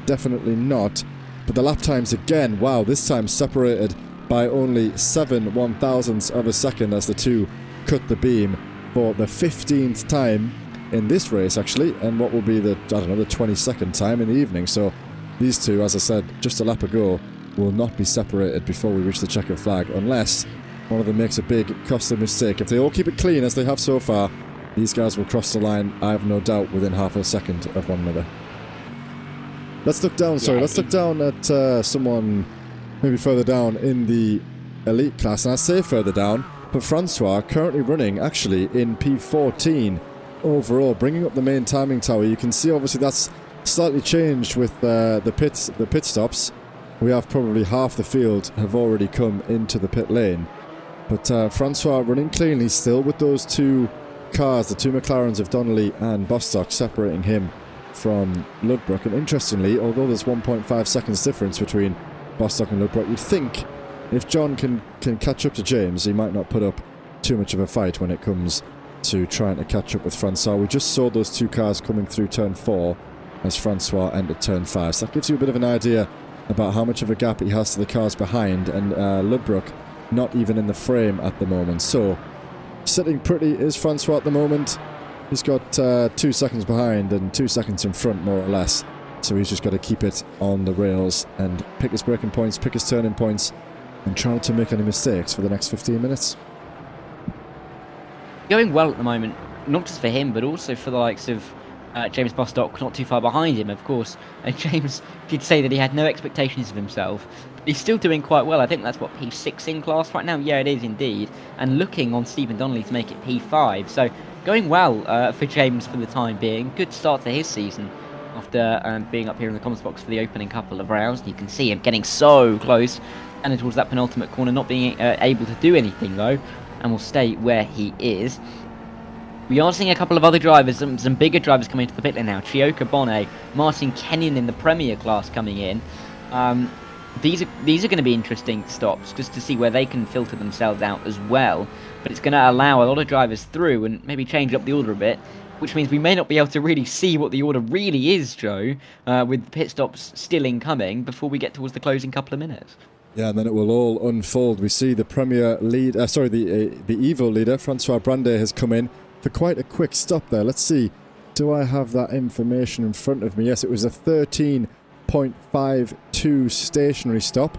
Definitely not. But the lap times again, wow, this time separated by only 7/1000ths of a second as the two cut the beam for the 15th time in this race, actually, and what will be the, I don't know, the 22nd time in the evening. So these two, as I said just a lap ago, will not be separated before we reach the checkered flag, unless one of them makes a big costly mistake. If they all keep it clean as they have so far, these guys will cross the line, I have no doubt, within half a second of one another. Let's look down, let's look down at someone maybe further down in the elite class, and I say further down, but Francois currently running actually in P14 overall, bringing up the main timing tower. You can see obviously that's slightly changed with the pit stops. We have probably half the field have already come into the pit lane, but Francois running cleanly still with those two cars, the two McLarens of Donnelly and Bostock, separating him from Ludbrook. And interestingly, although there's 1.5 seconds difference between Bostock and Ludbrook, you'd think if John can catch up to James, he might not put up too much of a fight when it comes to trying to catch up with Francois. We just saw those two cars coming through turn 4 as Francois entered turn 5. So that gives you a bit of an idea about how much of a gap he has to the cars behind, and Ludbrook not even in the frame at the moment. So sitting pretty is Francois at the moment. He's got 2 seconds behind and 2 seconds in front, more or less. So he's just got to keep it on the rails and pick his braking points, pick his turning points, and try not to make any mistakes for the next 15 minutes. Going well at the moment, not just for him, but also for the likes of James Bostock, not too far behind him, of course. And James did say that he had no expectations of himself. But he's still doing quite well. I think that's what, P6 in class right now? Yeah, it is indeed. And looking on Stephen Donnelly to make it P5. So going well for James for the time being. Good start to his season after being up here in the comments box for the opening couple of rounds. You can see him getting so close and towards that penultimate corner, not being able to do anything though, and will stay where he is. We are seeing a couple of other drivers, some bigger drivers coming into the pit lane now. Chioka Bonnet, Martin Kenyon in the Premier class coming in. These are going to be interesting stops, just to see where they can filter themselves out as well. But it's going to allow a lot of drivers through and maybe change up the order a bit, which means we may not be able to really see what the order really is, Joe, with pit stops still incoming before we get towards the closing couple of minutes. Yeah, and then it will all unfold. We see the Premier lead, the Evo leader, Francois Brandet, has come in for quite a quick stop there. Let's see, do I have that information in front of me? Yes, it was a 13.52 stationary stop,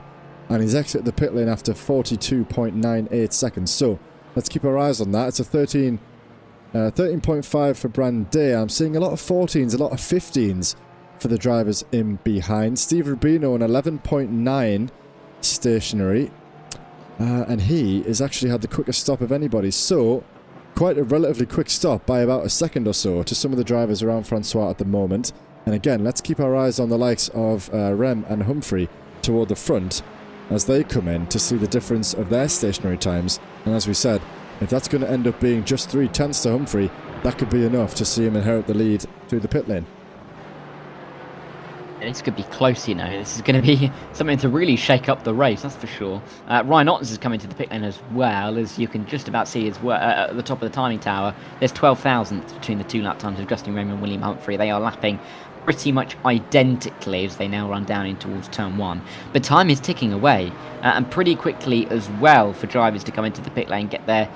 and he's exited the pit lane after 42.98 seconds. So let's keep our eyes on that. It's a 13.5 for Brandet. I'm seeing a lot of 14s, a lot of 15s for the drivers in behind. Steve Rubino an 11.9 stationary, and he has actually had the quickest stop of anybody. So quite a relatively quick stop by about a second or so to some of the drivers around Francois at the moment. And again, let's keep our eyes on the likes of Rem and Humphrey toward the front as they come in to see the difference of their stationary times. And as we said, if that's going to end up being just 3/10 to Humphrey, that could be enough to see him inherit the lead through the pit lane. This could be close, you know. This is going to be something to really shake up the race, that's for sure. Ryan Ottens is coming to the pit lane as well, as you can just about see as well, at the top of the timing tower. There's 12,000 between the two lap times of Justin Raymond and William Humphrey. They are lapping pretty much identically as they now run down in towards turn 1. But time is ticking away, and pretty quickly as well for drivers to come into the pit lane, get their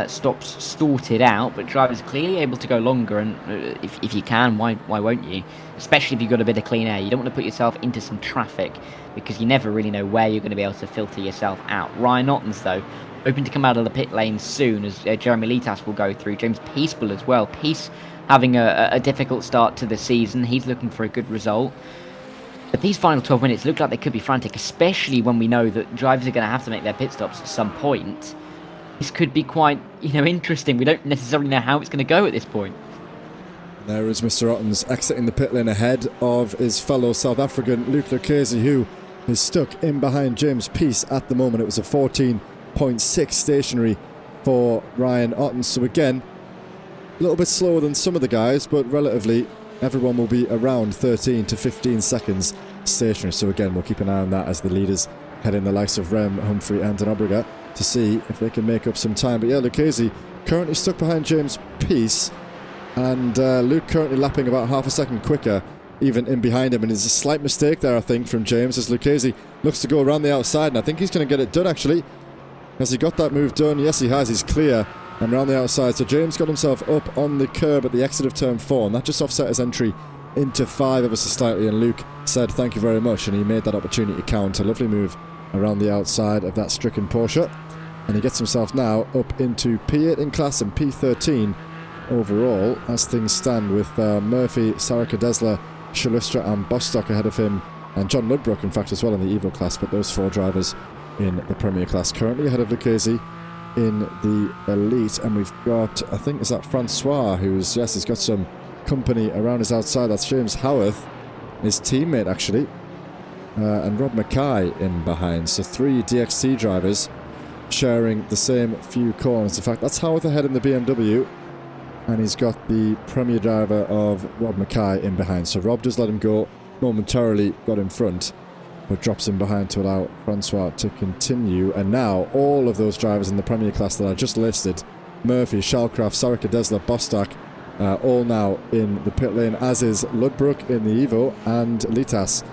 stops sorted out, but drivers clearly able to go longer, and if you can, why won't you? Especially if you've got a bit of clean air. You don't want to put yourself into some traffic, because you never really know where you're going to be able to filter yourself out. Ryan Ottens, though, hoping to come out of the pit lane soon, as Jeremy Litas will go through. James Peace will as well. Peace having a difficult start to the season. He's looking for a good result. But these final 12 minutes look like they could be frantic, especially when we know that drivers are going to have to make their pit stops at some point. This could be quite, interesting. We don't necessarily know how it's going to go at this point. There is Mr. Ottens exiting the pit lane ahead of his fellow South African Luke Lucchese, who is stuck in behind James Peace at the moment. It was a 14.6 stationary for Ryan Ottens. So again, a little bit slower than some of the guys, but relatively everyone will be around 13 to 15 seconds stationary. So again, we'll keep an eye on that as the leaders head in, the likes of Rem, Humphrey and Denobriga, to see if they can make up some time. But yeah, Lucchese currently stuck behind James Peace, and Luke currently lapping about half a second quicker even in behind him, and it's a slight mistake there, I think, from James, as Lucchese looks to go around the outside, and I think he's going to get it done actually. Has he got that move done? Yes, he has. He's clear and round the outside. So James got himself up on the curb at the exit of turn 4, and that just offset his entry into 5 ever so slightly, and Luke said thank you very much, and he made that opportunity count. A lovely move around the outside of that stricken Porsche, and he gets himself now up into P8 in class and P13 overall as things stand, with Murphy, Sarika Desler, Shalustra and Bostock ahead of him, and John Ludbrook in fact as well in the Evo class. But those 4 drivers in the Premier class currently ahead of Lucchese in the Elite. And we've got, I think, is that Francois, who's, yes, he's got some company around his outside. That's James Howarth, his teammate actually, and Rob Mackay in behind. So 3 DXT drivers sharing the same few corners. In fact, that's Howarth ahead in the BMW, and he's got the Premier driver of Rob Mackay in behind. So Rob does let him go momentarily, got in front, but drops him behind to allow Francois to continue. And now all of those drivers in the Premier class that I just listed, Murphy, Shalcraft, Sarika Desler, Bostock, all now in the pit lane, as is Ludbrook in the Evo and Litas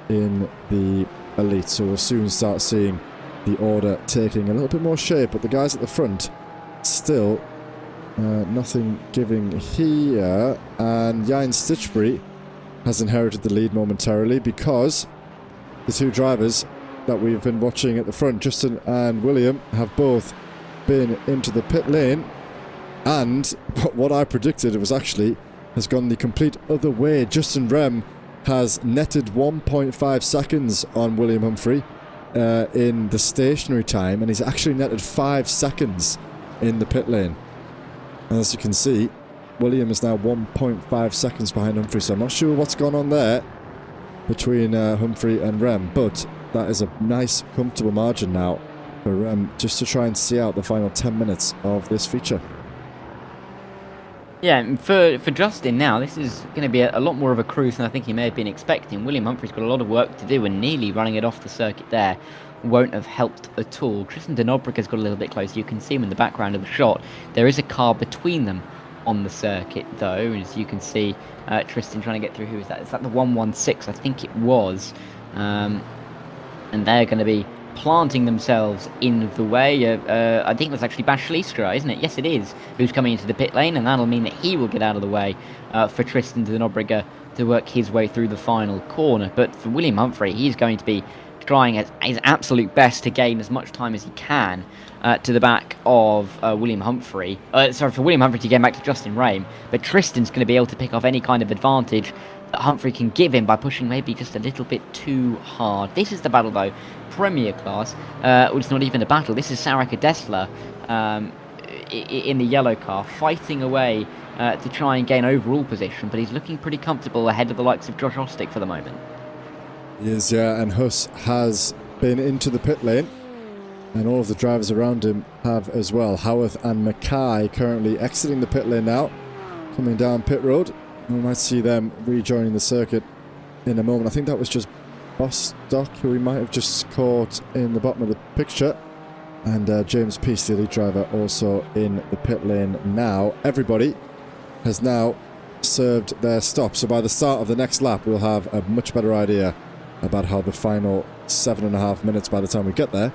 in the Elite. So we'll soon start seeing the order taking a little bit more shape, but the guys at the front still nothing giving here. And Jan Stitchbury has inherited the lead momentarily, because the 2 drivers that we've been watching at the front, Justin and William, have both been into the pit lane, and what I predicted, it was actually has gone the complete other way. Justin Rem has netted 1.5 seconds on William Humphrey in the stationary time, and he's actually netted 5 seconds in the pit lane. And as you can see, William is now 1.5 seconds behind Humphrey, so I'm not sure what's gone on there between Humphrey and Rem, but that is a nice, comfortable margin now for Rem, just to try and see out the final 10 minutes of this feature. Yeah, and for Justin now, this is going to be a lot more of a cruise than I think he may have been expecting. William Humphrey's got a lot of work to do, and nearly running it off the circuit there won't have helped at all. Tristan Denobrick has got a little bit closer. You can see him in the background of the shot. There is a car between them on the circuit, though, as you can see. Tristan trying to get through. Who is that? Is that the 116? I think it was. And they're going to be planting themselves in the way. I think that's actually Bashlistra, isn't it? Yes, it is. Who's coming into the pit lane, and that'll mean that he will get out of the way for Tristan Denobrick to work his way through the final corner. But for William Humphrey, he's going to be trying his absolute best to gain as much time as he can to the back of William Humphrey. For William Humphrey to get back to Justin Rame, but Tristan's going to be able to pick off any kind of advantage that Humphrey can give him by pushing maybe just a little bit too hard. This is the battle, though. Premier class, it's not even a battle. This is Sarika Desler in the yellow car, fighting away to try and gain overall position, but he's looking pretty comfortable ahead of the likes of Josh Ostick for the moment. He is, yeah, and Huss has been into the pit lane, and all of the drivers around him have as well. Howarth and Mackay currently exiting the pit lane now, coming down pit road. We might see them rejoining the circuit in a moment. I think that was just Bostock, who we might have just caught in the bottom of the picture, and James Peace, the Elite driver, also in the pit lane now. Everybody has now served their stop, so by the start of the next lap we'll have a much better idea about how the final 7.5 minutes, by the time we get there,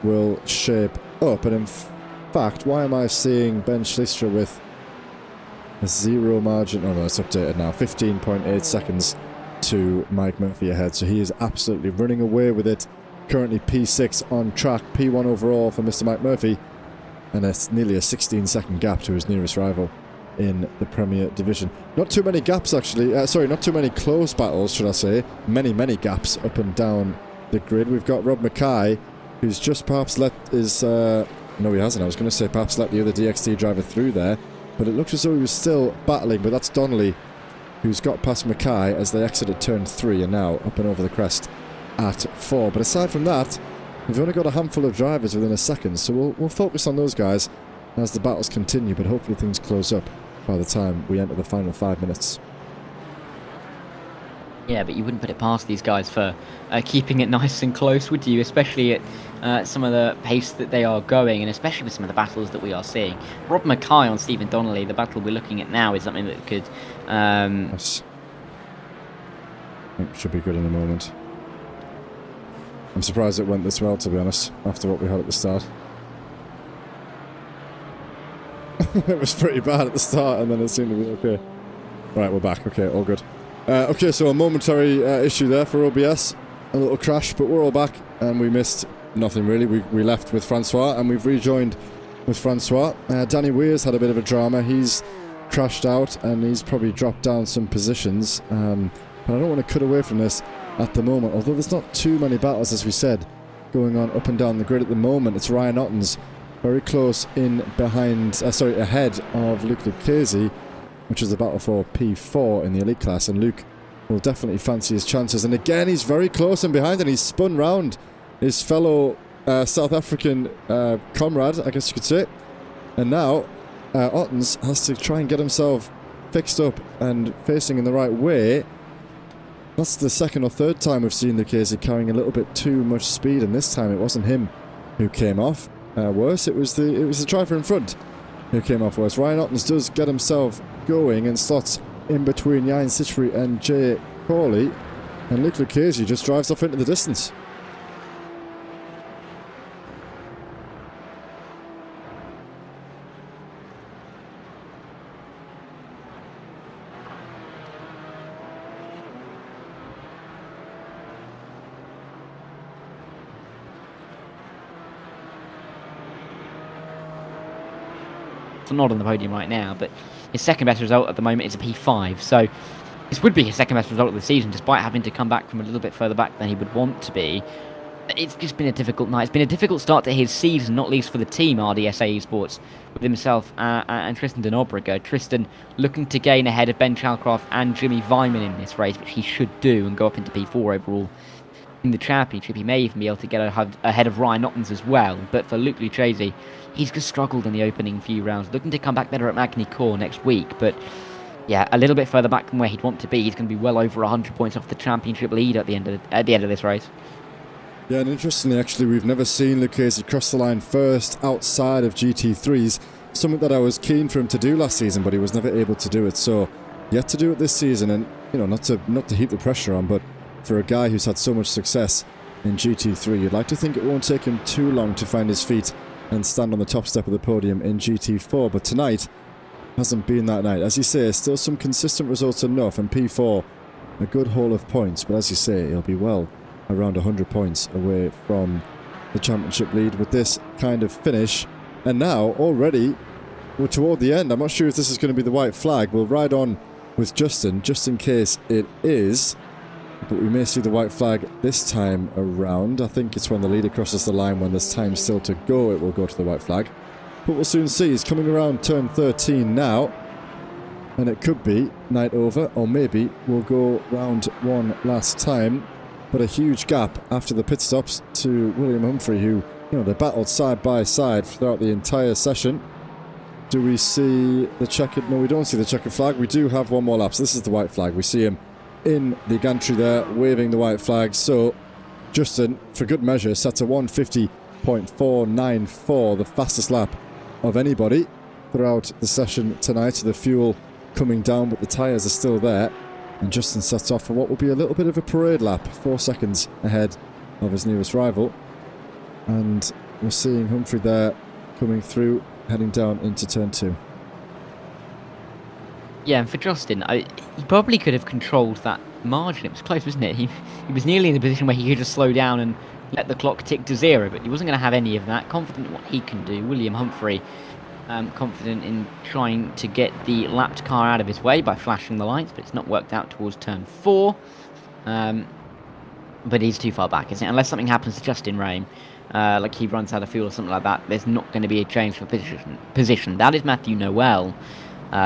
will shape up. And in fact, why am I seeing Ben Schlistra with a 0 margin? Oh no, it's updated now. 15.8 seconds to Mike Murphy ahead, so he is absolutely running away with it. Currently P6 on track, P1 overall for Mr. Mike Murphy, and it's nearly a 16-second gap to his nearest rival in the Premier Division. Not too many gaps actually, not too many close battles, should I say. Many gaps up and down the grid. We've got Rob Mackay, who's just perhaps let his, no he hasn't, I was going to say perhaps let the other DXT driver through there, but it looks as though he was still battling, but that's Donnelly who's got past Mackay as they exited turn 3 and now up and over the crest at 4. But aside from that, we've only got a handful of drivers within a second, so we'll focus on those guys as the battles continue, but hopefully things close up by the time we enter the final 5 minutes. Yeah, but you wouldn't put it past these guys for keeping it nice and close, would you? Especially at some of the pace that they are going, and especially with some of the battles that we are seeing. Rob Mackay on Stephen Donnelly, the battle we're looking at now, is something that could... Yes. I think should be good in a moment. I'm surprised it went this well, to be honest, after what we had at the start. It was pretty bad at the start, and then it seemed to be okay. Right, we're back. Okay, all good. Okay, so a momentary issue there for OBS. A little crash, but we're all back, and we missed nothing really. We left with Francois, and we've rejoined with Francois. Danny Weir's had a bit of a drama. He's crashed out, and he's probably dropped down some positions. But I don't want to cut away from this at the moment, although there's not too many battles, as we said, going on up and down the grid at the moment. It's Ryan Otton's very close in behind, ahead of Luke Lucchese, which is the battle for P4 in the elite class, and Luke will definitely fancy his chances. And again, he's very close and behind, and he's spun round his fellow South African comrade, I guess you could say. And now Ottens has to try and get himself fixed up and facing in the right way. That's the second or third time we've seen Lucchese carrying a little bit too much speed, and this time it wasn't him who came off worse. It was the driver in front who came off worse. Ryan Ottens does get himself going and slots in between Yain Sitchbury and Jay Corley, and Luke Lucchese just drives off into the distance. Not on the podium right now, but his second best result at the moment is a P5, so this would be his second best result of the season, despite having to come back from a little bit further back than he would want to be. It's just been a difficult night. It's been a difficult start to his season, not least for the team, RDSA Esports, with himself and Tristan de Nobrega. Tristan looking to gain ahead of Ben Chalcroft and Jimmy Vyman in this race, which he should do, and go up into P4 overall in the championship. He may even be able to get ahead of Ryan Ottens as well, but for Luke Lucchese, he's just struggled in the opening few rounds, looking to come back better at Magny Core next week, but yeah, a little bit further back from where he'd want to be. He's going to be well over 100 points off the championship lead at the end of this race. Yeah, and interestingly, actually, we've never seen Lucchese cross the line first outside of GT3s, something that I was keen for him to do last season, but he was never able to do it. So, yet to do it this season, and you know, not to heap the pressure on, but for a guy who's had so much success in GT3, you'd like to think it won't take him too long to find his feet and stand on the top step of the podium in GT4, but tonight hasn't been that night. As you say, still some consistent results enough, and P4 a good haul of points, but as you say, he'll be well around 100 points away from the championship lead with this kind of finish. And now already we're toward the end. I'm not sure if this is going to be the white flag. We'll ride on with Justin just in case it is, but we may see the white flag this time around. I think it's when the leader crosses the line, when there's time still to go, it will go to the white flag. But we'll soon see. He's coming around turn 13 now, and it could be night over, or maybe we'll go round one last time. But a huge gap after the pit stops to William Humphrey, who, you know, they battled side by side throughout the entire session. Do we see the checkered? No, we don't see the checkered flag. We do have one more lap. So this is the white flag. We see him in the gantry there, waving the white flag. So Justin, for good measure, sets a 150.494, the fastest lap of anybody throughout the session tonight. The fuel coming down, but the tyres are still there. And Justin sets off for what will be a little bit of a parade lap, 4 seconds ahead of his nearest rival. And we're seeing Humphrey there coming through, heading down into turn 2. Yeah, and for Justin, he probably could have controlled that margin. It was close, wasn't it? He was nearly in a position where he could just slow down and let the clock tick to 0, but he wasn't going to have any of that. Confident in what he can do. William Humphrey, confident in trying to get the lapped car out of his way by flashing the lights, but it's not worked out towards turn 4. But he's too far back, isn't it? Unless something happens to Justin Rame, like he runs out of fuel or something like that, there's not going to be a change for position. That is Matthew Noel.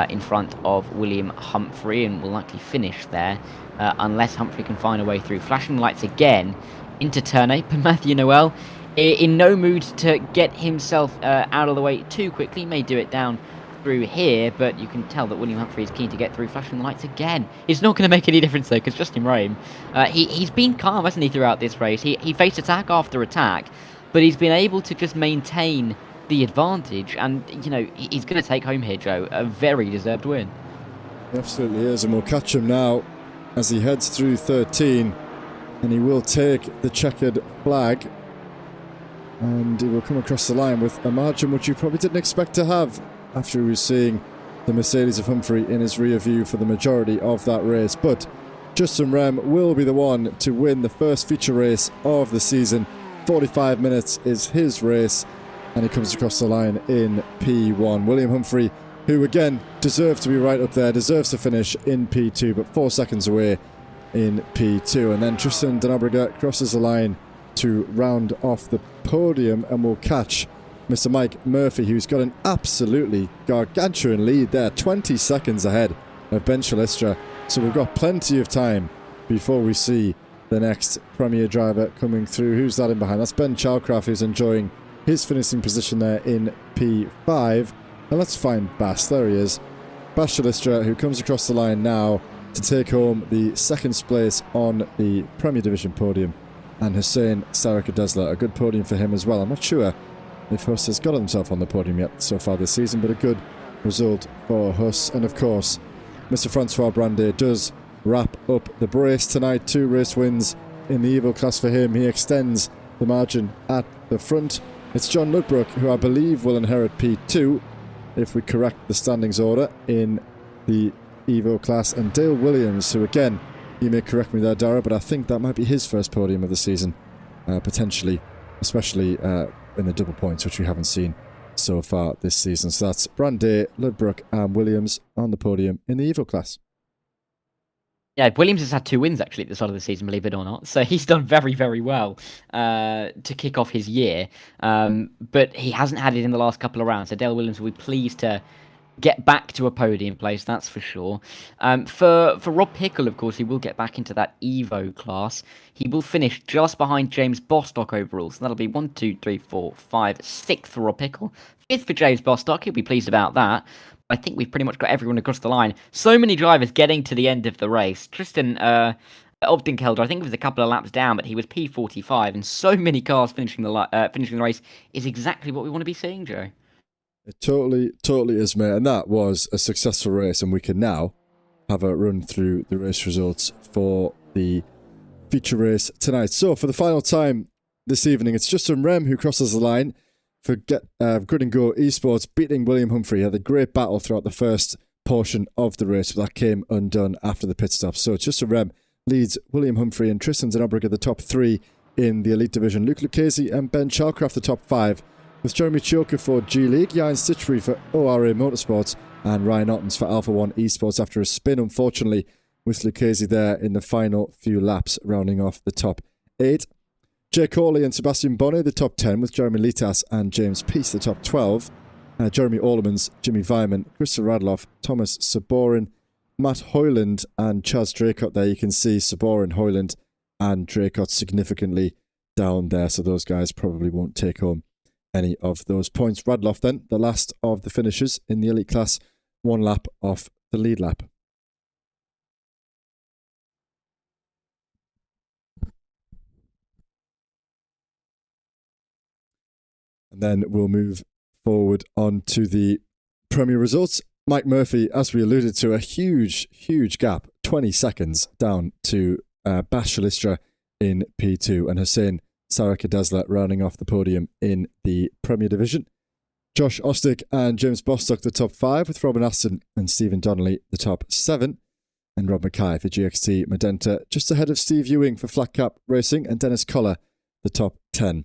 in front of William Humphrey, and will likely finish there unless Humphrey can find a way through. Flashing lights again into turn 8, but Matthew Noel in no mood to get himself out of the way too quickly. May do it down through here, but you can tell that William Humphrey is keen to get through. Flashing the lights again. It's not going to make any difference though, because Justin Rame, he's been calm, hasn't he, throughout this race? He faced attack after attack, but he's been able to just maintain the advantage, and you know, he's going to take home here, Joe, a very deserved win. He absolutely is, and we'll catch him now as he heads through 13, and he will take the checkered flag, and he will come across the line with a margin which you probably didn't expect to have after he was seeing the Mercedes of Humphrey in his rear view for the majority of that race. But Justin Rem will be the one to win the first feature race of the season. 45 minutes is his race, and he comes across the line in P1. William Humphrey, who again deserves to be right up there, deserves to finish in P2, but 4 seconds away in P2. And then Tristan Denobreger crosses the line to round off the podium, and will catch Mr. Mike Murphy, who's got an absolutely gargantuan lead there, 20 seconds ahead of Ben Chalistra. So we've got plenty of time before we see the next Premier driver coming through. Who's that in behind? That's Ben Chalcraft, who's enjoying his finishing position there in P5. And let's find Bas. There he is. Bas Chalistra, who comes across the line now to take home the second place on the Premier Division podium. And Hussein Sarakadesla, a good podium for him as well. I'm not sure if Huss has got himself on the podium yet so far this season, but a good result for Huss. And of course, Mr. Francois Brandet does wrap up the brace tonight. 2 race wins in the Evo class for him. He extends the margin at the front. It's John Ludbrook, who I believe will inherit P2 if we correct the standings order in the Evo class, and Dale Williams, who again, you may correct me there, Dara, but I think that might be his first podium of the season, potentially, especially in the double points, which we haven't seen so far this season. So that's Brandet, Ludbrook and Williams on the podium in the Evo class. Yeah, Williams has had 2 wins actually at the start of the season, believe it or not. So he's done very, very well to kick off his year. But he hasn't had it in the last couple of rounds. So Dale Williams will be pleased to get back to a podium place, that's for sure. For Rob Pickle, of course, he will get back into that Evo class. He will finish just behind James Bostock overall. So that'll be 1, 2, 3, 4, 5, 6th for Rob Pickle. 5th for James Bostock. He'll be pleased about that. I think we've pretty much got everyone across the line. So many drivers getting to the end of the race. Tristan Obdenkelder, I think it was a couple of laps down, but he was P45, and so many cars finishing the race is exactly what we want to be seeing, Joe. It totally is, mate. And that was a successful race, and we can now have a run through the race results for the feature race tonight. So for the final time this evening, it's Justin Rem who crosses the line for Grid and Go Esports, beating William Humphrey. He had a great battle throughout the first portion of the race, but that came undone after the pit stop. So Justin Rem leads William Humphrey and Tristan Denobreger the top 3 in the Elite Division. Luke Lucchese and Ben Chalcraft the top 5, with Jeremy Chioka for G League, Jan Stitchbury for ORA Motorsports, and Ryan Ottens for Alpha One Esports after a spin, unfortunately, with Lucchese there in the final few laps, rounding off the top 8. Jay Corley and Sebastian Bonnet, the top 10, with Jeremy Litas and James Peace, the top 12. Jeremy Orlemans, Jimmy Vyman, Christopher Radloff, Thomas Saborin, Matt Hoyland and Chaz Draycott there. You can see Saborin, Hoyland and Draycott significantly down there, so those guys probably won't take home any of those points. Radloff then, the last of the finishers in the elite class, 1 lap off the lead lap. And then we'll move forward on to the Premier results. Mike Murphy, as we alluded to, a huge gap, 20 seconds down to Bas Chalistra in P2 and Hussein Sarakadesla rounding off the podium in the Premier Division. Josh Ostick and James Bostock the top 5, with Robin Aston and Stephen Donnelly the top 7. And Rob Mackay for GXT Medenta just ahead of Steve Ewing for Flat Cap Racing, and Dennis Collar the top 10.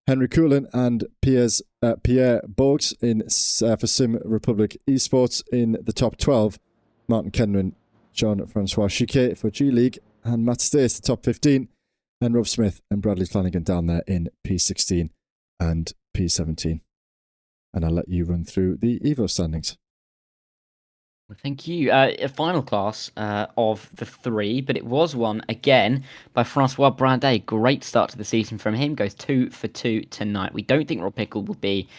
Henry Coulin and Pierre Bourgs for Sim Republic Esports in the top 12. Martin Kenman, Jean-Francois Chiquet for G League, and Matt Stace the top 15. And Rob Smith and Bradley Flanagan down there in P16 and P17. And I'll let you run through the Evo standings. Well, thank you. A final class of the three, but it was won again by Francois Brandet. Great start to the season from him. Goes 2 for 2 tonight. We don't think Rob Pickle will be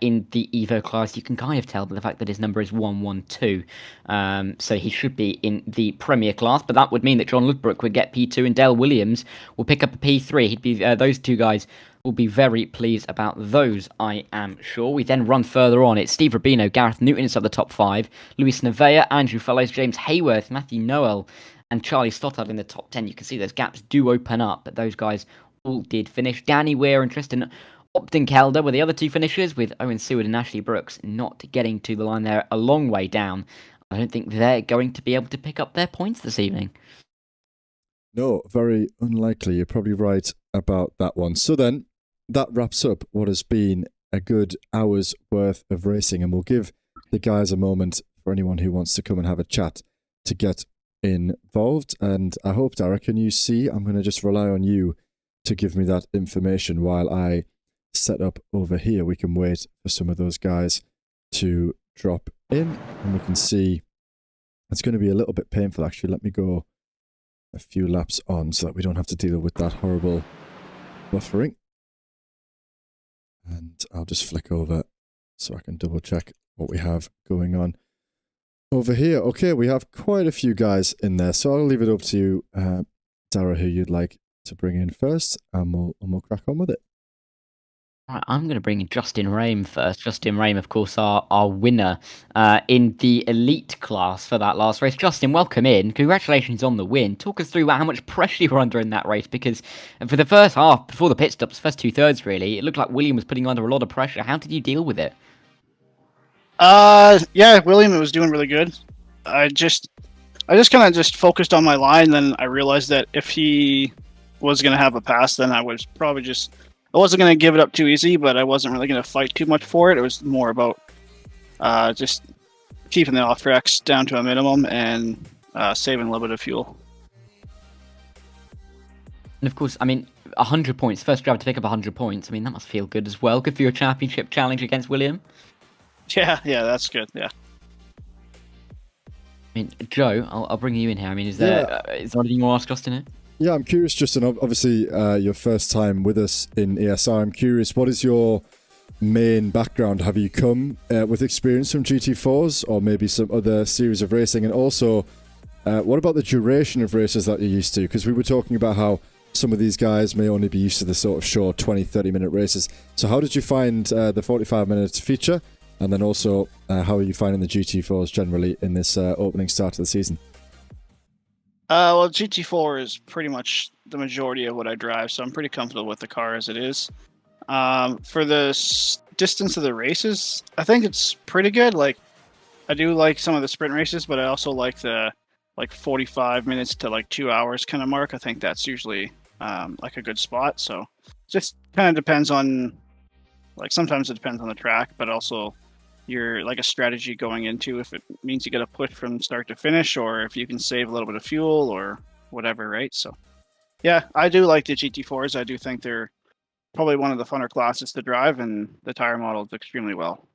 in the Evo class. You can kind of tell by the fact that his number is 112. So he should be in the Premier class, but that would mean that John Ludbrook would get P2 and Dale Williams will pick up a P3. He'd be those two guys will be very pleased about those, I am sure. We then run further on. It's Steve Rubino, Gareth Newton inside the top 5, Luis Nevea, Andrew Fellows, James Hayworth, Matthew Noel, and Charlie Stoddard in the top 10. You can see those gaps do open up, but those guys all did finish. Danny Weir and Tristan Optenkelder were the other two finishers, with Owen Seward and Ashley Brooks not getting to the line there a long way down. I don't think they're going to be able to pick up their points this evening. No, very unlikely. You're probably right about that one. So then, that wraps up what has been a good hour's worth of racing, and we'll give the guys a moment for anyone who wants to come and have a chat to get involved. And I hope, Dara, can you see? I'm going to just rely on you to give me that information while I set up over here. We can wait for some of those guys to drop in, and we can see it's going to be a little bit painful, actually. Let me go a few laps on so that we don't have to deal with that horrible buffering. And I'll just flick over so I can double check what we have going on over here. Okay, we have quite a few guys in there, so I'll leave it up to you, Dara, who you'd like to bring in first, and we'll crack on with it. Right, I'm going to bring in Justin Rame first. Justin Rame, of course, our winner in the elite class for that last race. Justin, welcome in. Congratulations on the win. Talk us through how much pressure you were under in that race, because for the first half, before the pit stops, first 2/3 really, it looked like William was putting you under a lot of pressure. How did you deal with it? Yeah, William was doing really good. I just kind of just focused on my line, then I realized that if he was going to have a pass, then I was probably just... I wasn't going to give it up too easy, but I wasn't really going to fight too much for it. It was more about just keeping the off tracks down to a minimum and saving a little bit of fuel. And of course, I mean, 100 points. First driver to pick up 100 points. I mean, that must feel good as well. Good for your championship challenge against William. Yeah, that's good. Yeah. I mean, Joe, I'll bring you in here. I mean, is there anything more to ask Justin here? Yeah, I'm curious, Justin, obviously your first time with us in ESR. I'm curious, what is your main background? Have you come with experience from GT4s or maybe some other series of racing? And also, what about the duration of races that you're used to? Because we were talking about how some of these guys may only be used to the sort of short 20, 30-minute races. So how did you find the 45-minute feature? And then also, how are you finding the GT4s generally in this opening start to the season? Well, GT4 is pretty much the majority of what I drive, so I'm pretty comfortable with the car as it is. For the distance of the races, I think it's pretty good. Like, I do like some of the sprint races, but I also like the 45 minutes to 2 hours kind of mark. I think that's usually like a good spot. So just kind of depends on, sometimes it depends on the track, but also your a strategy going into if it means you got to push from start to finish, or if you can save a little bit of fuel or whatever, right? So yeah, I do like the GT4s. I do think they're probably one of the funner classes to drive, and the tire models extremely well.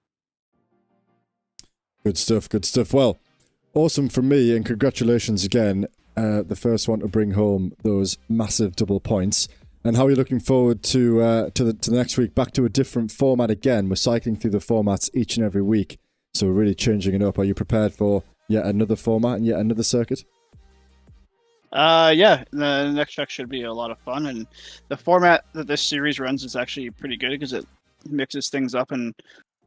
Good stuff. Well, awesome from me, and congratulations again. The first one to bring home those massive double points. And how are you looking forward to the next week? Back to a different format again. We're cycling through the formats each and every week, so we're really changing it up. Are you prepared for yet another format and yet another circuit? Yeah, the next track should be a lot of fun, and the format that this series runs is actually pretty good because it mixes things up and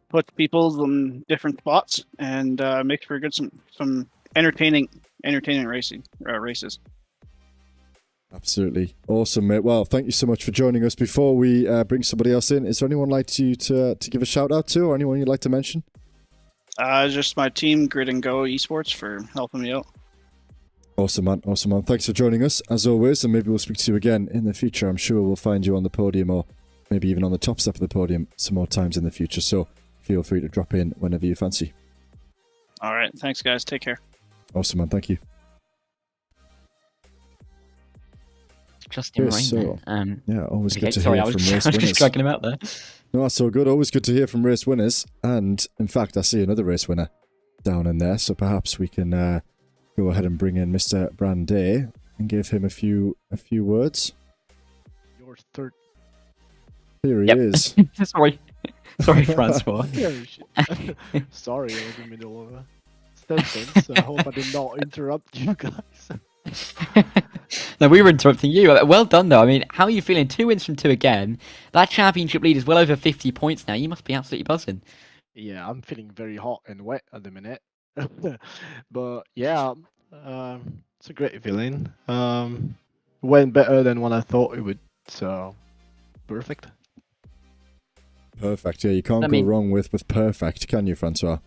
puts people in different spots and makes for some entertaining races. Absolutely awesome, mate. Well, thank you so much for joining us. Before we bring somebody else in, is there anyone like you to give a shout out to, or anyone you'd like to mention? Just my team, Grid and Go Esports, for helping me out. Awesome, man. Thanks for joining us, as always, and maybe we'll speak to you again in the future. I'm sure we'll find you on the podium, or maybe even on the top step of the podium some more times in the future, so feel free to drop in whenever you fancy. All right. Thanks, guys. Take care. Awesome, man. Thank you. Justin Rain, yeah, always good to hear from race winners. I was just cracking him out there. No, that's so good. Always good to hear from race winners. And in fact, I see another race winner. down in there, so perhaps we can go ahead and bring in Mr. Brandet and give him a few words. Your third. Here he Yep. is. Sorry, Francois. Sorry, I was in the middle of a sentence. I hope I did not interrupt you guys. No, we were interrupting you. Well done, though. I mean, how are you feeling? 2 wins from 2 again. That championship lead is well over 50 points now. You must be absolutely buzzing. Yeah, I'm feeling very hot and wet at the minute. But yeah, it's a great feeling. Went better than what I thought it would, so perfect. Perfect. Yeah, you can't go wrong with perfect, can you, Francois?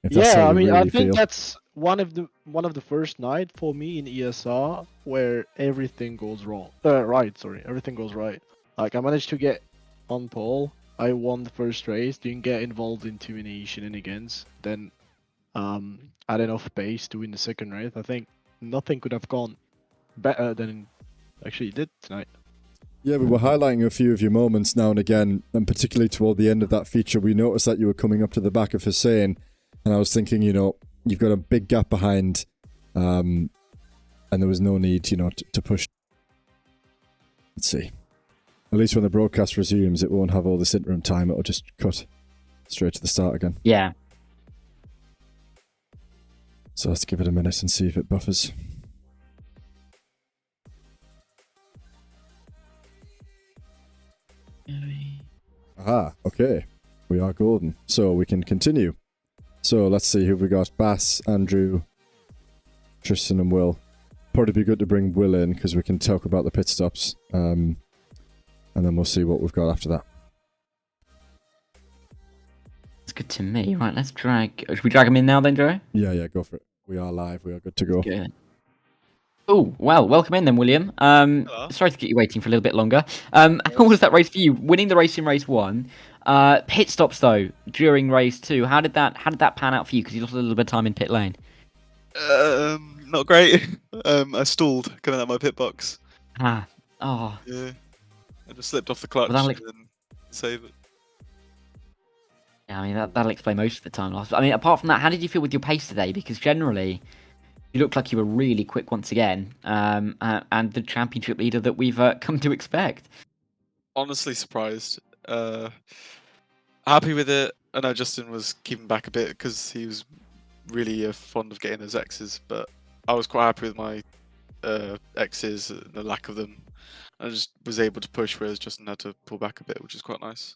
If that's Yeah, how I you mean, really I think feel. that's one of the first night for me in ESR where everything goes wrong. Everything goes right. Like I managed to get on pole. I won the first race. Didn't get involved in too many shenanigans. Then, had enough pace to win the second race. I think nothing could have gone better than actually it did tonight. Yeah, we were highlighting a few of your moments now and again, and particularly toward the end of that feature, we noticed that you were coming up to the back of Hussein, and I was thinking, you've got a big gap behind, and there was no need, to push. Let's see. At least when the broadcast resumes, it won't have all this interim time. It'll just cut straight to the start again. Yeah. So let's give it a minute and see if it buffers. Aha, okay. We are golden. So we can continue. So let's see who we got. Bass, Andrew, Tristan and Will. Probably be good to bring Will in because we can talk about the pit stops. And then we'll see what we've got after that. It's good to me. Right, let's drag... Should we drag him in now then, Joe? Yeah, go for it. We are live. We are good to go. Good. Oh, well, welcome in then, William. Sorry to keep you waiting for a little bit longer. How was that race for you? Winning the race in race 1. Pit stops, though, during race 2. How did that pan out for you? Because you lost a little bit of time in pit lane. Not great. I stalled coming out of my pit box. Oh. Yeah. I just slipped off the clutch Well, and then save it. Yeah, I mean, that'll explain most of the time lost. I mean, apart from that, how did you feel with your pace today? Because generally, you looked like you were really quick once again, and the championship leader that we've come to expect. Honestly surprised. Happy with it. I know Justin was keeping back a bit because he was really fond of getting those X's, but I was quite happy with my X's, the lack of them. I just was able to push, whereas Justin had to pull back a bit, which is quite nice.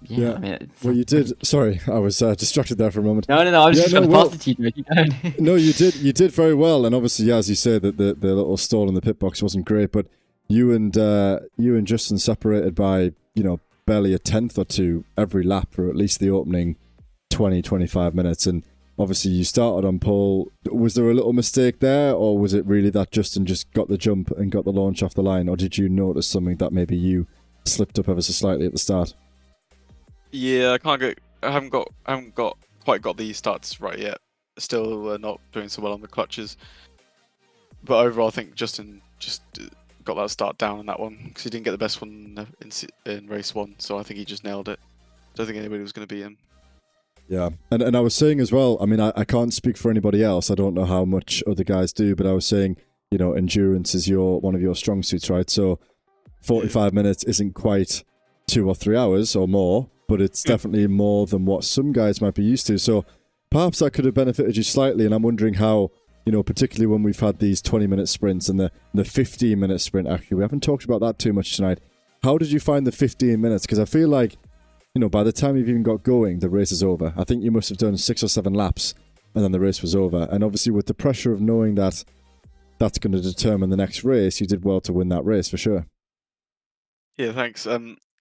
Yeah. I mean, well, you did. Sorry, I was distracted there for a moment. No. I was just going to pass it to you. Keep going. No, you did very well, and obviously, as you say, that the little stall in the pit box wasn't great, but you and Justin separated by barely a tenth or two every lap for at least the opening 20-25 minutes, and obviously you started on pole. Was there a little mistake there, or was it really that Justin just got the jump and got the launch off the line, or did you notice something that maybe you slipped up ever so slightly at the start? Yeah, I haven't quite got the starts right yet. Still not doing so well on the clutches. But overall, I think Justin just got that start down on that one because he didn't get the best one in race 1. So I think he just nailed it. Don't think anybody was going to beat him. Yeah, and I was saying as well, I mean, I can't speak for anybody else. I don't know how much other guys do, but I was saying, endurance is one of your strong suits, right? So 45 minutes isn't quite 2 or 3 hours or more, but it's definitely more than what some guys might be used to. So perhaps that could have benefited you slightly, and I'm wondering how, particularly when we've had these 20-minute sprints and the 15-minute sprint, actually, we haven't talked about that too much tonight. How did you find the 15 minutes? Because I feel like, by the time you've even got going, the race is over. I think you must have done 6 or 7 laps, and then the race was over. And obviously with the pressure of knowing that that's going to determine the next race, you did well to win that race, for sure. Yeah, thanks.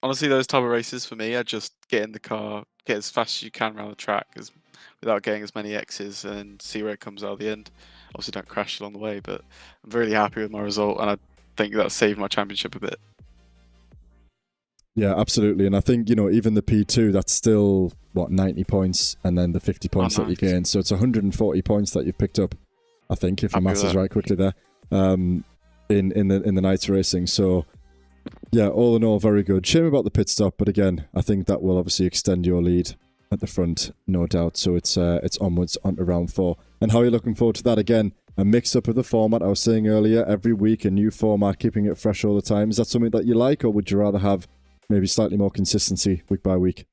Honestly, those type of races for me, I just get in the car, get as fast as you can around the track without getting as many X's, and see where it comes out at the end. Obviously, don't crash along the way, but I'm really happy with my result, and I think that saved my championship a bit. Yeah, absolutely. And I think, even the P2, that's still, 90 points, and then the 50 points that you gain. So it's 140 points that you've picked up, I think, if my maths is right quickly there, in the night's racing. So, yeah, all in all, very good. Shame about the pit stop, but again, I think that will obviously extend your lead at the front, no doubt. So it's onwards onto round 4. And how are you looking forward to that? Again, a mix-up of the format. I was saying earlier, every week a new format, keeping it fresh all the time. Is that something that you like, or would you rather have maybe slightly more consistency week by week?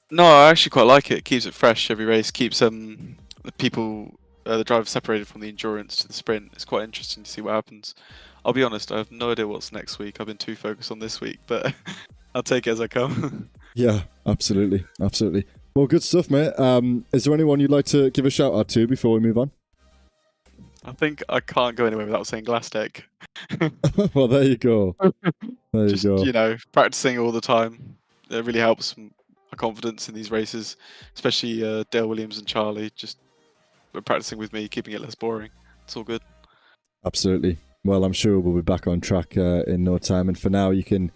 No, I actually quite like it. It keeps it fresh every race. Keeps the people, the drivers separated from the endurance to the sprint. It's quite interesting to see what happens. I'll be honest, I have no idea what's next week. I've been too focused on this week, but I'll take it as I come. Yeah, absolutely. Absolutely. Well, good stuff, mate. Is there anyone you'd like to give a shout out to before we move on? I think I can't go anywhere without saying Glastek. Well, there you go. There Just, you go. practicing all the time. It really helps my confidence in these races, especially Dale Williams and Charlie. Just practicing with me, keeping it less boring. It's all good. Absolutely. Well, I'm sure we'll be back on track in no time. And for now, you can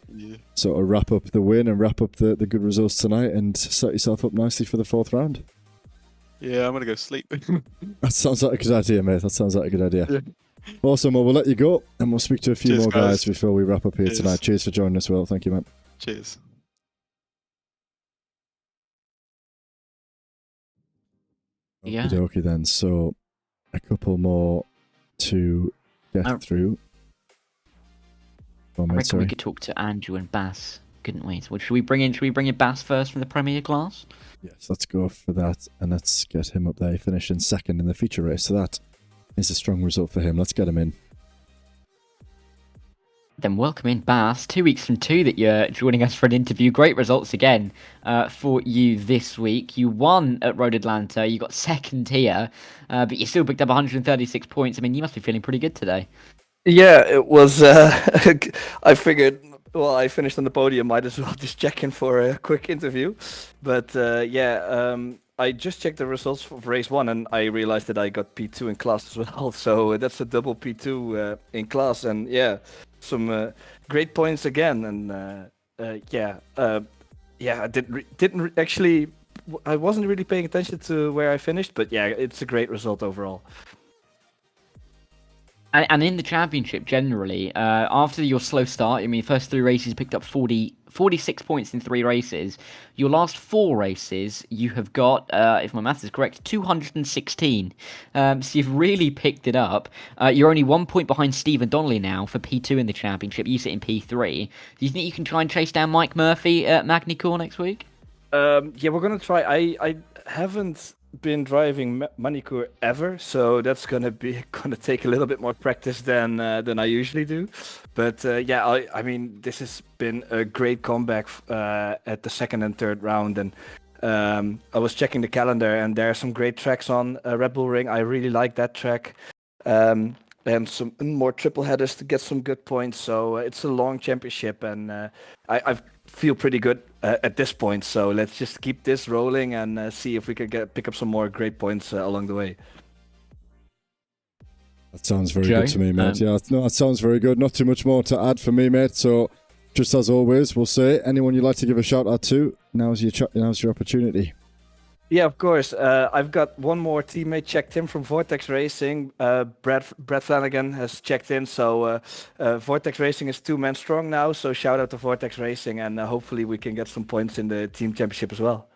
sort of wrap up the win and wrap up the good results tonight and set yourself up nicely for the 4th round. Yeah, I'm going to go sleep. That sounds like a good idea, mate. That sounds like a good idea. Yeah. Awesome. Well, we'll let you go and we'll speak to a few Cheers, more guys guys. before we wrap up here Cheers. tonight. Cheers for joining us, Will. Thank you, man. Cheers. Yeah. Okay, then. So, a couple more to get through. Go on, I mate, reckon sorry. we could talk to Andrew and Bass, couldn't we? So should we bring in Bass first from the Premier class? Yes, let's go for that and let's get him up there. He finished in 2nd in the feature race, so that is a strong result for him. Let's get him in. Then welcome in, Bass. 2 weeks from 2 that you're joining us for an interview. Great results again for you this week. You won at Road Atlanta. You got 2nd here, but you still picked up 136 points. I mean, you must be feeling pretty good today. Yeah, it was. I figured, well, I finished on the podium. Might as well just check in for a quick interview. But I just checked the results of race 1, and I realized that I got P2 in class as well. So that's a double P2 in class, and yeah, some great points again. And I didn't actually. I wasn't really paying attention to where I finished, but yeah, it's a great result overall. And in the championship generally, after your slow start, I mean, first 3 races you picked up 46 points in 3 races. Your last 4 races, you have got, if my maths is correct, 216. So you've really picked it up. You're only 1 point behind Stephen Donnelly now for P2 in the championship. You sit in P3. Do you think you can try and chase down Mike Murphy at Magny-Cours next week? Yeah, we're gonna try. I haven't been driving Magny-Cours ever, so that's gonna take a little bit more practice than I usually do. But I mean, this has been a great comeback at the 2nd and 3rd round, and I was checking the calendar, and there are some great tracks on Red Bull Ring. I really like that track, and some more triple headers to get some good points. So it's a long championship, and I feel pretty good at this point. So let's just keep this rolling and see if we can pick up some more great points along the way. That sounds very good to me, mate. Yeah, no, that sounds very good. Not too much more to add for me, mate. So, just as always, we'll say anyone you'd like to give a shout out to, now's your opportunity. Yeah, of course. I've got one more teammate checked in from Vortex Racing. Brad Flanagan has checked in. So Vortex Racing is 2 men strong now. So shout out to Vortex Racing, and hopefully we can get some points in the team championship as well.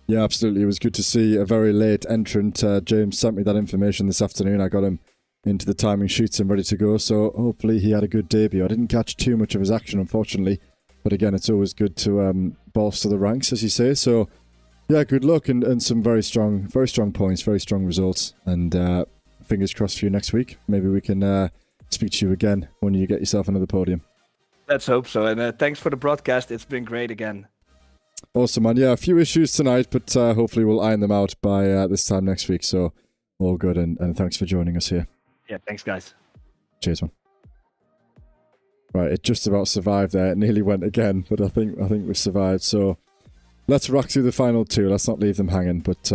Yeah, absolutely. It was good to see a very late entrant. James sent me that information this afternoon. I got him into the timing sheets and ready to go. So hopefully he had a good debut. I didn't catch too much of his action, unfortunately. But again, it's always good to bolster the ranks, as you say. So yeah, good luck and some very strong points, very strong results. And fingers crossed for you next week. Maybe we can speak to you again when you get yourself another podium. Let's hope so. And thanks for the broadcast. It's been great again. Awesome, man. Yeah, a few issues tonight, but hopefully we'll iron them out by this time next week. So all good, and thanks for joining us here. Yeah, thanks, guys. Cheers, man. Right, it just about survived there. It nearly went again, but I think we survived. So let's rock through the final 2. Let's not leave them hanging, but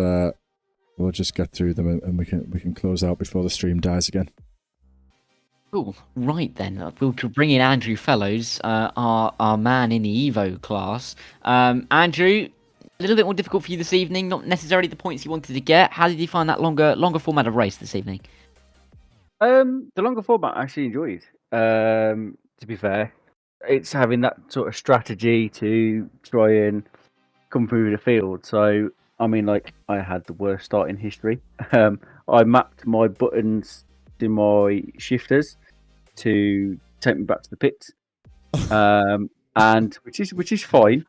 we'll just get through them and we can close out before the stream dies again. Cool. Right then, we'll bring in Andrew Fellows, our man in the Evo class. Andrew, a little bit more difficult for you this evening. Not necessarily the points you wanted to get. How did you find that longer format of race this evening? The longer format I actually enjoyed. To be fair, it's having that sort of strategy to try and come through the field. So I mean, like, I had the worst start in history. I mapped my buttons to my shifters to take me back to the pits, and which is fine,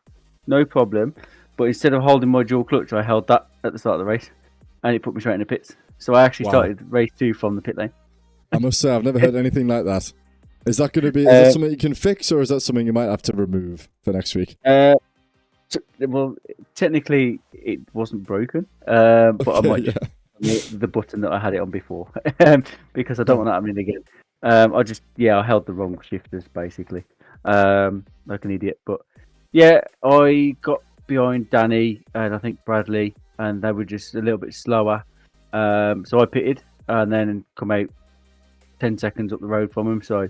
no problem. But instead of holding my dual clutch, I held that at the start of the race, and it put me straight in the pits. So I actually Wow. started race 2 from the pit lane. I must say, I've never heard anything like that. Is that going to be? Is that something you can fix, or is that something you might have to remove for next week? Well, technically, it wasn't broken, but I Okay, might yeah. just the button that I had it on before because I don't want that happening again. I held the wrong shifters basically, like an idiot. But yeah, I got behind Danny and I think Bradley, and they were just a little bit slower. So I pitted and then come out 10 seconds up the road from him, so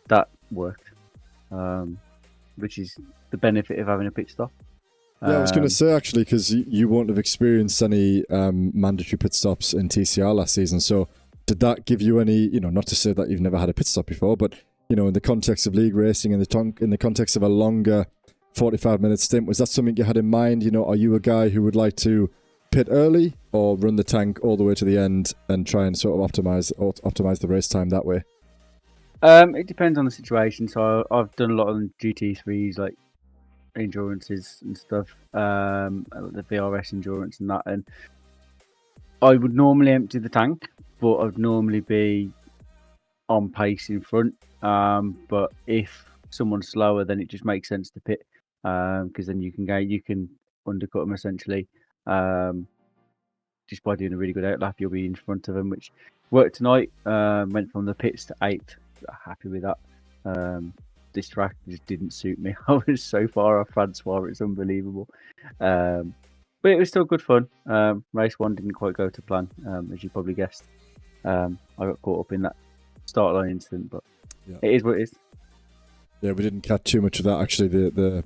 that worked, which is the benefit of having a pit stop. Yeah, I was going to say, actually, because you won't have experienced any mandatory pit stops in TCR last season. So did that give you any, not to say that you've never had a pit stop before, but, in the context of league racing, in the context of a longer 45-minute stint, was that something you had in mind? Are you a guy who would like to pit early or run the tank all the way to the end and try and sort of optimize the race time that way? It depends on the situation. So I've done a lot on GT3s, like endurances and stuff, the VRS endurance and that, and I would normally empty the tank, but I'd normally be on pace in front, but if someone's slower, then it just makes sense to pit, because then you can undercut them essentially, just by doing a really good outlap. You'll be in front of them, which worked tonight. Went from the pits to 8th. Happy with that. This track just didn't suit me. I was so far off Francois, it's unbelievable. But it was still good fun. Race 1 didn't quite go to plan, as you probably guessed. I got caught up in that start line incident, but Yeah. It is what it is. Yeah, we didn't catch too much of that, actually.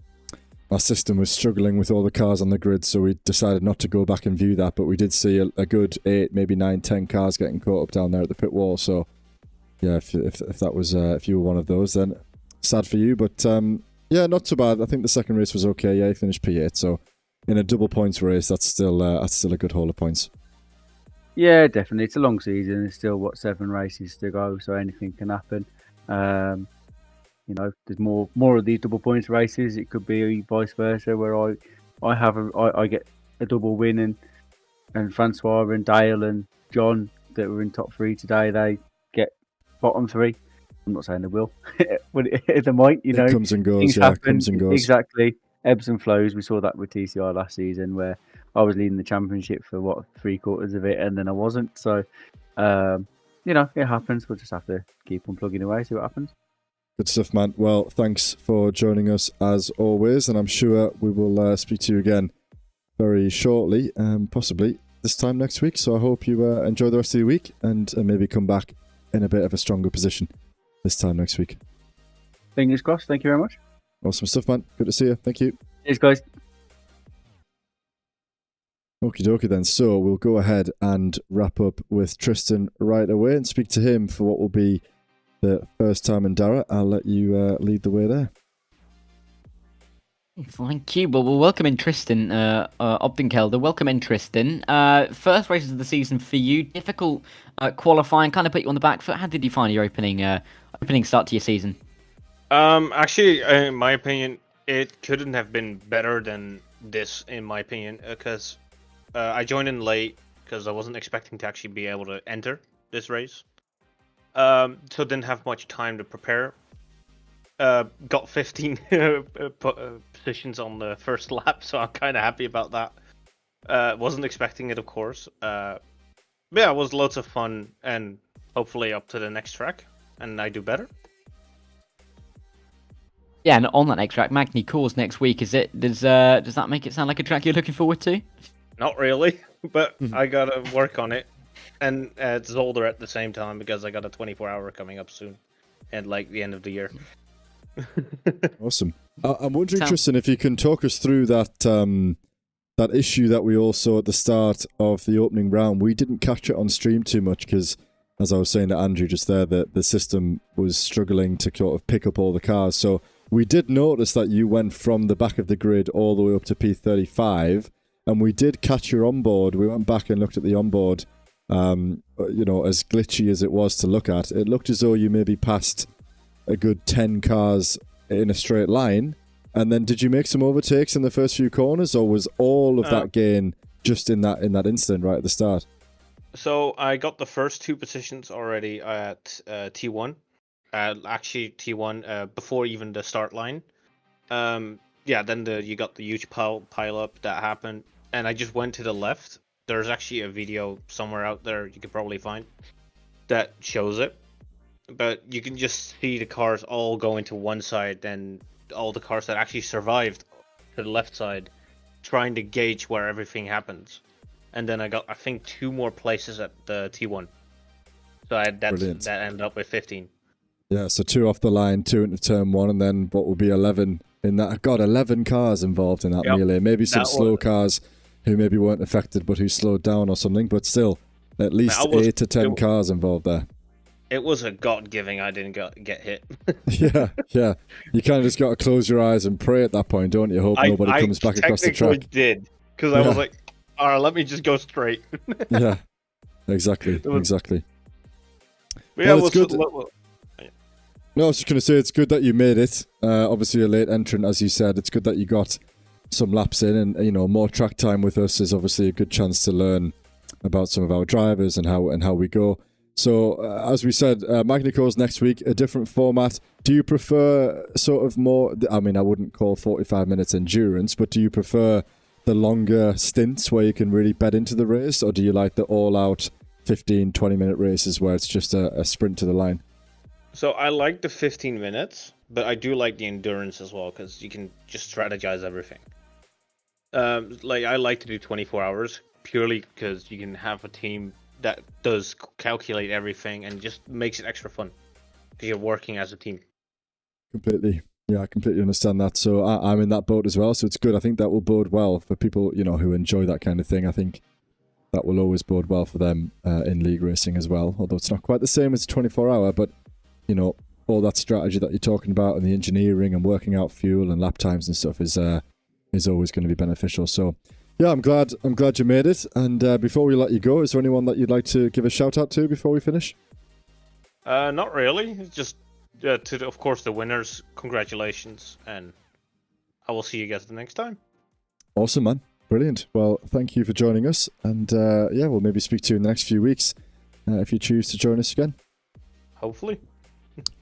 Our system was struggling with all the cars on the grid, so we decided not to go back and view that, but we did see a good 8, maybe 9, 10 cars getting caught up down there at the pit wall. So yeah, if that was if you were one of those, then sad for you. But yeah, not too bad. I think the second race was okay. Yeah, he finished P8, so in a double points race, that's still a good haul of points. Yeah, definitely. It's a long season. There's still 7 races to go, so anything can happen. There's more of these double points races. It could be vice versa, where I get a double win, and Francois and Dale and John that were in top 3 today, they get bottom 3. I'm not saying they will, but they might. It comes and goes. Things Yeah, happen. comes and goes. Exactly, ebbs and flows. We saw that with TCR last season, where I was leading the championship for 3/4 of it, and then I wasn't. So, it happens. We'll just have to keep on plugging away, see what happens. Good stuff, man. Well, thanks for joining us as always, and I'm sure we will speak to you again very shortly, possibly this time next week. So I hope you enjoy the rest of the week and maybe come back in a bit of a stronger position this time next week. Fingers crossed. Thank you very much. Awesome stuff, man. Good to see you. Thank you. Cheers, guys. Okie dokie then. So we'll go ahead and wrap up with Tristan right away and speak to him for what will be the first time in Dara. I'll let you lead the way there. Thank you. Well, we'll welcome in Tristan, Obdenkelder. Welcome in, Tristan. First races of the season for you. Difficult qualifying, kind of put you on the back foot. How did you find your opening start to your season? Actually, in my opinion, it couldn't have been better than this, in my opinion, because I joined in late because I wasn't expecting to actually be able to enter this race. So didn't have much time to prepare. Got 15 positions on the first lap, so I'm kind of happy about that. Wasn't expecting it, of course. But yeah, it was loads of fun, and hopefully up to the next track, and I do better. Yeah, and on that next track, Magny Course next week, is it? Does that make it sound like a track you're looking forward to? Not really, but I gotta work on it. And it's older at the same time because I got a 24-hour coming up soon, at like the end of the year. Awesome. I'm wondering, Tristan, if you can talk us through that issue that we all saw at the start of the opening round. We didn't catch it on stream too much because, as I was saying to Andrew just there, that the system was struggling to sort of pick up all the cars. So we did notice that you went from the back of the grid all the way up to P35. and we did catch your onboard. We went back and looked at the onboard. As glitchy as it was to look at, it looked as though you maybe passed a good 10 cars in a straight line. And then did you make some overtakes in the first few corners, or was all of that gain just in that instant right at the start? So I got the first 2 positions already at T1. Actually, T1 before even the start line. Then you got the huge pile up that happened, and I just went to the left. There's actually a video somewhere out there you could probably find that shows it. But you can just see the cars all go into one side, and all the cars that actually survived to the left side, trying to gauge where everything happens. And then I got, I think, 2 more places at the T1. So that ended up with 15. Yeah, so 2 off the line, 2 into turn 1, and then what will be 11 in that. God, 11 cars involved in that melee. Maybe some slow cars who maybe weren't affected, but who slowed down or something. But still, at least 8 to 10 cars involved there. It was a God-giving I didn't get hit. yeah. You kind of just got to close your eyes and pray at that point, don't you? Hope nobody comes back across the track. I did, because I was like, all right, let me just go straight. Yeah, exactly. Well, it's good. No, I was just going to say, it's good that you made it. Obviously, a late entrant, as you said. It's good that you got some laps in, and more track time with us is obviously a good chance to learn about some of our drivers and how we go. So, as we said, Magny-Cours next week, a different format. Do you prefer sort of more, I mean, I wouldn't call 45 minutes endurance, but do you prefer the longer stints where you can really bed into the race, or do you like the all-out 15, 20-minute races where it's just a sprint to the line? So I like the 15 minutes, but I do like the endurance as well, because you can just strategize everything. I like to do 24 hours, purely because you can have a team that does calculate everything and just makes it extra fun because you're working as a team. Completely. Yeah, I completely understand that. So I'm in that boat as well. So it's good. I think that will bode well for people, who enjoy that kind of thing. I think that will always bode well for them in league racing as well. Although it's not quite the same as a 24-hour, but, all that strategy that you're talking about and the engineering and working out fuel and lap times and stuff is always going to be beneficial. So, yeah, I'm glad you made it. And before we let you go, is there anyone that you'd like to give a shout out to before we finish? Not really. Just of course, the winners. Congratulations, and I will see you guys the next time. Awesome, man. Brilliant. Well, thank you for joining us, and we'll maybe speak to you in the next few weeks if you choose to join us again. Hopefully.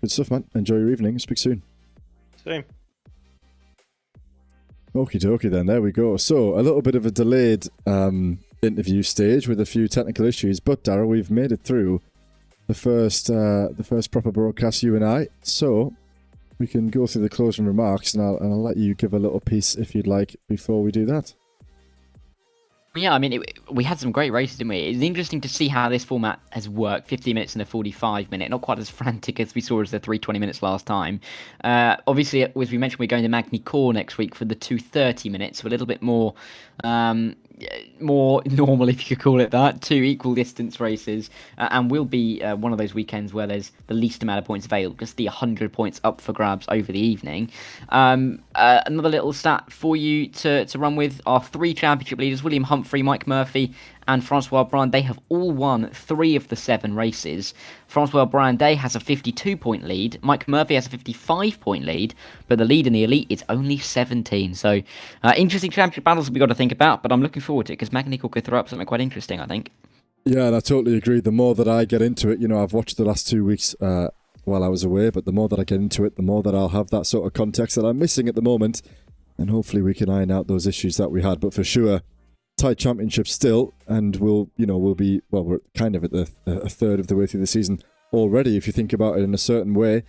Good stuff, man. Enjoy your evening. Speak soon. Same. Okie dokie then, there we go. So, a little bit of a delayed interview stage with a few technical issues, but Darryl, we've made it through the first proper broadcast, you and I. So, we can go through the closing remarks, and I'll let you give a little piece if you'd like before we do that. Yeah, I mean, we had some great races, didn't we? It's interesting to see how this format has worked. 50 minutes and a 45-minute, not quite as frantic as we saw as the 320 minutes last time. Obviously, as we mentioned, we're going to Magny-Cours next week for the 230 minutes, so a little bit more normal, if you could call it that. 2 equal distance races, and will be one of those weekends where there's the least amount of points available, just the 100 points up for grabs over the evening. Another little stat for you to run with: our 3 championship leaders, William Humphrey, Mike Murphy, and Francois Brand, they have all won 3 of the 7 races. Francois Brandet has a 52-point lead. Mike Murphy has a 55-point lead, but the lead in the elite is only 17. So, interesting championship battles we've got to think about, but I'm looking forward to it because Magny-Cours could throw up something quite interesting, I think. Yeah, and I totally agree. The more that I get into it, I've watched the last 2 weeks while I was away, but the more that I get into it, the more that I'll have that sort of context that I'm missing at the moment, and hopefully we can iron out those issues that we had. But for sure, tight championship still, and we're kind of at a third of the way through the season already, if you think about it in a certain way.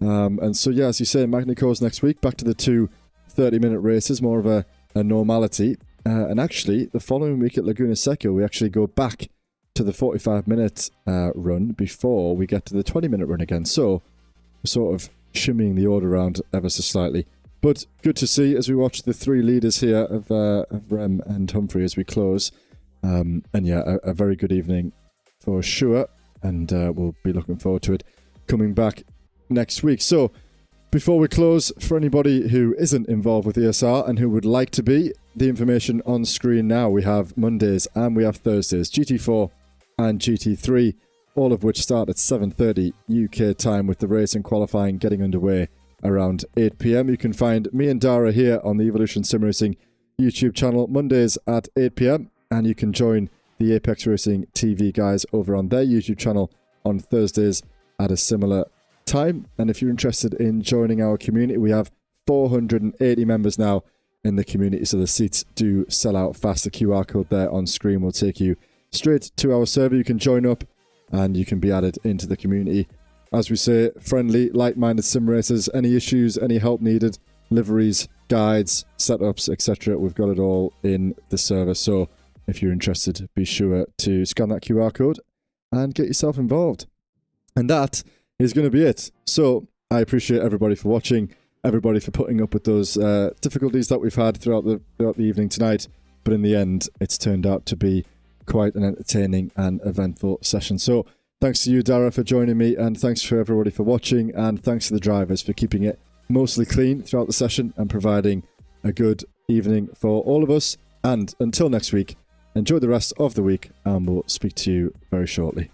And so, yeah, as you say, Magny-Cours next week, back to the 2 30-minute races, more of a normality. And actually, the following week at Laguna Seca, we actually go back to the 45-minute run before we get to the 20-minute run again. So we're sort of shimmying the order around ever so slightly. But good to see as we watch the 3 leaders here of Rem and Humphrey as we close. And yeah, a very good evening for sure. And we'll be looking forward to it coming back next week. So before we close, for anybody who isn't involved with ESR and who would like to be, the information on screen now. We have Mondays and we have Thursdays, GT4 and GT3, all of which start at 7:30 UK time, with the race and qualifying getting underway around 8 p.m. You can find me and Dara here on the Evolution Sim Racing YouTube channel Mondays at 8 p.m. and you can join the Apex Racing TV guys over on their YouTube channel on Thursdays at a similar time. And if you're interested in joining our community, we have 480 members now in the community, so the seats do sell out fast. The QR code there on screen will take you straight to our server. You can join up and you can be added into the community. As we say, friendly, like-minded sim racers. Any issues, any help needed, liveries, guides, setups, etc. We've got it all in the server. So if you're interested, be sure to scan that QR code and get yourself involved. And that is going to be it. So I appreciate everybody for watching, everybody for putting up with those difficulties that we've had throughout the evening tonight. But in the end, it's turned out to be quite an entertaining and eventful session. So thanks to you, Dara, for joining me, and thanks for everybody for watching, and thanks to the drivers for keeping it mostly clean throughout the session and providing a good evening for all of us. And until next week, enjoy the rest of the week, and we'll speak to you very shortly.